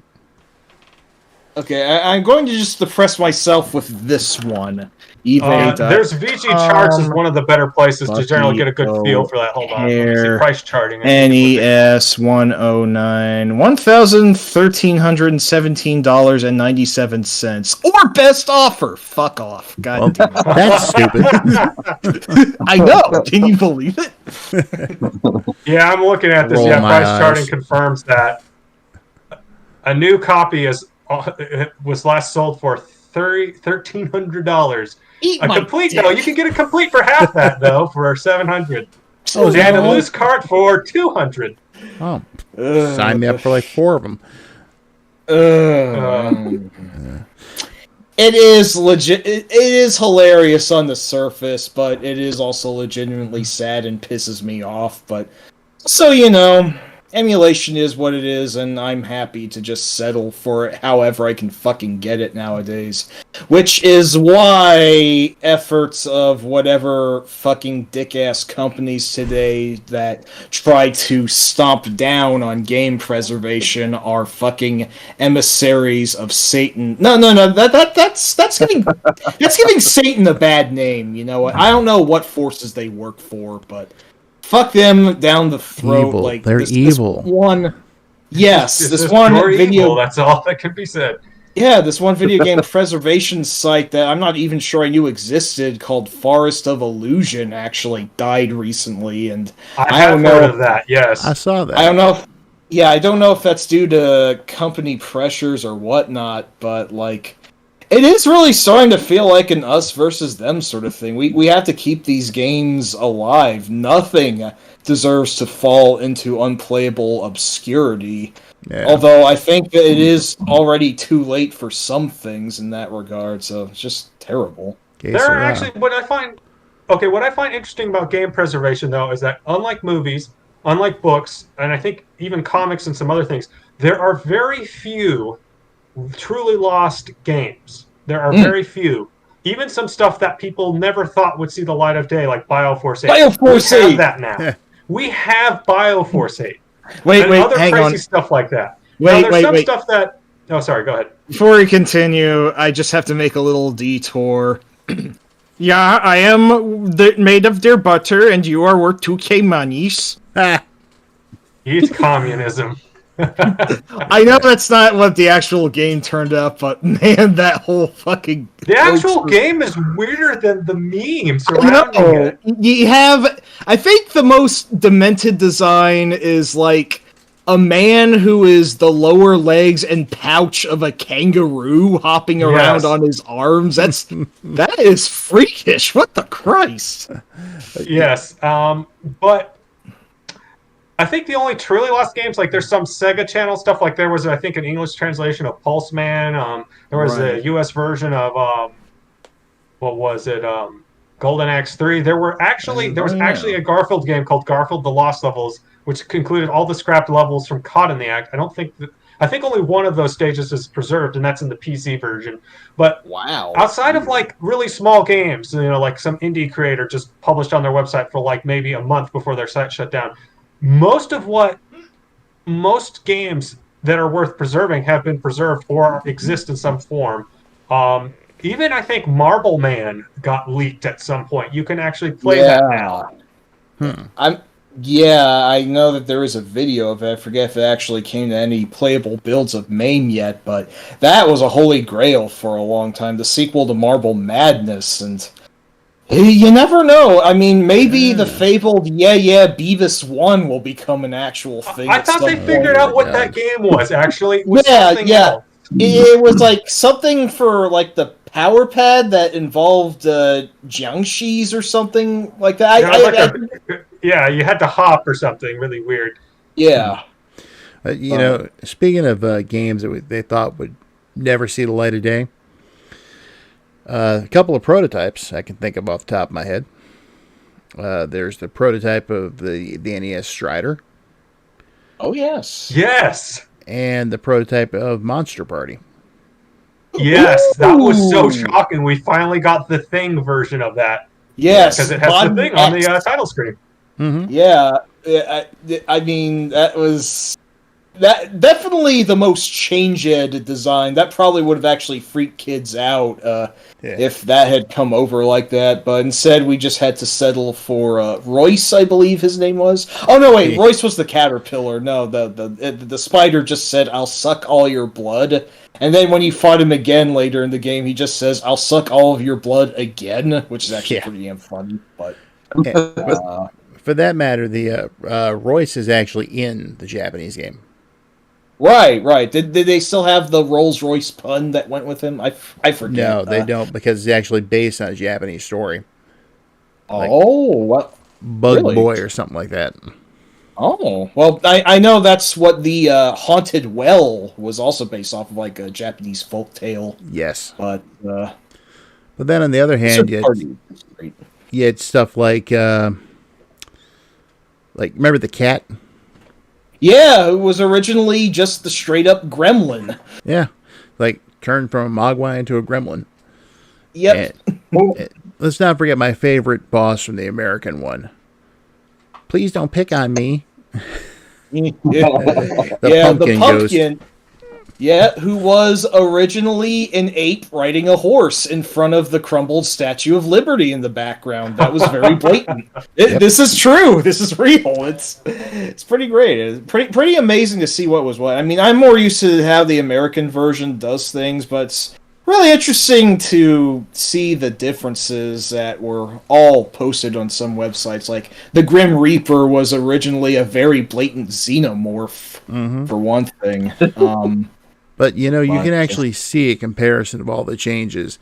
Okay, I'm going to just depress myself with this one. There's VG Charts is one of the better places to generally get a good feel for that. Hold on, let me see price charting. NES 109, $1,1317.97, or best offer. Fuck off. God damn it. That's stupid. I know. Can you believe it? Yeah, I'm looking at this. Price charting confirms that a new copy it was last sold for $1,300. A complete though, you can get a complete for half that though for $700. Oh, is that And a all? loose cart for 200. Oh, sign me up for like 4 of them. It is legit. It is hilarious on the surface, but it is also legitimately sad and pisses me off. But so emulation is what it is, and I'm happy to just settle for it however I can fucking get it nowadays. Which is why efforts of whatever fucking dick-ass companies today that try to stomp down on game preservation are fucking emissaries of Satan. No, that's giving Satan a bad name, you know what? I don't know what forces they work for, but fuck them down the throat. Evil. Like They're evil. This one video. Evil, that's all that can be said. Yeah, this one video game preservation site that I'm not even sure I knew existed called Forest of Illusion actually died recently, and I have heard of that. Yes, I saw that. I don't know. Yeah, I don't know if that's due to company pressures or whatnot, but like, it is really starting to feel like an us versus them sort of thing. We have to keep these games alive. Nothing deserves to fall into unplayable obscurity. Yeah. Although I think that it is already too late for some things in that regard, so it's just terrible. There are actually what I find interesting about game preservation though is that unlike movies, unlike books, and I think even comics and some other things, there are very few truly lost games. There are very few. Even some stuff that people never thought would see the light of day, like Bioforce 8. Bioforce We 8! have that now. We have Bioforce 8. Wait, Other hang crazy on. stuff like that. Wait, now, there's some stuff that... Oh, sorry, go ahead. Before we continue, I just have to make a little detour. Yeah, I am made of their butter, and you are worth 2K monies. It's communism. I know that's not what the actual game turned out, but man, that whole fucking... The actual game is weirder than the memes surrounding it. You have... I think the most demented design is, like, a man who is the lower legs and pouch of a kangaroo hopping around on his arms. That is freakish. What the Christ? Yes, but I think the only truly lost games, like there's some Sega Channel stuff, like there was, I think, an English translation of Pulse Man. There was a US version of, what was it, Golden Axe 3. There was actually a Garfield game called Garfield the Lost Levels, which included all the scrapped levels from Caught in the Act. I think only one of those stages is preserved, and that's in the PC version. But wow, outside of like really small games, like some indie creator just published on their website for like maybe a month before their site shut down, most games that are worth preserving have been preserved or exist in some form. Even I think Marble Man got leaked at some point. You can actually play that now. I know that there is a video of it. I forget if it actually came to any playable builds of MAME yet, but that was a holy grail for a long time. The sequel to Marble Madness, and you never know. I mean, maybe the fabled Beavis 1 will become an actual thing. I thought they figured out what that game was, actually. It was else. It was like something for like the power pad that involved Jiangxis or something like that. You had to hop or something really weird. Yeah. Speaking of games that they thought would never see the light of day, a couple of prototypes I can think of off the top of my head. There's the prototype of the NES Strider. Oh, yes. Yes. And the prototype of Monster Party. Yes, that was so shocking. We finally got the Thing version of that. Yes. Because it has the Thing on the title screen. Mm-hmm. Yeah. I mean, that was... That definitely the most changed design. That probably would have actually freaked kids out if that had come over like that. But instead, we just had to settle for Royce, I believe his name was. Oh no, wait, Royce was the caterpillar. No, the spider just said, "I'll suck all your blood." And then when you fought him again later in the game, he just says, "I'll suck all of your blood again," which is actually pretty damn funny. But for that matter, the Royce is actually in the Japanese game. Right. Did they still have the Rolls-Royce pun that went with him? I forget. No, they don't, because it's actually based on a Japanese story. What? Bug Really? Boy or something like that. Oh, well, I know that's what the Haunted Well was also based off of, like a Japanese folk tale. Yes. But then on the other hand, you had stuff like remember the cat? Yeah, it was originally just the straight up gremlin. Yeah. Like turned from a Mogwai into a gremlin. Yep. And let's not forget my favorite boss from the American one. Please don't pick on me. The pumpkin. Yeah, who was originally an ape riding a horse in front of the crumbled Statue of Liberty in the background. That was very blatant. This is true. This is real. It's pretty great. It's pretty amazing to see what was what. I mean, I'm more used to how the American version does things, but it's really interesting to see the differences that were all posted on some websites. Like, the Grim Reaper was originally a very blatant xenomorph, for one thing. But, you can actually see a comparison of all the changes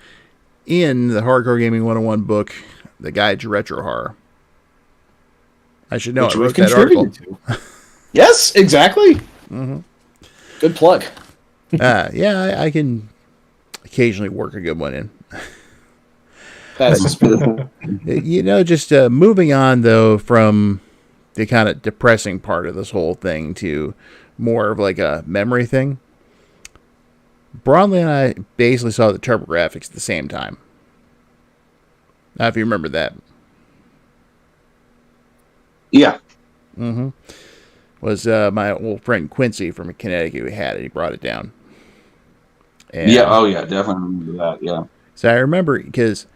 in the Hardcore Gaming 101 book, The Guide to Retro Horror. I should know. I wrote that article. Yes, exactly. Good plug. Yeah, I can occasionally work a good one in. That's just moving on, though, from the kind of depressing part of this whole thing to more of like a memory thing. Broadly and I basically saw the TurboGrafx at the same time. Now, if you remember that. Yeah. Was my old friend Quincy from Connecticut who had it. He brought it down. And yeah, oh yeah, definitely remember that, yeah. So I remember because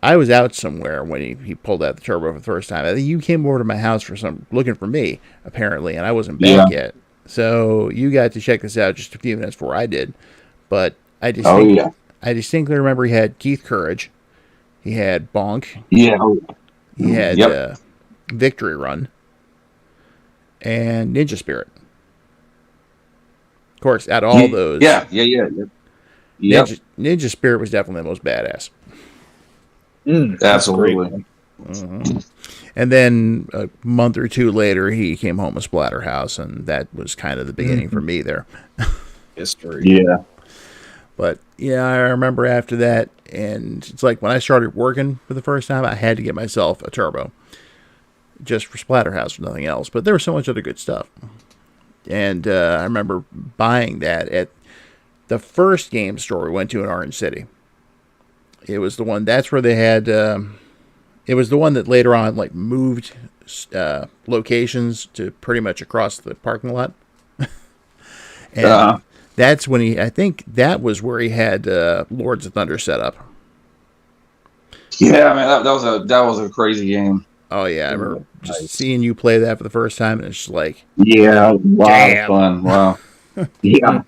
I was out somewhere when he pulled out the turbo for the first time. I think you came over to my house looking for me, apparently, and I wasn't back yet. So you got to check this out just a few minutes before I did. But I distinctly remember he had Keith Courage. He had Bonk. Yeah. He had Victory Run. And Ninja Spirit. Of course, out of all those. Yeah. Yep. Ninja Spirit was definitely the most badass. Absolutely. And then a month or two later, he came home with Splatterhouse, and that was kind of the beginning for me there. History. Yeah. But, yeah, I remember after that, and it's like when I started working for the first time, I had to get myself a turbo. Just for Splatterhouse, nothing else. But there was so much other good stuff. And I remember buying that at the first game store we went to in Orange City. It was the one, that's where they had, it was the one that later on moved locations to pretty much across the parking lot. And that's when I think that was where he had Lords of Thunder set up. Yeah, man, that was a crazy game. Oh yeah, I remember just seeing you play that for the first time, and it's just like, yeah, a lot of fun. Wow, yeah,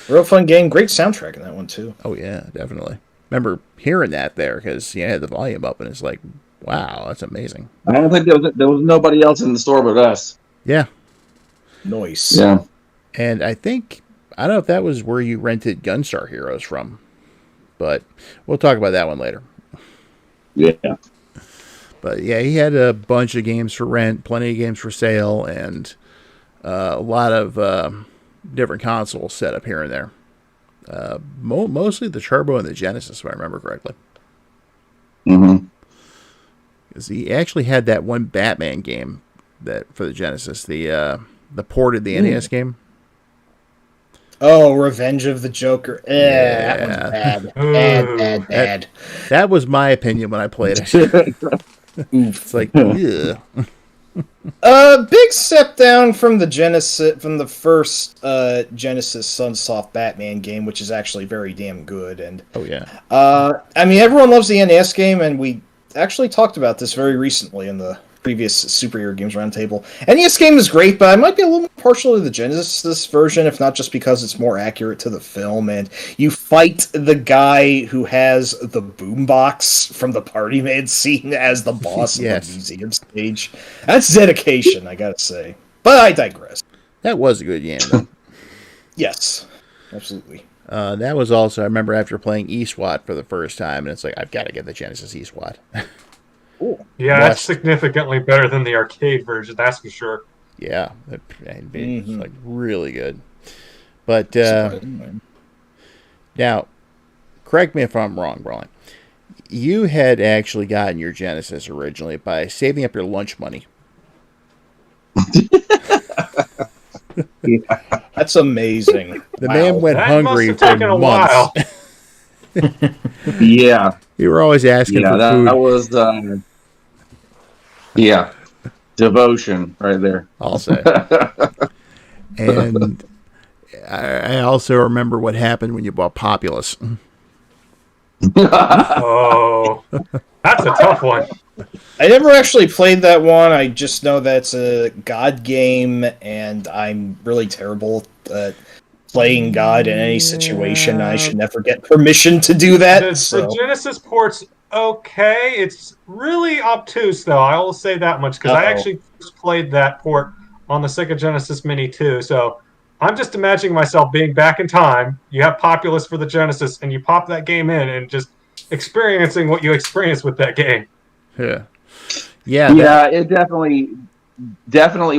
real fun game. Great soundtrack in that one too. Oh yeah, definitely. Remember hearing that there because I had the volume up, and it's like, wow, that's amazing. I don't think there was nobody else in the store but us. Yeah, nice. Yeah, and I don't know if that was where you rented Gunstar Heroes from, but we'll talk about that one later. Yeah. But yeah, he had a bunch of games for rent, plenty of games for sale, and a lot of different consoles set up here and there. Mostly the Turbo and the Genesis, if I remember correctly. Because he actually had that one Batman game that for the Genesis, the ported the NES game. Oh, Revenge of the Joker. That one's bad. Bad. That was my opinion when I played it. It's like, yeah. Big step down from the first Genesis Sunsoft Batman game, which is actually very damn good. And oh yeah. I mean, everyone loves the NES game, and we actually talked about this very recently in the previous Superhero Games Roundtable. NES game is great, but I might be a little more partial to the Genesis version, if not just because it's more accurate to the film, and you fight the guy who has the boombox from the Party Man scene as the boss Yes. of the museum stage. That's dedication, I gotta say. But I digress. That was a good game, though. Yes, absolutely. That was also, I remember after playing eSWAT for the first time, and it's like, I've got to get the Genesis eSWAT. Cool. Yeah, it's must. significantly better than the arcade version, that's for sure. Yeah, it's like really good. But now, correct me if I'm wrong, Brian. You had actually gotten your Genesis originally by saving up your lunch money. That's amazing. The man went That hungry must have taken for a months. while. Yeah, You were always asking yeah, for that food. was devotion right there. I'll say. And I also remember what happened when you bought Populous. Oh, that's a tough one. I never actually played that one. I just know that's a God game, and I'm really terrible at playing God in any situation. I should never get permission to do that. The Genesis port's okay. It's really obtuse, though. I will say that much, because I actually first played that port on the Sega Genesis Mini too. So I'm just imagining myself being back in time. You have Populous for the Genesis, and you pop that game in and just experiencing what you experienced with that game. Yeah. Yeah, it definitely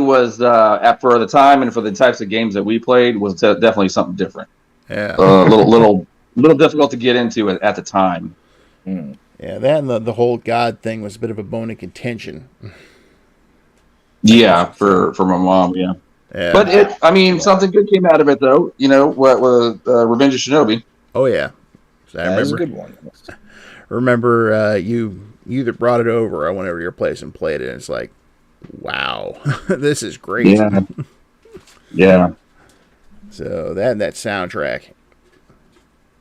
was for the time and for the types of games that we played was definitely something different. Yeah. Little difficult to get into at the time. Yeah, that and the whole God thing was a bit of a bone of contention. Yeah, for my mom, yeah. But something good came out of it, though. You know, what was Revenge of Shinobi? Oh yeah, so I remember. That was a good one. Remember, you either brought it over or I went over to your place and played it. And it's like, wow, this is great. Yeah. Yeah. So that soundtrack,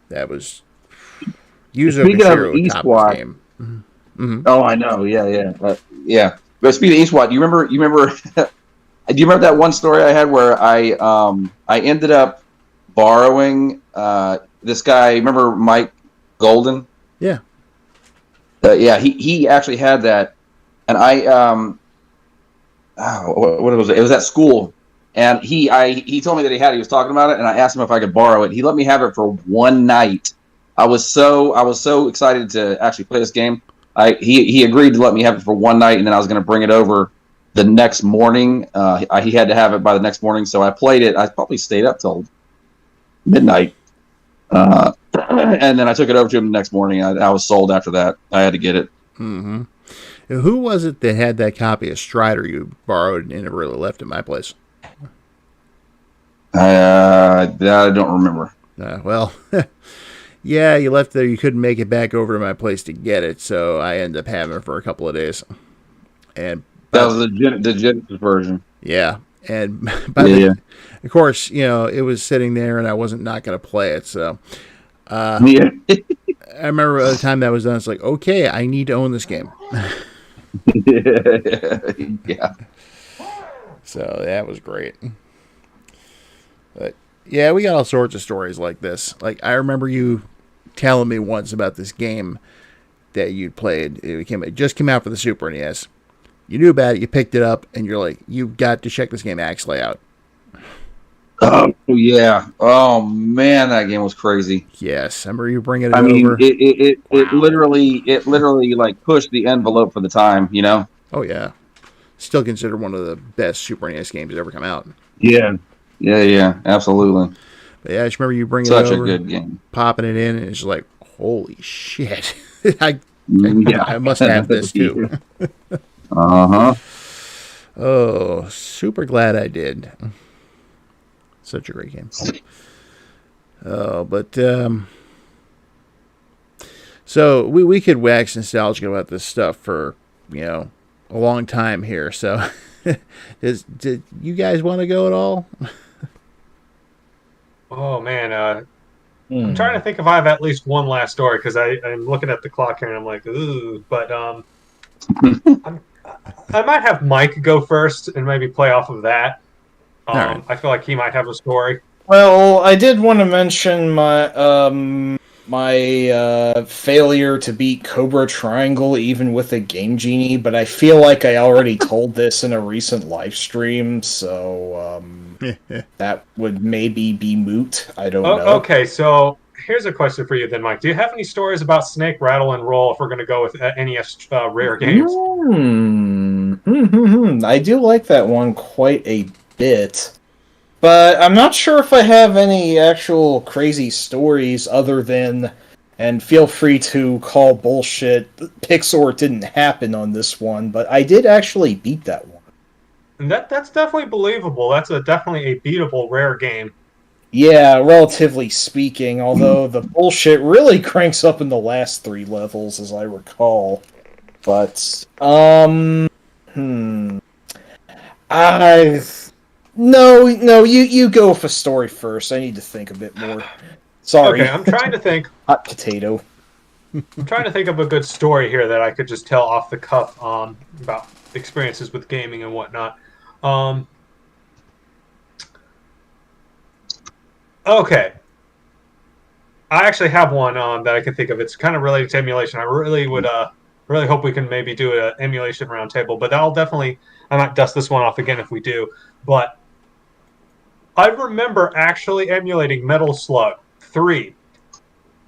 that was Yuzo Koshiro top game. Mm-hmm. Oh, I know. Yeah. But speaking of Eastwatch, do you remember? Do you remember that one story I had where I ended up borrowing this guy? Remember Mike Golden? Yeah. He actually had that, and what was it? It was at school, and he told me that he had it. He was talking about it, and I asked him if I could borrow it. He let me have it for one night. I was so excited to actually play this game. He agreed to let me have it for one night, and then I was going to bring it over the next morning. He had to have it by the next morning, so I played it. I probably stayed up till midnight. And then I took it over to him the next morning. I was sold after that. I had to get it. Mm-hmm. Who was it that had that copy of Strider you borrowed and it really left at my place? I don't remember. Well, yeah, you left there. You couldn't make it back over to my place to get it, so I ended up having it for a couple of days. And that was the Genesis version. Yeah, and of course, it was sitting there, and I wasn't not going to play it. So, I remember by the time that was done, it's like, okay, I need to own this game. Yeah. So that was great. But yeah, we got all sorts of stories like this. Like I remember you telling me once about this game that you'd played. It just came out for the Super NES. You knew about it, you picked it up, and you're like, you've got to check this game actually out. Oh yeah! Oh man, that game was crazy. Yes, I remember you bringing it over. Wow. It literally like pushed the envelope for the time. Oh yeah, still considered one of the best Super NES games to ever come out. Yeah, absolutely. But yeah, I just remember you bringing Such it over, a good game, popping it in, and it's like, holy shit! I must have this too. Oh, super glad I did. Such a great game. Oh, but so we could wax nostalgic about this stuff for a long time here. So, did you guys want to go at all? Oh man, I'm trying to think if I have at least one last story because I'm looking at the clock here and I'm like, ooh, but I might have Mike go first and maybe play off of that. Right. I feel like he might have a story. Well, I did want to mention my failure to beat Cobra Triangle even with a Game Genie, but I feel like I already told this in a recent live stream, so that would maybe be moot. I don't know. Okay, so here's a question for you then, Mike. Do you have any stories about Snake, Rattle, and Roll if we're going to go with NES rare games? I do like that one quite a bit. But I'm not sure if I have any actual crazy stories other than, and feel free to call bullshit, Pixor didn't happen on this one, but I did actually beat that one. And that's definitely believable. That's definitely a beatable rare game. Yeah, relatively speaking, although the bullshit really cranks up in the last 3 levels, as I recall. But, No, you go with a story first. I need to think a bit more. Sorry. Okay, I'm trying to think. Hot potato. I'm trying to think of a good story here that I could just tell off the cuff about experiences with gaming and whatnot. Okay. I actually have one that I can think of. It's kind of related to emulation. I really would really hope we can maybe do an emulation roundtable, but I might dust this one off again if we do. But I remember actually emulating Metal Slug 3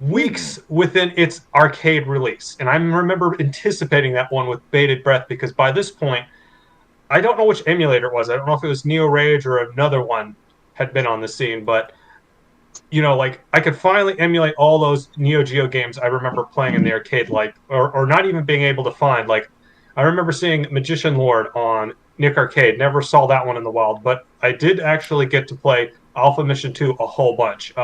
weeks within its arcade release. And I remember anticipating that one with bated breath because by this point, I don't know which emulator it was. I don't know if it was Neo Rage or another one had been on the scene, but I could finally emulate all those Neo Geo games I remember playing in the arcade, or not even being able to find. Like, I remember seeing Magician Lord on Nick Arcade. Never saw that one in the wild, but I did actually get to play Alpha Mission 2 a whole bunch.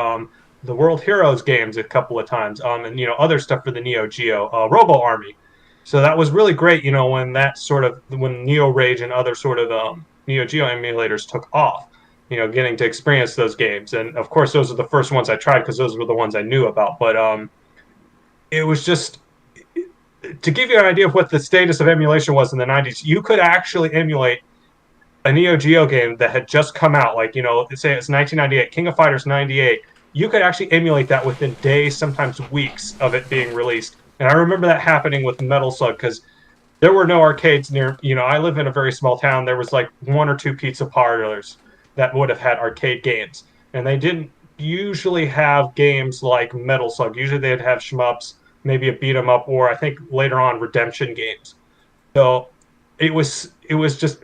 The World Heroes games a couple of times, and other stuff for the Neo Geo, Robo Army. So that was really great, when when Neo Rage and other sort of Neo Geo emulators took off. Getting to experience those games, and of course, those are the first ones I tried because those were the ones I knew about. But it was just to give you an idea of what the status of emulation was in the '90s. You could actually emulate a Neo Geo game that had just come out, say it's 1998, King of Fighters '98. You could actually emulate that within days, sometimes weeks of it being released. And I remember that happening with Metal Slug because there were no arcades near. I live in a very small town. There was like 1 or 2 pizza parlors that would have had arcade games. And they didn't usually have games like Metal Slug. Usually they'd have shmups, maybe a beat 'em up, or I think later on redemption games. So it was just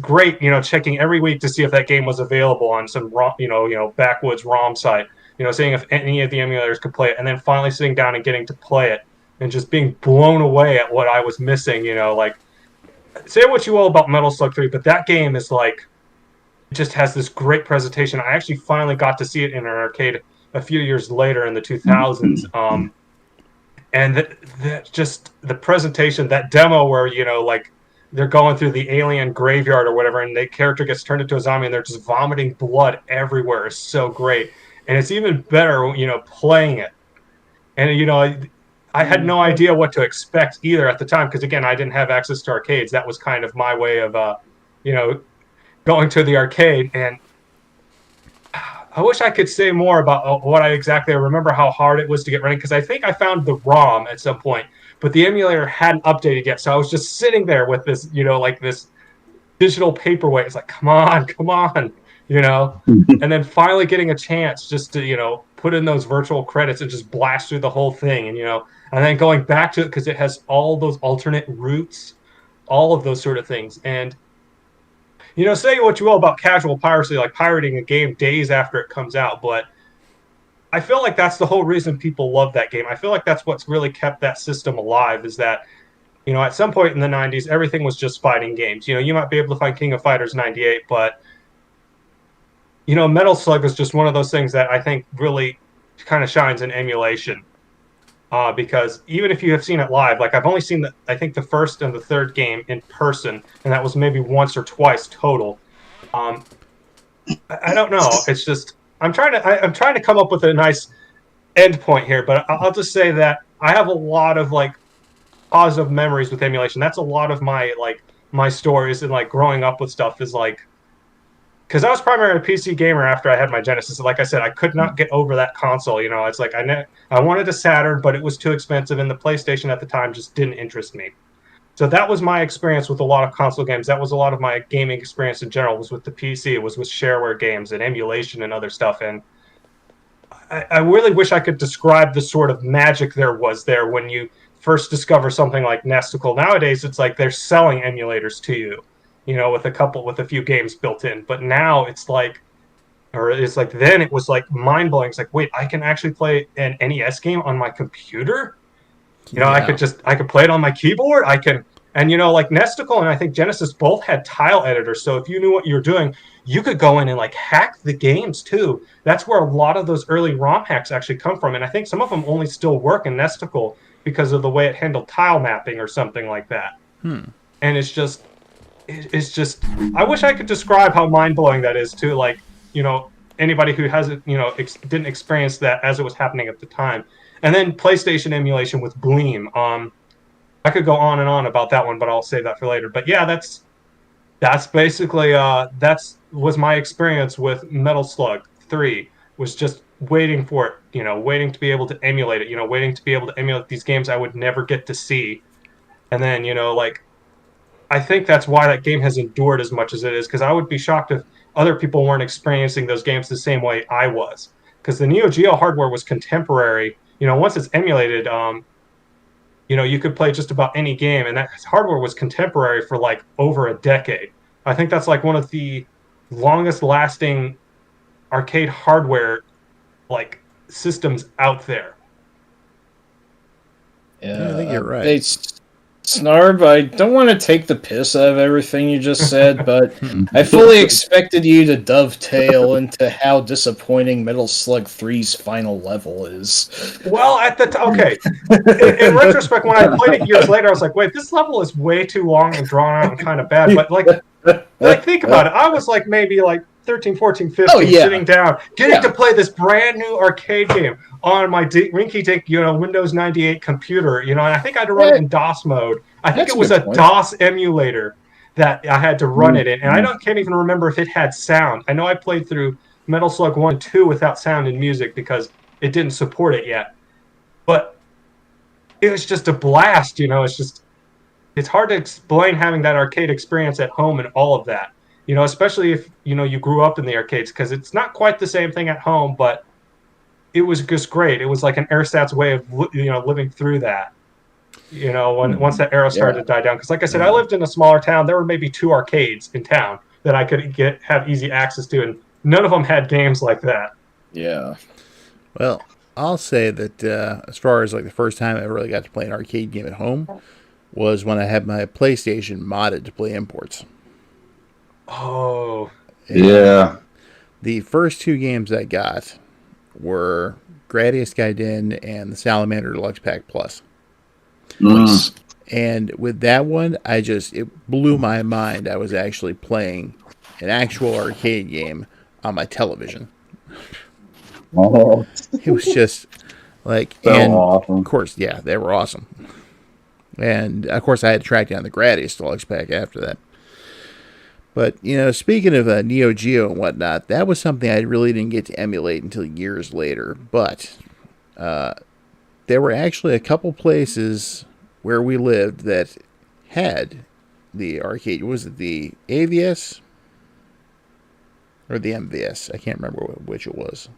great, checking every week to see if that game was available on some backwoods ROM site, seeing if any of the emulators could play it, and then finally sitting down and getting to play it and just being blown away at what I was missing, say what you will about Metal Slug 3, but that game is it just has this great presentation. I actually finally got to see it in an arcade a few years later in the 2000s. And the presentation, that demo where, they're going through the alien graveyard or whatever, and the character gets turned into a zombie and they're just vomiting blood everywhere is so great. And it's even better, playing it. And, I had no idea what to expect either at the time because, again, I didn't have access to arcades. That was kind of my way of, going to the arcade, and I wish I could say more about what I remember how hard it was to get running, because I think I found the ROM at some point, but the emulator hadn't updated yet, so I was just sitting there with this, this digital paperweight. It's like, come on, and then finally getting a chance just to, put in those virtual credits and just blast through the whole thing, and, and then going back to it because it has all those alternate routes, all of those sort of things, and say what you will about casual piracy, like pirating a game days after it comes out, but I feel like that's the whole reason people love that game. I feel like that's what's really kept that system alive is that, at some point in the 90s, everything was just fighting games. You might be able to find King of Fighters 98, but, Metal Slug is just one of those things that I think really kind of shines in emulation. Because even if you have seen it live, like I've only seen I think the first and the third game in person, and that was maybe once or twice total. I don't know. It's just I'm trying to come up with a nice end point here, but I'll just say that I have a lot of positive memories with emulation. That's a lot of my stories and growing up with stuff is because I was primarily a PC gamer after I had my Genesis. Like I said, I could not get over that console. It's like I wanted a Saturn, but it was too expensive, and the PlayStation at the time just didn't interest me. So that was my experience with a lot of console games. That was a lot of my gaming experience in general was with the PC. It was with shareware games and emulation and other stuff. And I really wish I could describe the sort of magic there was there when you first discover something like Nesticle. Nowadays, it's like they're selling emulators to you, with a few games built in. But now it's like, then it was like mind blowing. It's like, wait, I can actually play an NES game on my computer. I could play it on my keyboard. And like Nesticle and I think Genesis both had tile editors. So if you knew what you were doing, you could go in and like hack the games too. That's where a lot of those early ROM hacks actually come from. And I think some of them only still work in Nesticle because of the way it handled tile mapping or something like that. And it's just, I wish I could describe how mind blowing that is to like, anybody who hasn't, didn't experience that as it was happening at the time. And then PlayStation emulation with Bleem. I could go on and on about that one, but I'll save that for later. But yeah, that's basically was my experience with Metal Slug 3. Was just waiting for it, waiting to be able to emulate it, waiting to be able to emulate these games I would never get to see. And then, I think that's why that game has endured as much as it is, because I would be shocked if other people weren't experiencing those games the same way I was. Because the Neo Geo hardware was contemporary. Once it's emulated, you could play just about any game, and that hardware was contemporary for like over a decade. I think that's like one of the longest lasting arcade hardware like systems out there. Yeah, I think you're right. Snarb, I don't want to take the piss out of everything you just said, but I fully expected you to dovetail into how disappointing Metal Slug 3's final level is. Well, okay. In retrospect, when I played it years later, I was like, wait, this level is way too long and drawn out and kind of bad. But like think about it. I was like maybe like 13, 14, 15, sitting down, getting to play this brand new arcade game on my rinky-dink, Windows 98 computer, and I think I had to run it in DOS mode. I think it was a DOS emulator that I had to run it in, and I can't even remember if it had sound. I know I played through Metal Slug 1 and 2 without sound and music because it didn't support it yet. But it was just a blast, it's hard to explain having that arcade experience at home and all of that. Especially if, you grew up in the arcades, because it's not quite the same thing at home, but it was just great. It was like an ersatz way of, living through that, once that era started to die down. Because like I said, I lived in a smaller town. There were maybe 2 arcades in town that I could have easy access to, and none of them had games like that. Yeah. Well, I'll say that as far as like the first time I really got to play an arcade game at home was when I had my PlayStation modded to play imports. Oh. Yeah. The first 2 games I got were Gradius Gaiden and the Salamander Deluxe Pack Plus. Nice. And with that one, it blew my mind. I was actually playing an actual arcade game on my television. Oh. It was just like, So and awesome. of course, they were awesome. And of course, I had to track down the Gradius Deluxe Pack after that. But, speaking of Neo Geo and whatnot, that was something I really didn't get to emulate until years later. But there were actually a couple places where we lived that had the arcade. Was it the AVS or the MVS? I can't remember which it was.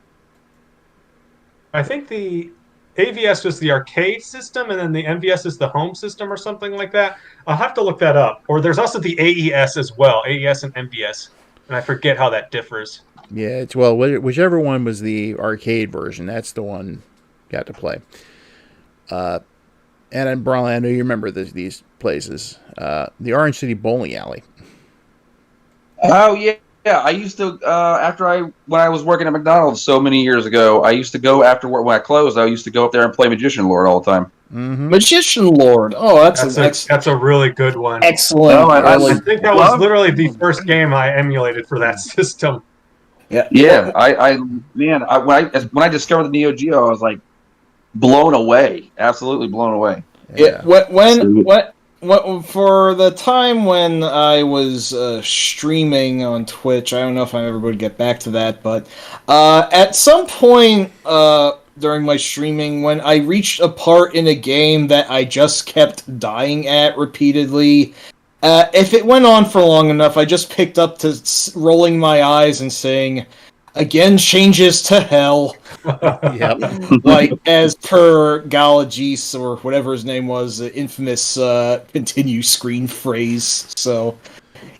I think the AVS was the arcade system, and then the MVS is the home system or something like that. I'll have to look that up. Or there's also the AES as well, AES and MVS, and I forget how that differs. Yeah, whichever one was the arcade version, that's the one got to play. And in Brawley, I know you remember these places. The Orange City Bowling Alley. Oh yeah, I used to when I was working at McDonald's so many years ago. I used to go after work when I closed. I used to go up there and play Magician Lord all the time. Mm-hmm. Magician Lord. Oh, that's a really good one. Excellent. No, I think that was literally the first game I emulated for that system. Yeah. When I discovered the Neo Geo, I was like blown away, absolutely blown away. Yeah. What for the time when I was streaming on Twitch, I don't know if I'm ever going to get back to that, but at some point during my streaming, when I reached a part in a game that I just kept dying at repeatedly, if it went on for long enough, I just picked up to rolling my eyes and saying, again changes to hell. Yep. Like, as per Galagis, or whatever his name was, the infamous continue screen phrase. So,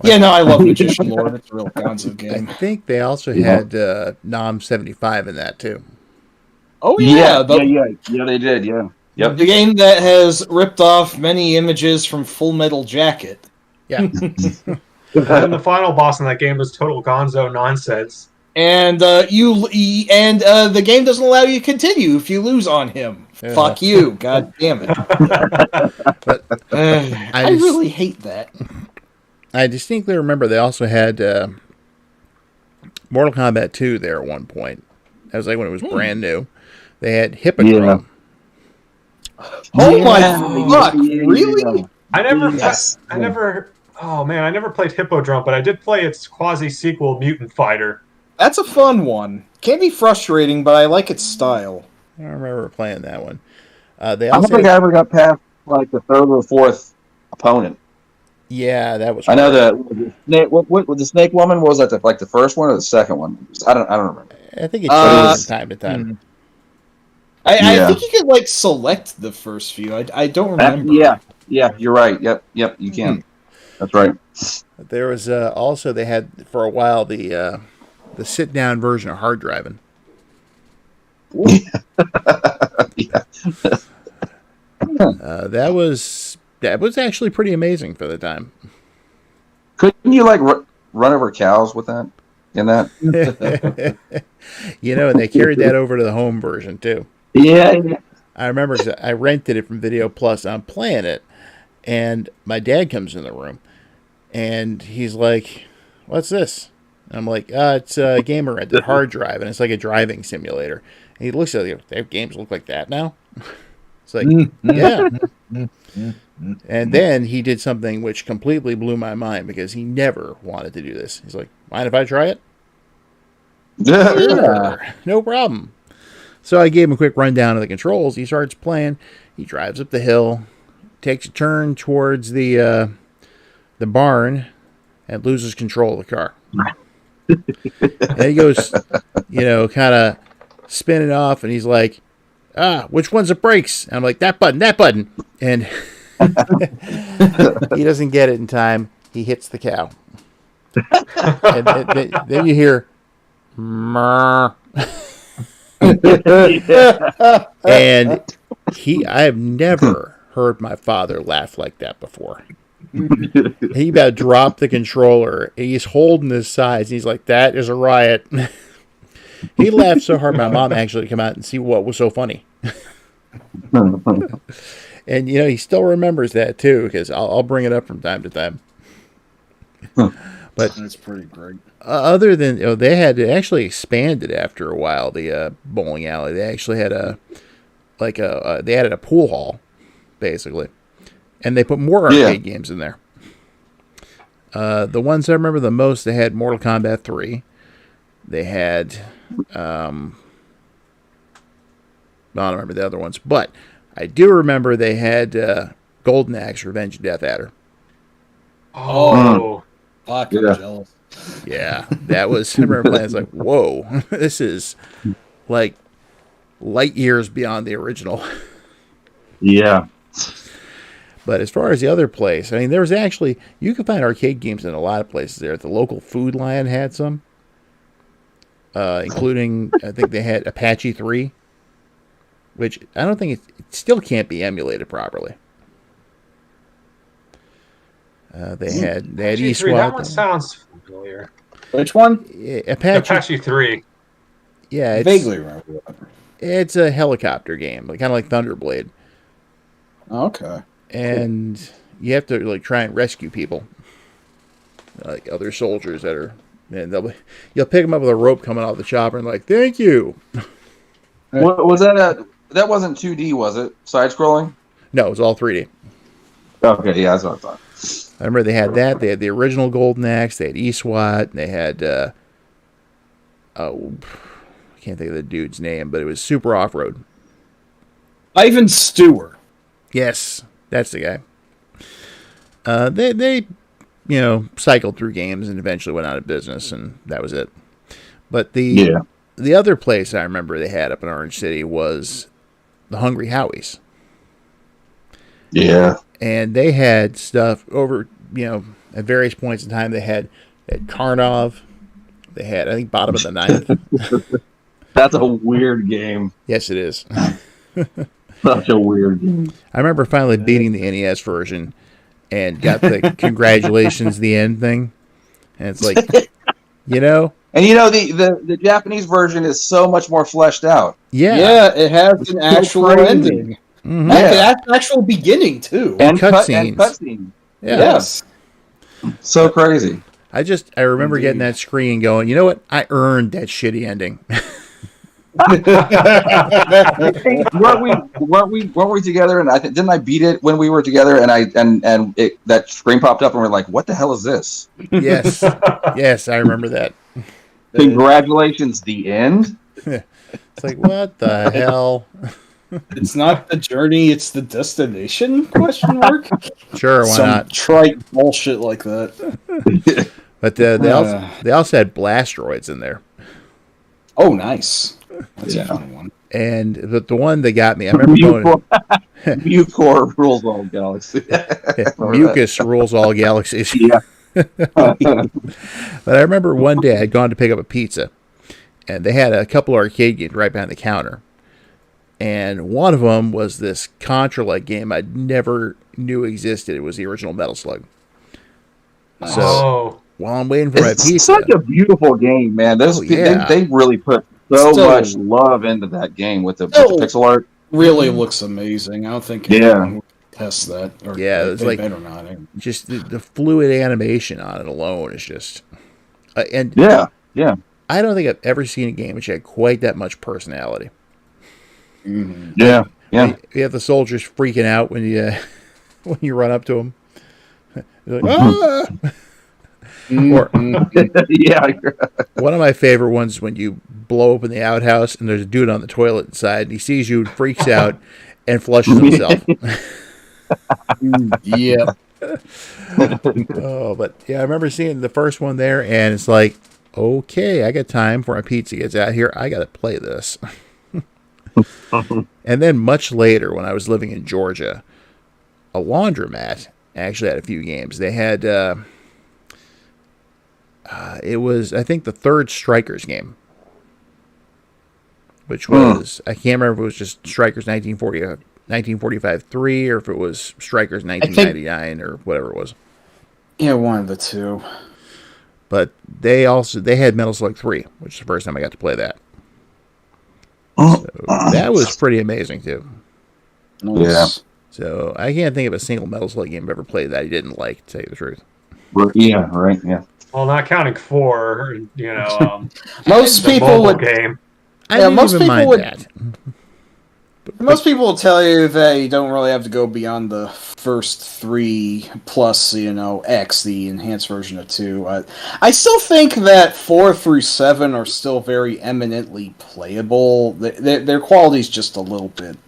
yeah, no, I love Magician Lord. It's a real Gonzo I game. think they also had Nom 75 in that too. Oh, yeah. Yeah, they did, yeah. Yep. The game that has ripped off many images from Full Metal Jacket. Yeah. And then the final boss in that game was total gonzo nonsense. And the game doesn't allow you to continue if you lose on him. Yeah. Fuck you, god damn it. But I really hate that. I distinctly remember they also had Mortal Kombat 2 there at one point. That was like when it was brand new. They had Hippodrome. Oh my fuck! Really? I never played Hippodrome, but I did play its quasi sequel, Mutant Fighter. That's a fun one. Can be frustrating, but I like its style. I remember playing that one. They I don't also think I ever got past like the third or fourth opponent. Yeah, that was. I know the snake. What the snake woman was that? The first one or the second one? I don't remember. I think it changes from time to time. I think you could select the first few. I don't remember. Yeah, you're right. Yep, you can. That's right. There was also they had for a while the sit down version of hard driving. That was actually pretty amazing for the time. Couldn't you run over cows with that? In that, and they carried that over to the home version too. Yeah. I remember 'cause I rented it from Video Plus. I'm playing it, and my dad comes in the room, and he's like, "What's this?" And I'm like, "It's a gamer rented hard drive, and it's like a driving simulator." And he looks at it, "Their games look like that now." It's like, yeah. And then he did something which completely blew my mind because he never wanted to do this. He's like, "Mind if I try it?" Sure, no problem. So I gave him a quick rundown of the controls. He starts playing. He drives up the hill, takes a turn towards the barn, and loses control of the car. And he goes, kind of spinning off, and he's like, which one's the brakes? And I'm like, that button. And he doesn't get it in time. He hits the cow. And then you hear, "Mrr." And I have never heard my father laugh like that before. He about dropped the controller. He's holding his sides. He's like, "That is a riot." He laughed so hard my mom actually came out and see what was so funny. And he still remembers that too because I'll bring it up from time to time. But that's pretty great. Other than they had actually expanded after a while. The bowling alley, they actually had they added a pool hall, basically, and they put more arcade games in there. The ones I remember the most, they had Mortal Kombat 3. They had I don't remember the other ones, but I do remember they had Golden Axe: Revenge of Death Adder. Oh, fuck! I'm jealous. Yeah, that was. I remember playing. I was like, "Whoa, this is like light years beyond the original." Yeah. But as far as the other place, I mean, there was actually you can find arcade games in a lot of places. There, the local Food Lion had some, including I think they had Apache 3, which I don't think it still can't be emulated properly. They had eSWAT. That one sounds familiar. Which one? Apache 3. Yeah, I vaguely remember that. It's a helicopter game, kind of like Thunderblade. Okay. And you have to try and rescue people, like other soldiers that are, and you'll pick them up with a rope coming off the chopper and thank you. What was that? That wasn't 2D, was it? Side scrolling? No, it was all 3D. Okay, yeah, that's what I thought. I remember they had that. They had the original Golden Axe. They had eSWAT. They had I can't think of the dude's name, but it was Super Off-Road. Ivan Stewart. Yes, that's the guy. They cycled through games and eventually went out of business, and that was it. But the other place I remember they had up in Orange City was the Hungry Howie's. Yeah. And they had stuff over, at various points in time. They had Karnov. They had, I think, Bottom of the Ninth. That's a weird game. Yes, it is. Such a weird game. I remember finally beating the NES version and got the congratulations, the end thing. And it's like, And the Japanese version is so much more fleshed out. Yeah, it has an actual ending. Mm-hmm. An actual beginning, too. And cutscenes. Yeah. Yes. So crazy. I remember getting that screen and going, you know what? I earned that shitty ending. weren't we together? And didn't I beat it when we were together? And that screen popped up, and we're like, "What the hell is this?" Yes, yes, I remember that. Congratulations, the end. It's like, what the hell? It's not the journey; it's the destination? Question mark. Sure, why not? Trite bullshit like that. But they also had Blastroids in there. Oh, nice. That's a fun one. And the one that got me, I remember going... Mucor rules all galaxies. Mucus rules all galaxies. Yeah. But I remember one day I'd gone to pick up a pizza, and they had a couple arcade games right behind the counter. And one of them was this Contra-like game I never knew existed. It was the original Metal Slug. So while I'm waiting for my pizza... It's such a beautiful game, man. They really put so much love into that game with the pixel art. Really looks amazing. I don't think anyone would test that. Or it's like better not. Just the fluid animation on it alone is just... Yeah. I don't think I've ever seen a game which had quite that much personality. Mm-hmm. Yeah. You have the soldiers freaking out when you run up to them. They're like, ah! Or, one of my favorite ones when you blow open the outhouse and there's a dude on the toilet inside and he sees you, freaks out, and flushes himself. Yeah. But I remember seeing the first one there, and it's like, okay, I got time before my pizza gets out here. I got to play this. And then much later, when I was living in Georgia, a laundromat actually had a few games. They had, it was, I think, the third Strikers game, which was, I can't remember if it was just Strikers 1945-3 or if it was Strikers 1999 or whatever it was. Yeah, one of the two. But they had Metal Slug 3, which is the first time I got to play that. So that was pretty amazing, too. Nice. Yeah. So I can't think of a single Metal Slug game I've ever played that I didn't like, to tell you the truth. Yeah, right, yeah. Well, not counting 4, most people would game. I didn't even mind that. Most people will tell you that you don't really have to go beyond the first 3 plus, X, the enhanced version of 2. I still think that 4 through 7 are still very eminently playable. Their quality's just a little bit.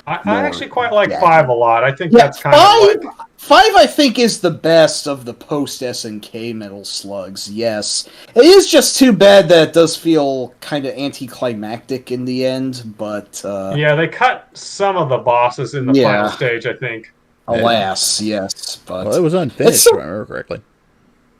I actually quite like 5 a lot. I think that's kind of like... 5, I think, is the best of the post-SNK Metal Slugs, yes. It is just too bad that it does feel kind of anticlimactic in the end, but... yeah, they cut some of the bosses in the final stage, I think. Alas, yes, but... Well, it was unfinished, if I remember correctly.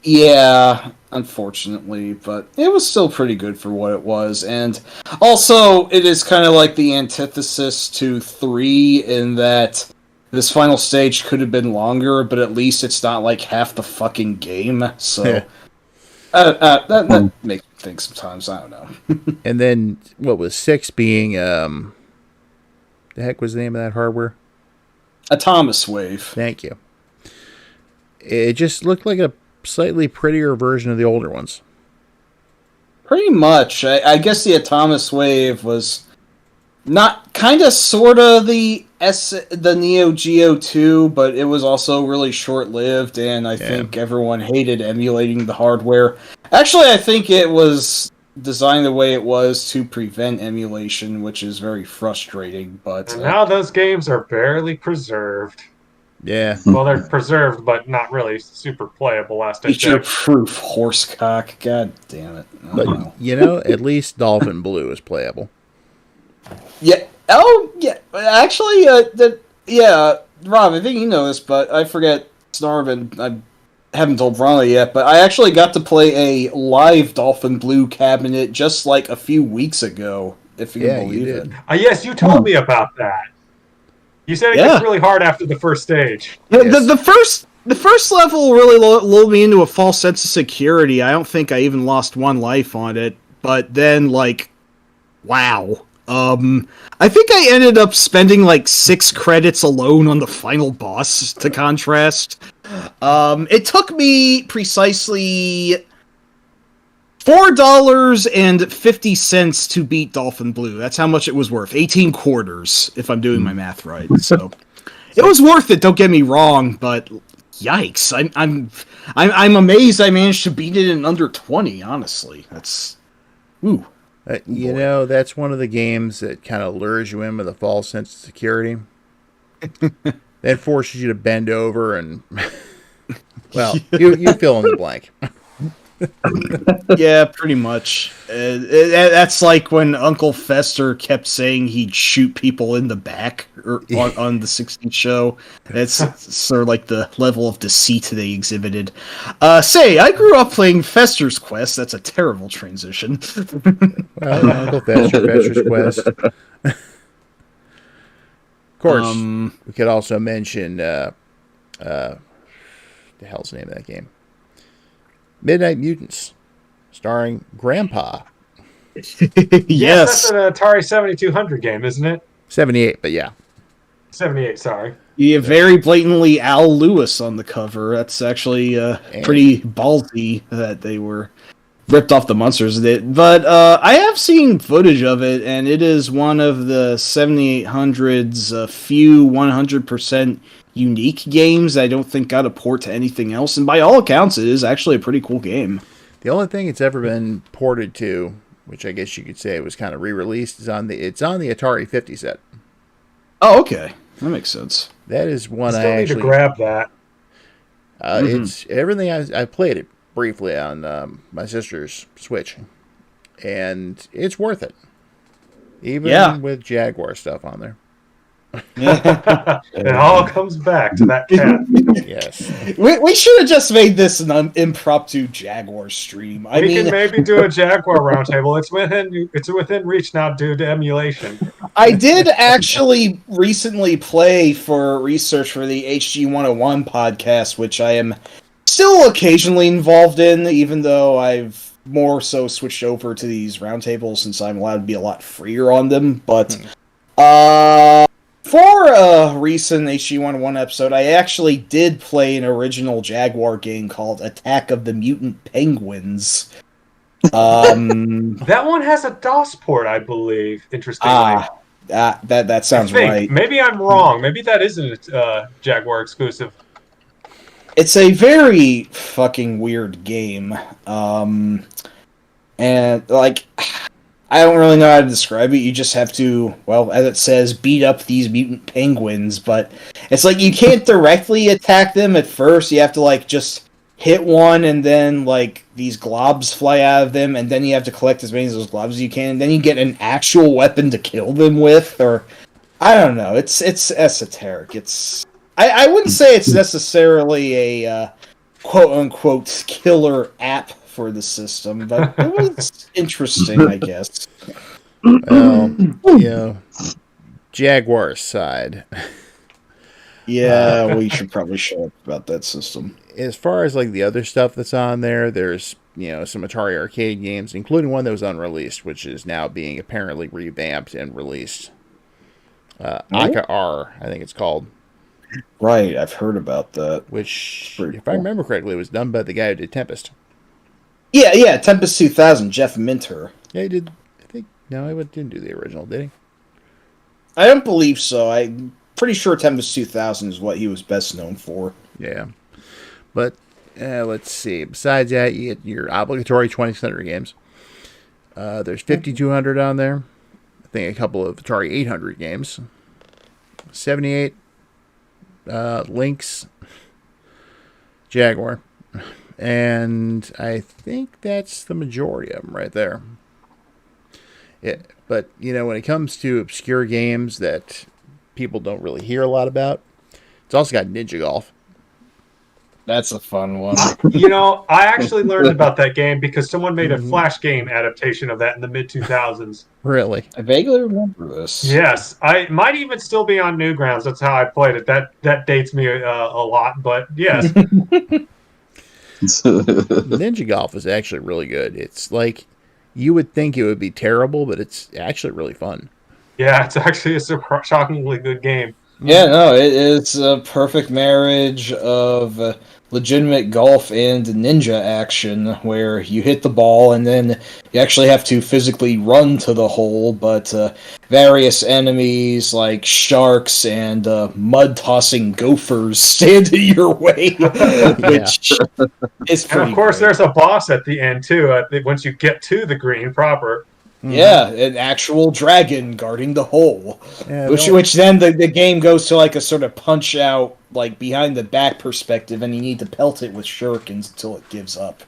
Yeah, unfortunately, but it was still pretty good for what it was, and also, it is kind of like the antithesis to 3 in that... This final stage could have been longer, but at least it's not like half the fucking game. So that makes me think sometimes. I don't know. And then what was 6 being? The heck was the name of that hardware? Atomus Wave. Thank you. It just looked like a slightly prettier version of the older ones. Pretty much. I guess the Atomus Wave was not kind of sort of the Neo Geo 2, but it was also really short-lived, and I think everyone hated emulating the hardware. Actually, I think it was designed the way it was to prevent emulation, which is very frustrating. But and now those games are barely preserved. Yeah. Well, they're preserved, but not really super playable. Last I checked. Feature-proof horsecock. God damn it. I don't know. But, at least Dolphin Blue is playable. Yeah. Oh, yeah. Actually, Rob, I think you know this, but I forget Snarb, and I haven't told Rana yet, but I actually got to play a live Dolphin Blue cabinet just like a few weeks ago, if you can believe it. Yes, you told me about that. You said it gets really hard after the first stage. Yes. The first level really lulled me into a false sense of security. I don't think I even lost one life on it, but then, wow. I think I ended up spending 6 credits alone on the final boss, to contrast. It took me precisely $4.50 to beat Dolphin Blue. That's how much it was worth. 18 quarters, if I'm doing my math right. So it was worth it. Don't get me wrong, but yikes! I'm amazed I managed to beat it in under 20. Honestly, that's that's one of the games that kind of lures you in with a false sense of security. That forces you to bend over and, well, you fill in the blank. Yeah, pretty much. That's like when Uncle Fester kept saying he'd shoot people in the back on the 60s show. That's sort of like the level of deceit they exhibited. I grew up playing Fester's Quest. That's a terrible transition. Well, Uncle Fester's Quest. Of course, we could also mention the hell's the name of that game? Midnight Mutants, starring Grandpa. Yes, that's an Atari 7200 game, isn't it? 78, but yeah. 78, sorry. Yeah, very blatantly Al Lewis on the cover. That's actually pretty ballsy that they were ripped off the monsters. But I have seen footage of it, and it is one of the 7800's few 100% unique games I don't think got a port to anything else, and by all accounts it is actually a pretty cool game. The only thing it's ever been ported to, which I guess you could say was kind of re-released, is on the Atari 50 set. Oh, okay. That makes sense. That is one I actually need to grab that. It's everything. I played it briefly on my sister's Switch, and it's worth it, even with Jaguar stuff on there. It all comes back to that cat. Yes. We should have just made this an impromptu Jaguar stream. We can maybe do a Jaguar roundtable. It's within reach now due to emulation. I did actually recently play for research for the HG 101 podcast, which I am still occasionally involved in, even though I've more so switched over to these roundtables since I'm allowed to be a lot freer on them. But for a recent HG101 episode, I actually did play an original Jaguar game called Attack of the Mutant Penguins. That one has a DOS port, I believe, interestingly. That sounds right. Maybe I'm wrong. Maybe that isn't a Jaguar exclusive. It's a very fucking weird game. And, I don't really know how to describe it. You just have to, as it says, beat up these mutant penguins, but it's you can't directly attack them at first. You have to, just hit one, and then, these globs fly out of them, and then you have to collect as many of those globs as you can, and then you get an actual weapon to kill them with, or... I don't know. It's esoteric. It's... I wouldn't say it's necessarily a quote-unquote killer app for the system, but it was interesting, I guess. Well, Jaguar side. Yeah, we should probably show up about that system. As far as the other stuff that's on there, there's some Atari arcade games, including one that was unreleased, which is now being apparently revamped and released. Aka R, I think it's called. Right, I've heard about that. Which, if I remember correctly, was done by the guy who did Tempest. Yeah, Tempest 2000, Jeff Minter. Yeah, he did. No, he didn't do the original, did he? I don't believe so. I'm pretty sure Tempest 2000 is what he was best known for. Yeah. But, let's see. Besides that, you get your obligatory 2600 games. There's 5200 on there. I think a couple of Atari 800 games. 78. Lynx, Jaguar. And I think that's the majority of them right there. But, when it comes to obscure games that people don't really hear a lot about, it's also got Ninja Golf. That's a fun one. I actually learned about that game because someone made a Flash game adaptation of that in the mid-2000s. Really? I vaguely remember this. Yes, I might even still be on Newgrounds. That's how I played it. That dates me a lot, but yes. Ninja Golf is actually really good. It's like, you would think it would be terrible, but it's actually really fun. Yeah, it's actually a shockingly good game. Yeah, no, it's a perfect marriage of legitimate golf and ninja action, where you hit the ball and then you actually have to physically run to the hole, but various enemies like sharks and mud-tossing gophers stand in your way, which is pretty And of course, great. there's a boss at the end, too, once you get to the green proper. Yeah, an actual dragon guarding the hole. Yeah, Which then the game goes to like a sort of punch out, like behind the back perspective, and you need to pelt it with shurikens until it gives up.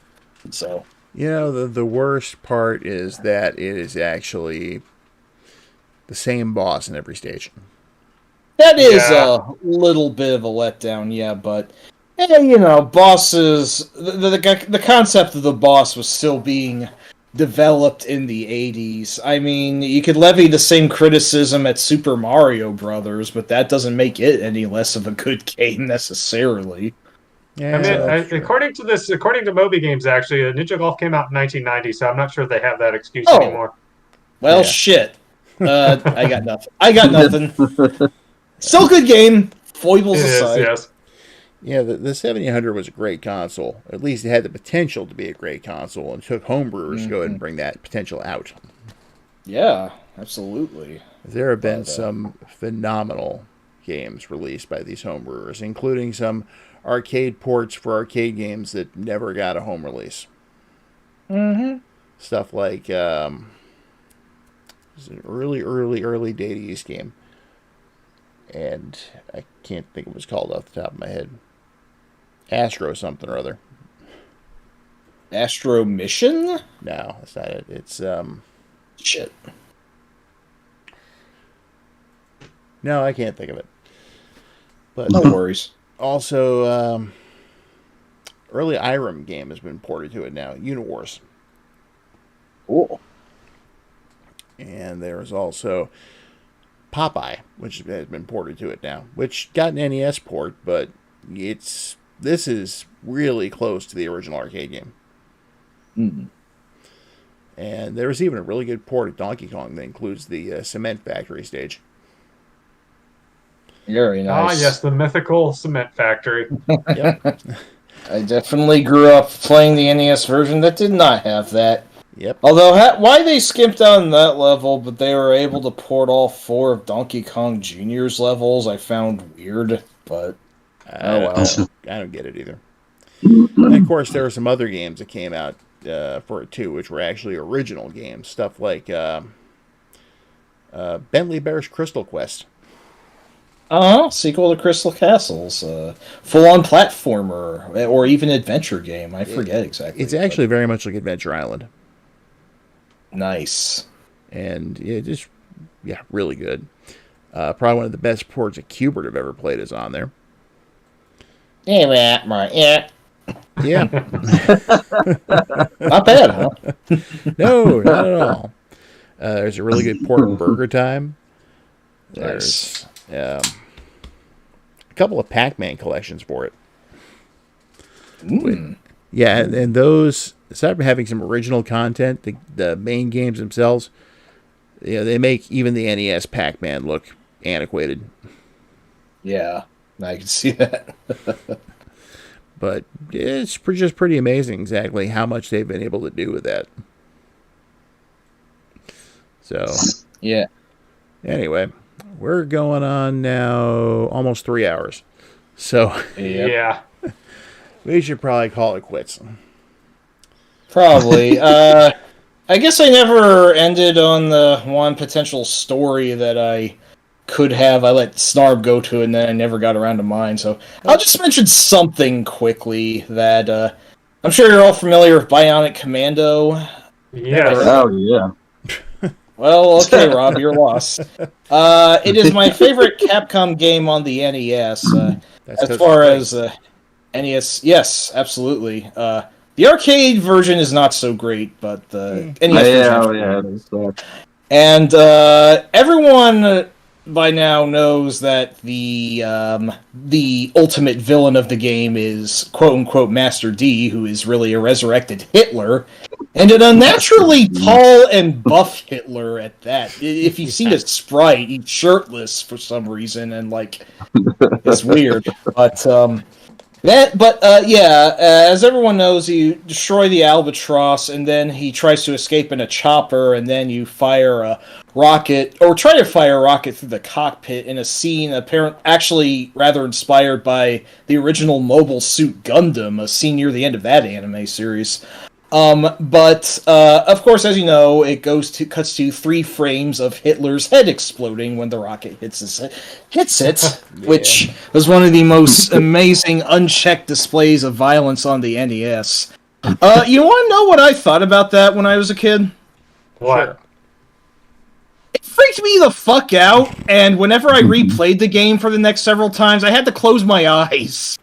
So the worst part is that it is actually the same boss in every stage. that is a little bit of a letdown, yeah, but bosses. The concept of the boss was still being developed in the 80s. I mean, you could levy the same criticism at Super Mario Brothers, but that doesn't make it any less of a good game necessarily. Yeah, I mean, according to Moby Games, actually, Ninja Golf came out in 1990, so I'm not sure they have that excuse anymore. Well, shit. I got nothing. Still a good game. Foibles aside. Yes. Yeah, the 7800 was a great console. At least it had the potential to be a great console, and it took homebrewers to go ahead and bring that potential out. Yeah, absolutely. There have been some phenomenal games released by these homebrewers, including some arcade ports for arcade games that never got a home release. Mm-hmm. Stuff like it was an early Data East game, and I can't think of what it's called off the top of my head. Astro something or other. Astro Mission? No, that's not it. It's Shit. no, I can't think of it. But No worries. also, early Irem game has been ported to it now. Univars. Cool. And there's also Popeye, which has been ported to it now, which got an NES port, but this is really close to the original arcade game. Mm. And there was even a really good port of Donkey Kong that includes the cement factory stage. Very nice. Ah, yes, the mythical cement factory. Yep. I definitely grew up playing the NES version that did not have that. Yep. Although, why they skimped on that level, but they were able to port all 4 of Donkey Kong Jr.'s levels, I found weird, but I don't get it either. And of course, there are some other games that came out for it too, which were actually original games. Stuff like Bentley Bear's Crystal Quest. Sequel to Crystal Castles, full-on platformer, or even adventure game. I forget exactly. It's actually very much like Adventure Island. Nice. And really good. Probably one of the best ports of Qbert I've ever played is on there. Yeah. Not bad, huh? No, not at all. There's a really good port of Burger Time. There's a couple of Pac-Man collections for it. Yeah, and those, aside from having some original content, the main games themselves, they make even the NES Pac-Man look antiquated. Yeah, I can see that. But it's just pretty amazing exactly how much they've been able to do with that. So, yeah. Anyway, we're going on now almost 3 hours. So, Yeah. We should probably call it quits. Probably. I guess I never ended on the one potential story that I could have. I let Snarb go to it, and then I never got around to mine. So I'll just mention something quickly that I'm sure you're all familiar with Bionic Commando. Yes. Oh yeah. Well, okay, Rob, you're lost. It is my favorite Capcom game on the NES. As far as NES, yes, absolutely. The arcade version is not so great, but the NES version. And everyone by now knows that the ultimate villain of the game is quote unquote Master D, who is really a resurrected Hitler, and an unnaturally tall and buff Hitler at that. If you've seen a sprite, he's shirtless for some reason, and like it's weird. But as everyone knows, you destroy the Albatross, and then he tries to escape in a chopper, and then you fire a rocket, or try to fire a rocket through the cockpit in a scene actually rather inspired by the original Mobile Suit Gundam, a scene near the end of that anime series. But of course, as you know, it cuts to 3 frames of Hitler's head exploding when the rocket hits it, which was one of the most amazing unchecked displays of violence on the NES. You want to know what I thought about that when I was a kid? What? It freaked me the fuck out, and whenever I replayed the game for the next several times, I had to close my eyes.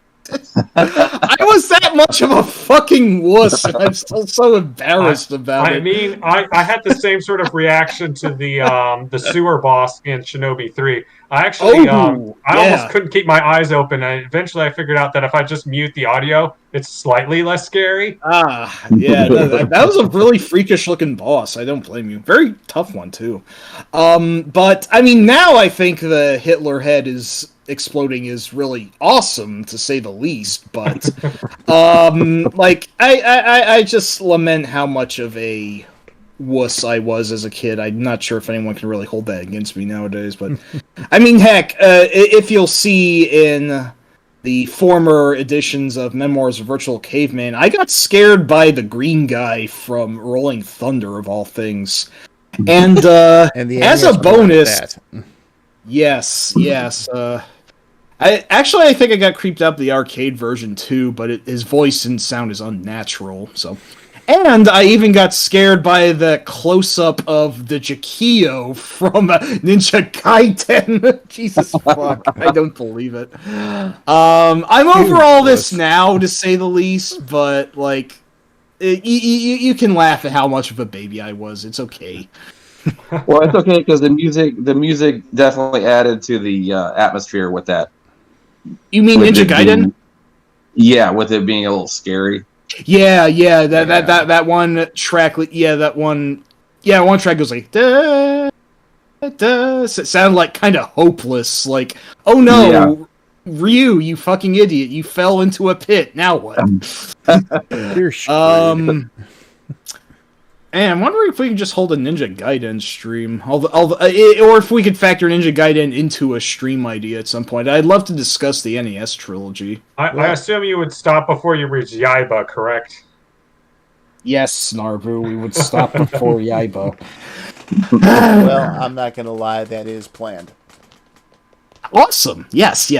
I was that much of a fucking wuss, and I'm still so embarrassed about it. I mean, I had the same sort of reaction to the sewer boss in Shinobi 3. I actually, almost couldn't keep my eyes open, and eventually I figured out that if I just mute the audio, it's slightly less scary. That was a really freakish-looking boss. I don't blame you. Very tough one, too. But, I mean, now I think the Hitler head is exploding is really awesome, to say the least, but I just lament how much of a wuss I was as a kid. I'm not sure if anyone can really hold that against me nowadays, but I mean, heck, if you'll see in the former editions of Memoirs of Virtual Caveman, I got scared by the green guy from Rolling Thunder, of all things. And, as a bonus, yes. I think I got creeped out the arcade version too, but his voice and sound is unnatural. So, and I even got scared by the close-up of the Jakio from Ninja Gaiden. Jesus fuck, I don't believe it. I'm over all this now, to say the least, but like, you can laugh at how much of a baby I was. It's okay. Well, it's okay because the music definitely added to the atmosphere with that. You mean Ninja Gaiden? With it being a little scary. That one track. One track goes like da, da. So it sounded like kind of hopeless. Like, oh no, Ryu, you fucking idiot! You fell into a pit. Now what? You're screwed. And I'm wondering if we can just hold a Ninja Gaiden stream, or if we could factor Ninja Gaiden into a stream idea at some point. I'd love to discuss the NES trilogy. I assume you would stop before you reach Yaiba, correct? Yes, Snarboo, we would stop before Yaiba. Well, I'm not going to lie, that is planned. Awesome. Yes.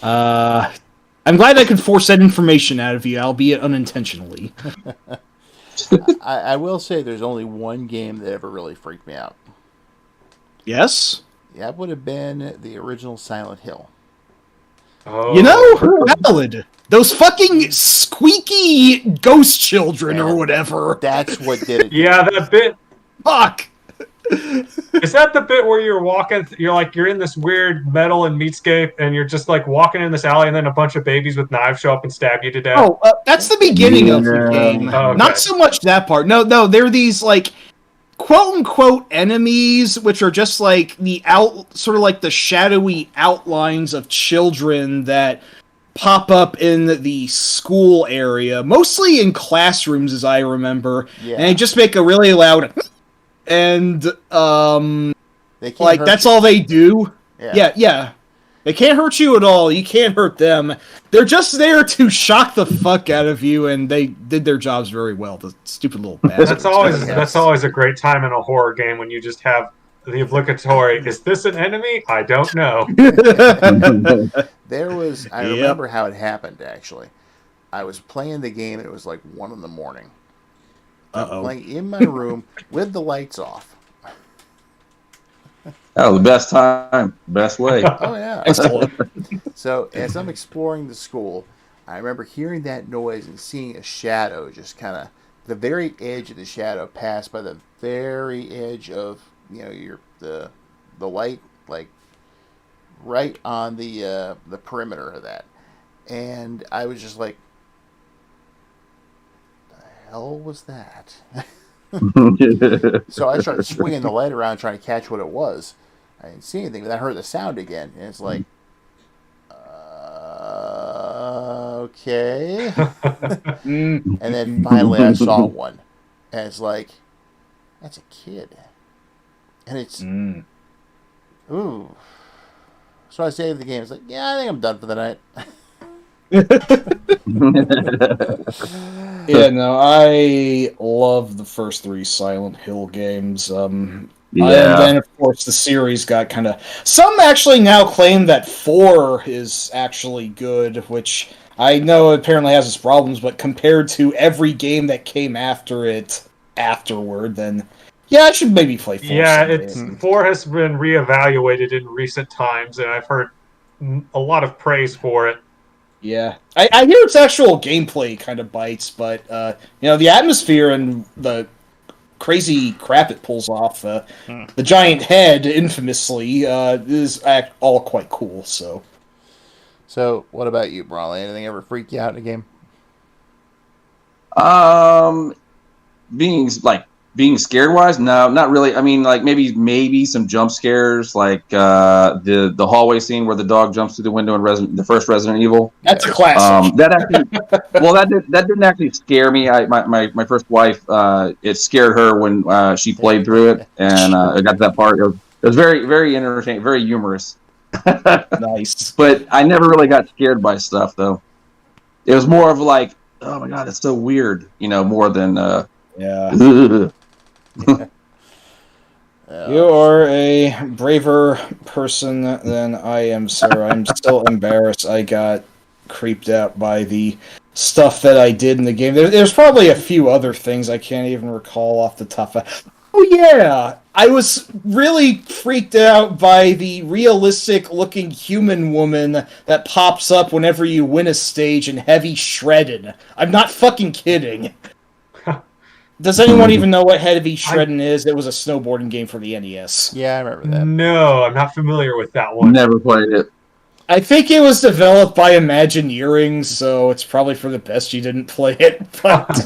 Mm-hmm. I'm glad I could force that information out of you, albeit unintentionally. I will say there's only one game that ever really freaked me out. Yes? That would have been the original Silent Hill. Oh. You know, valid. Those fucking squeaky ghost children or whatever. That's what did it. Yeah, that bit. Fuck. Is that the bit where you're walking, you're in this weird metal and meatscape, and you're just like walking in this alley, and then a bunch of babies with knives show up and stab you to death? Oh, that's the beginning of the game. Oh, okay. Not so much that part. No, they're these like quote-unquote enemies, which are just like sort of like the shadowy outlines of children that pop up in the school area, mostly in classrooms, as I remember, and they just make a really loud... And, that's all they do. Yeah. They can't hurt you at all. You can't hurt them. They're just there to shock the fuck out of you, and they did their jobs very well. The stupid little bastards. That's always a great time in a horror game when you just have the obligatory, is this an enemy? I don't know. There was, I Yep. remember how it happened, actually. I was playing the game, and it was like 1 in the morning. Uh-oh. Playing in my room with the lights off. That was the best time, best way. Oh, yeah. Excellent. So, as I'm exploring the school, I remember hearing that noise and seeing a shadow just kind of, the very edge of the shadow pass by the very edge of, the light, like, right on the perimeter of that. And I was just like, the hell was that? So I started swinging the light around trying to catch what it was. I didn't see anything, but I heard the sound again, and it's like, okay. And then finally I saw one, and it's like, that's a kid. And it's, ooh. So I saved the game. It's like, yeah, I think I'm done for the night. Yeah, no, I love the first 3 Silent Hill games. And then, of course, the series got kind of... Some actually now claim that 4 is actually good, which I know apparently has its problems, but compared to every game that came after it afterward, then... Yeah, I should maybe play 4 Yeah, someday. 4 has been reevaluated in recent times, and I've heard a lot of praise for it. Yeah. I hear its actual gameplay kind of bites, but, the atmosphere and the crazy crap it pulls off, the giant head, infamously, is all quite cool, so... So, what about you, Brawley? Anything ever freak you out in a game? Being scared wise, no, not really. I mean, like maybe some jump scares, like the hallway scene where the dog jumps through the window in the first Resident Evil. That's a classic. That didn't actually scare me. My first wife, it scared her when she played through it, and I got to that part. It was very, very entertaining, very humorous. Nice. But I never really got scared by stuff, though. It was more of like, oh my god, it's so weird, more than Yeah. You are a braver person than I am, sir. I'm still embarrassed. I got creeped out by the stuff that I did in the game. There's probably a few other things I can't even recall off the top of... Oh, yeah! I was really freaked out by the realistic-looking human woman that pops up whenever you win a stage in Heavy Shredded. I'm not fucking kidding. Does anyone even know what Heavy Shredding is? It was a snowboarding game for the NES. Yeah, I remember that. No, I'm not familiar with that one. Never played it. I think it was developed by Imagineering, so it's probably for the best you didn't play it. But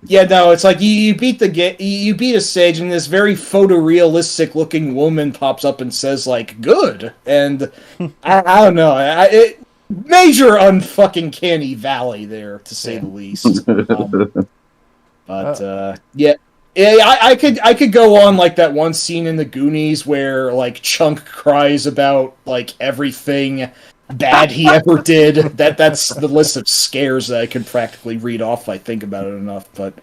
yeah, no, it's like you beat you beat a stage, and this very photorealistic looking woman pops up and says like "good," and I don't know, major unfucking canny valley there, to say the least. Yeah, I could go on like that one scene in the Goonies where like Chunk cries about like everything bad he ever did. That's the list of scares that I could practically read off if I think about it enough. But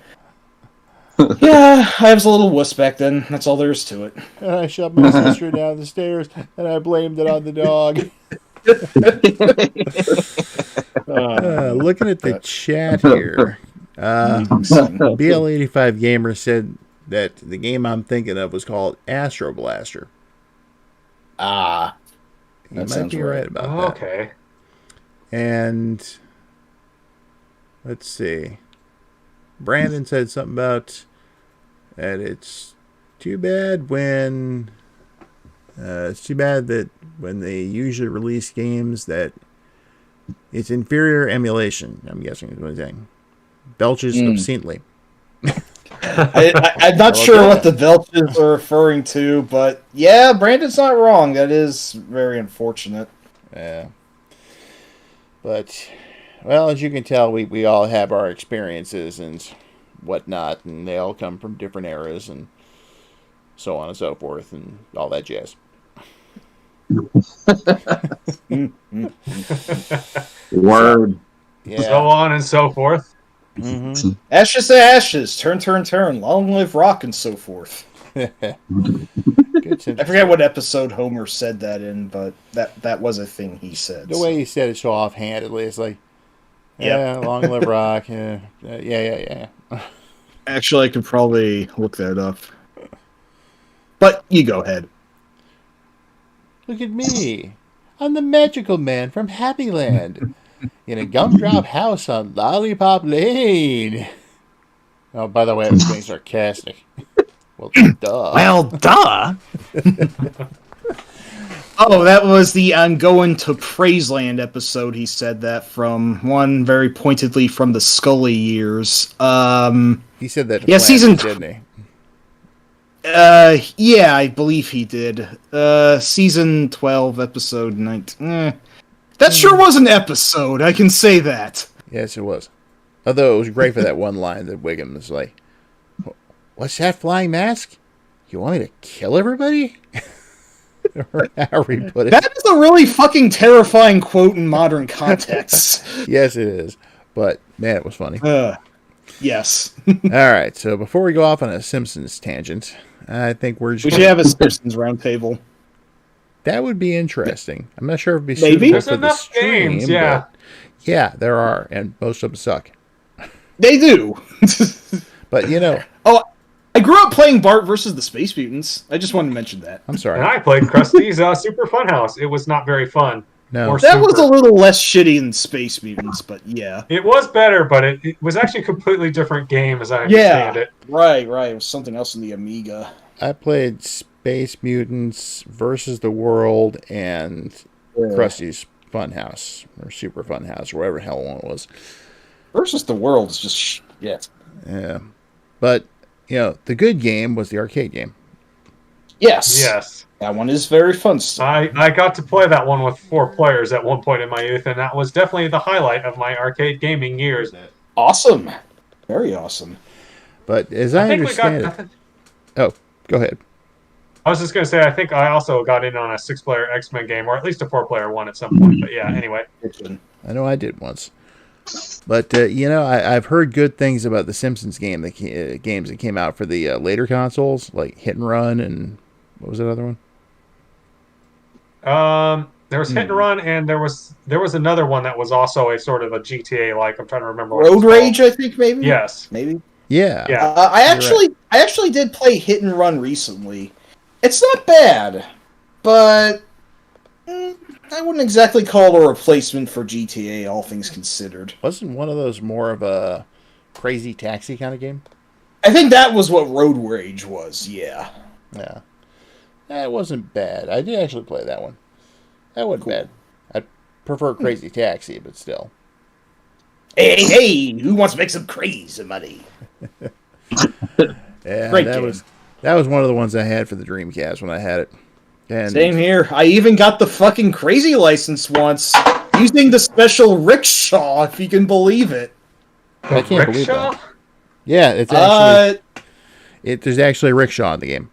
yeah, I was a little wuss back then. That's all there is to it. And I shoved my sister down the stairs, and I blamed it on the dog. Looking at the chat here, BL85 Gamer said that the game I'm thinking of was called Astro Blaster. Ah, You that might sounds be right about that. Okay. And let's see. Brandon said something about that it's too bad that when they usually release games that it's inferior emulation, I'm guessing is what he's saying. Belches obscenely. I'm not sure what the belches are referring to, but yeah, Brandon's not wrong. That is very unfortunate. Yeah. But, well, as you can tell, we all have our experiences and whatnot, and they all come from different eras and so on and so forth and all that jazz. Word. Yeah. So on and so forth. Mm-hmm. Ashes to ashes, turn, long live rock, and so forth. I forget what episode Homer said that in, but that was a thing he said. The way he said it so offhandedly, it's like, yeah, long live rock. Yeah. Actually, I could probably look that up. But you go ahead. Look at me. I'm the magical man from Happy Land in a gumdrop house on Lollipop Lane. Oh, by the way, I was being sarcastic. Well, duh. Well, duh. Oh, that was the I'm going to Praiseland episode he said that from. One very pointedly from the Scully years. He said that to season didn't he? Yeah, I believe he did. Season 12, episode 19. That sure was an episode, I can say that. Yes, it was. Although it was great for that one line that Wiggum was like, "What's that flying mask? You want me to kill everybody?" Or how he put it. That is a really fucking terrifying quote in modern context. Yes, it is. But, man, it was funny. Yes. All right, so before we go off on a Simpsons tangent, I think we're just... We should have a Simpsons roundtable. That would be interesting. I'm not sure if it'd be Maybe. suitable for the stream. Games, yeah. Yeah, there are, and most of them suck. They do. But, Oh, I grew up playing Bart versus the Space Mutants. I just wanted to mention that. I'm sorry. And I played Krusty's Super Funhouse. It was not very fun. No. Or That super. was a little less shitty than Space Mutants, but yeah. It was better, but it was actually a completely different game as I understand it. Right. It was something else in the Amiga. I played Space Mutants versus the World and Krusty's Funhouse, or Super Funhouse, or whatever the hell one it was. Versus the World is just shit. Yeah. But, the good game was the arcade game. Yes. That one is very fun. I got to play that one with 4 players at one point in my youth, and that was definitely the highlight of my arcade gaming years. Awesome. Very awesome. But as I understand it... Oh, go ahead. I was just going to say, I think I also got in on a 6-player X-Men game, or at least a 4-player one at some point. But yeah, anyway. I know I did once. But, I've heard good things about the Simpsons games that came out for the later consoles, like Hit and Run and... What was that other one? There was Hit and Run, and there was another one that was also a sort of a GTA-like. I'm trying to remember. Road Rage, I think, maybe. Yes, maybe. Yeah. I actually did play Hit and Run recently. It's not bad, but I wouldn't exactly call it a replacement for GTA. All things considered, wasn't one of those more of a crazy taxi kind of game? I think that was what Road Rage was. Yeah. Yeah. It wasn't bad. I did actually play that one. That wasn't bad. I prefer Crazy Taxi, but still. Hey, who wants to make some crazy money? Yeah, Great that game. was one of the ones I had for the Dreamcast when I had it. And Same here. I even got the fucking crazy license once, using the special rickshaw, if you can believe it. I can't believe that. Yeah, it's actually there's actually a rickshaw in the game.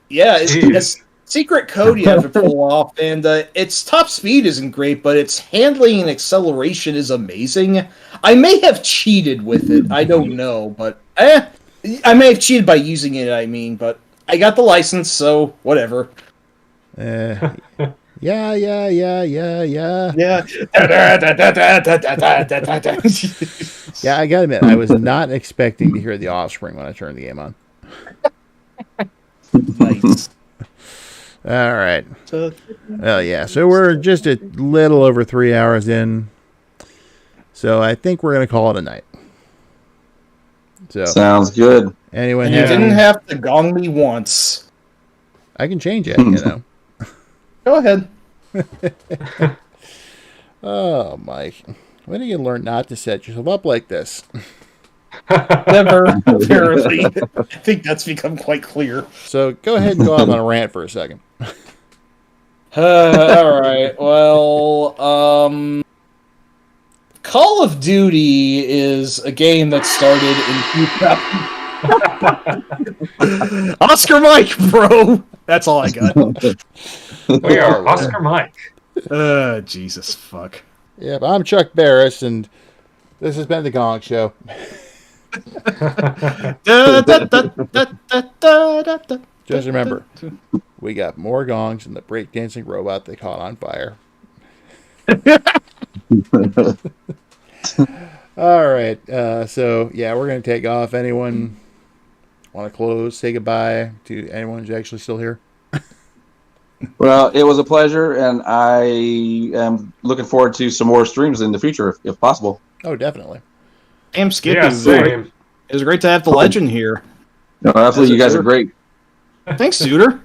Yeah, it's secret code you have to pull off, and its top speed isn't great, but its handling and acceleration is amazing. I may have cheated with it, I don't know, but I may have cheated by using it, but I got the license, so whatever. Yeah. Yeah. Yeah, I gotta admit, I was not expecting to hear The Offspring when I turned the game on. Nice. All right. Well, yeah. So we're just a little over 3 hours in. So I think we're gonna call it a night. So Sounds good. Anyone You didn't have to gong me once. I can change it, Go ahead. Oh, Mike. When are you gonna learn not to set yourself up like this? Never, apparently. I think that's become quite clear. So go ahead and go off on a rant for a second. Alright, well, Call of Duty is a game that started in Oscar Mike, bro! That's all I got. We are Oscar Mike. Jesus fuck. Yep, I'm Chuck Barris, and this has been The Gong Show. Just remember, we got more gongs than the breakdancing robot they caught on fire. All right. So, yeah, we're going to take off. Anyone want to close, say goodbye to anyone who's actually still here? Well, it was a pleasure, and I am looking forward to some more streams in the future, if possible. Oh, definitely. Damn, Skippy. Yeah, same. It was great to have the legend here. No, absolutely. You guys are great. Thanks, Suitor.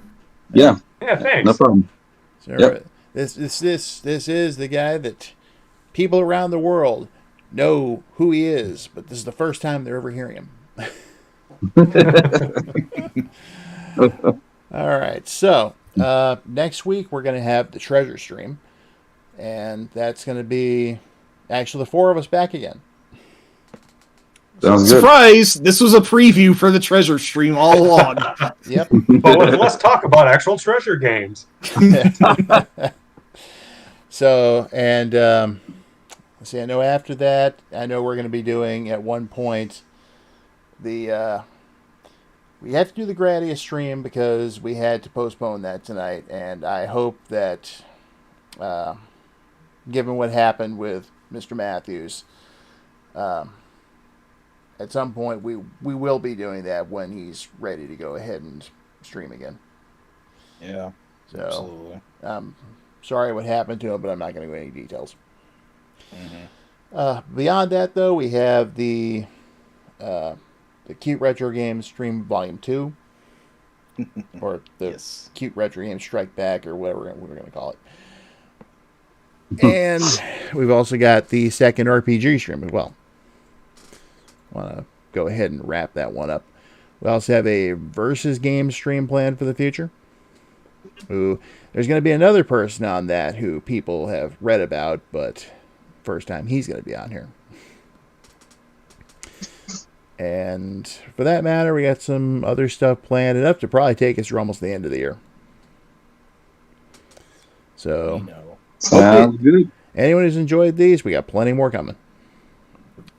Yeah. Yeah, thanks. No problem. So, Yep. This is the guy that people around the world know who he is, but this is the first time they're ever hearing him. All right. So, next week we're going to have the treasure stream, and that's going to be actually the four of us back again. Sounds good. Surprise! This was a preview for the treasure stream all along. Yep. But let's talk about actual treasure games. So, and let's see, I know after that, I know we're going to be doing at one point the we have to do the Gradius stream because we had to postpone that tonight, and I hope that given what happened with Mr. Matthews, at some point we will be doing that when he's ready to go ahead and stream again. Yeah, So, absolutely. sorry what happened to him, but I'm not going to go into any details. Beyond that, though, we have the Cute Retro Games Stream Volume 2, or the Yes. Cute Retro Games Strike Back, or whatever we're going to call it. And we've also got the second RPG stream as well. Want to go ahead and wrap that one up. We also have a versus game stream planned for the future. Ooh, there's going to be another person on that who people have read about, but first time he's going to be on here. And for that matter, we got some other stuff planned, enough to probably take us through almost the end of the year. So, Sounds good. anyone who's enjoyed these, we got plenty more coming.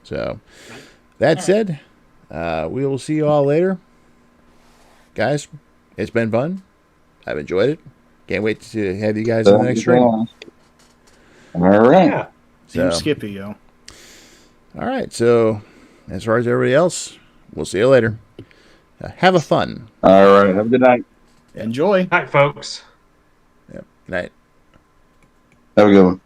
So, that said, we will see you all later. Guys, it's been fun. I've enjoyed it. Can't wait to have you guys on the next stream. All right. Yeah. Team So, Skippy, yo. all right. So, as far as everybody else, we'll see you later. Have a fun. All right. Have a good night. Enjoy. Night, folks. Yep. Night. Have a good one.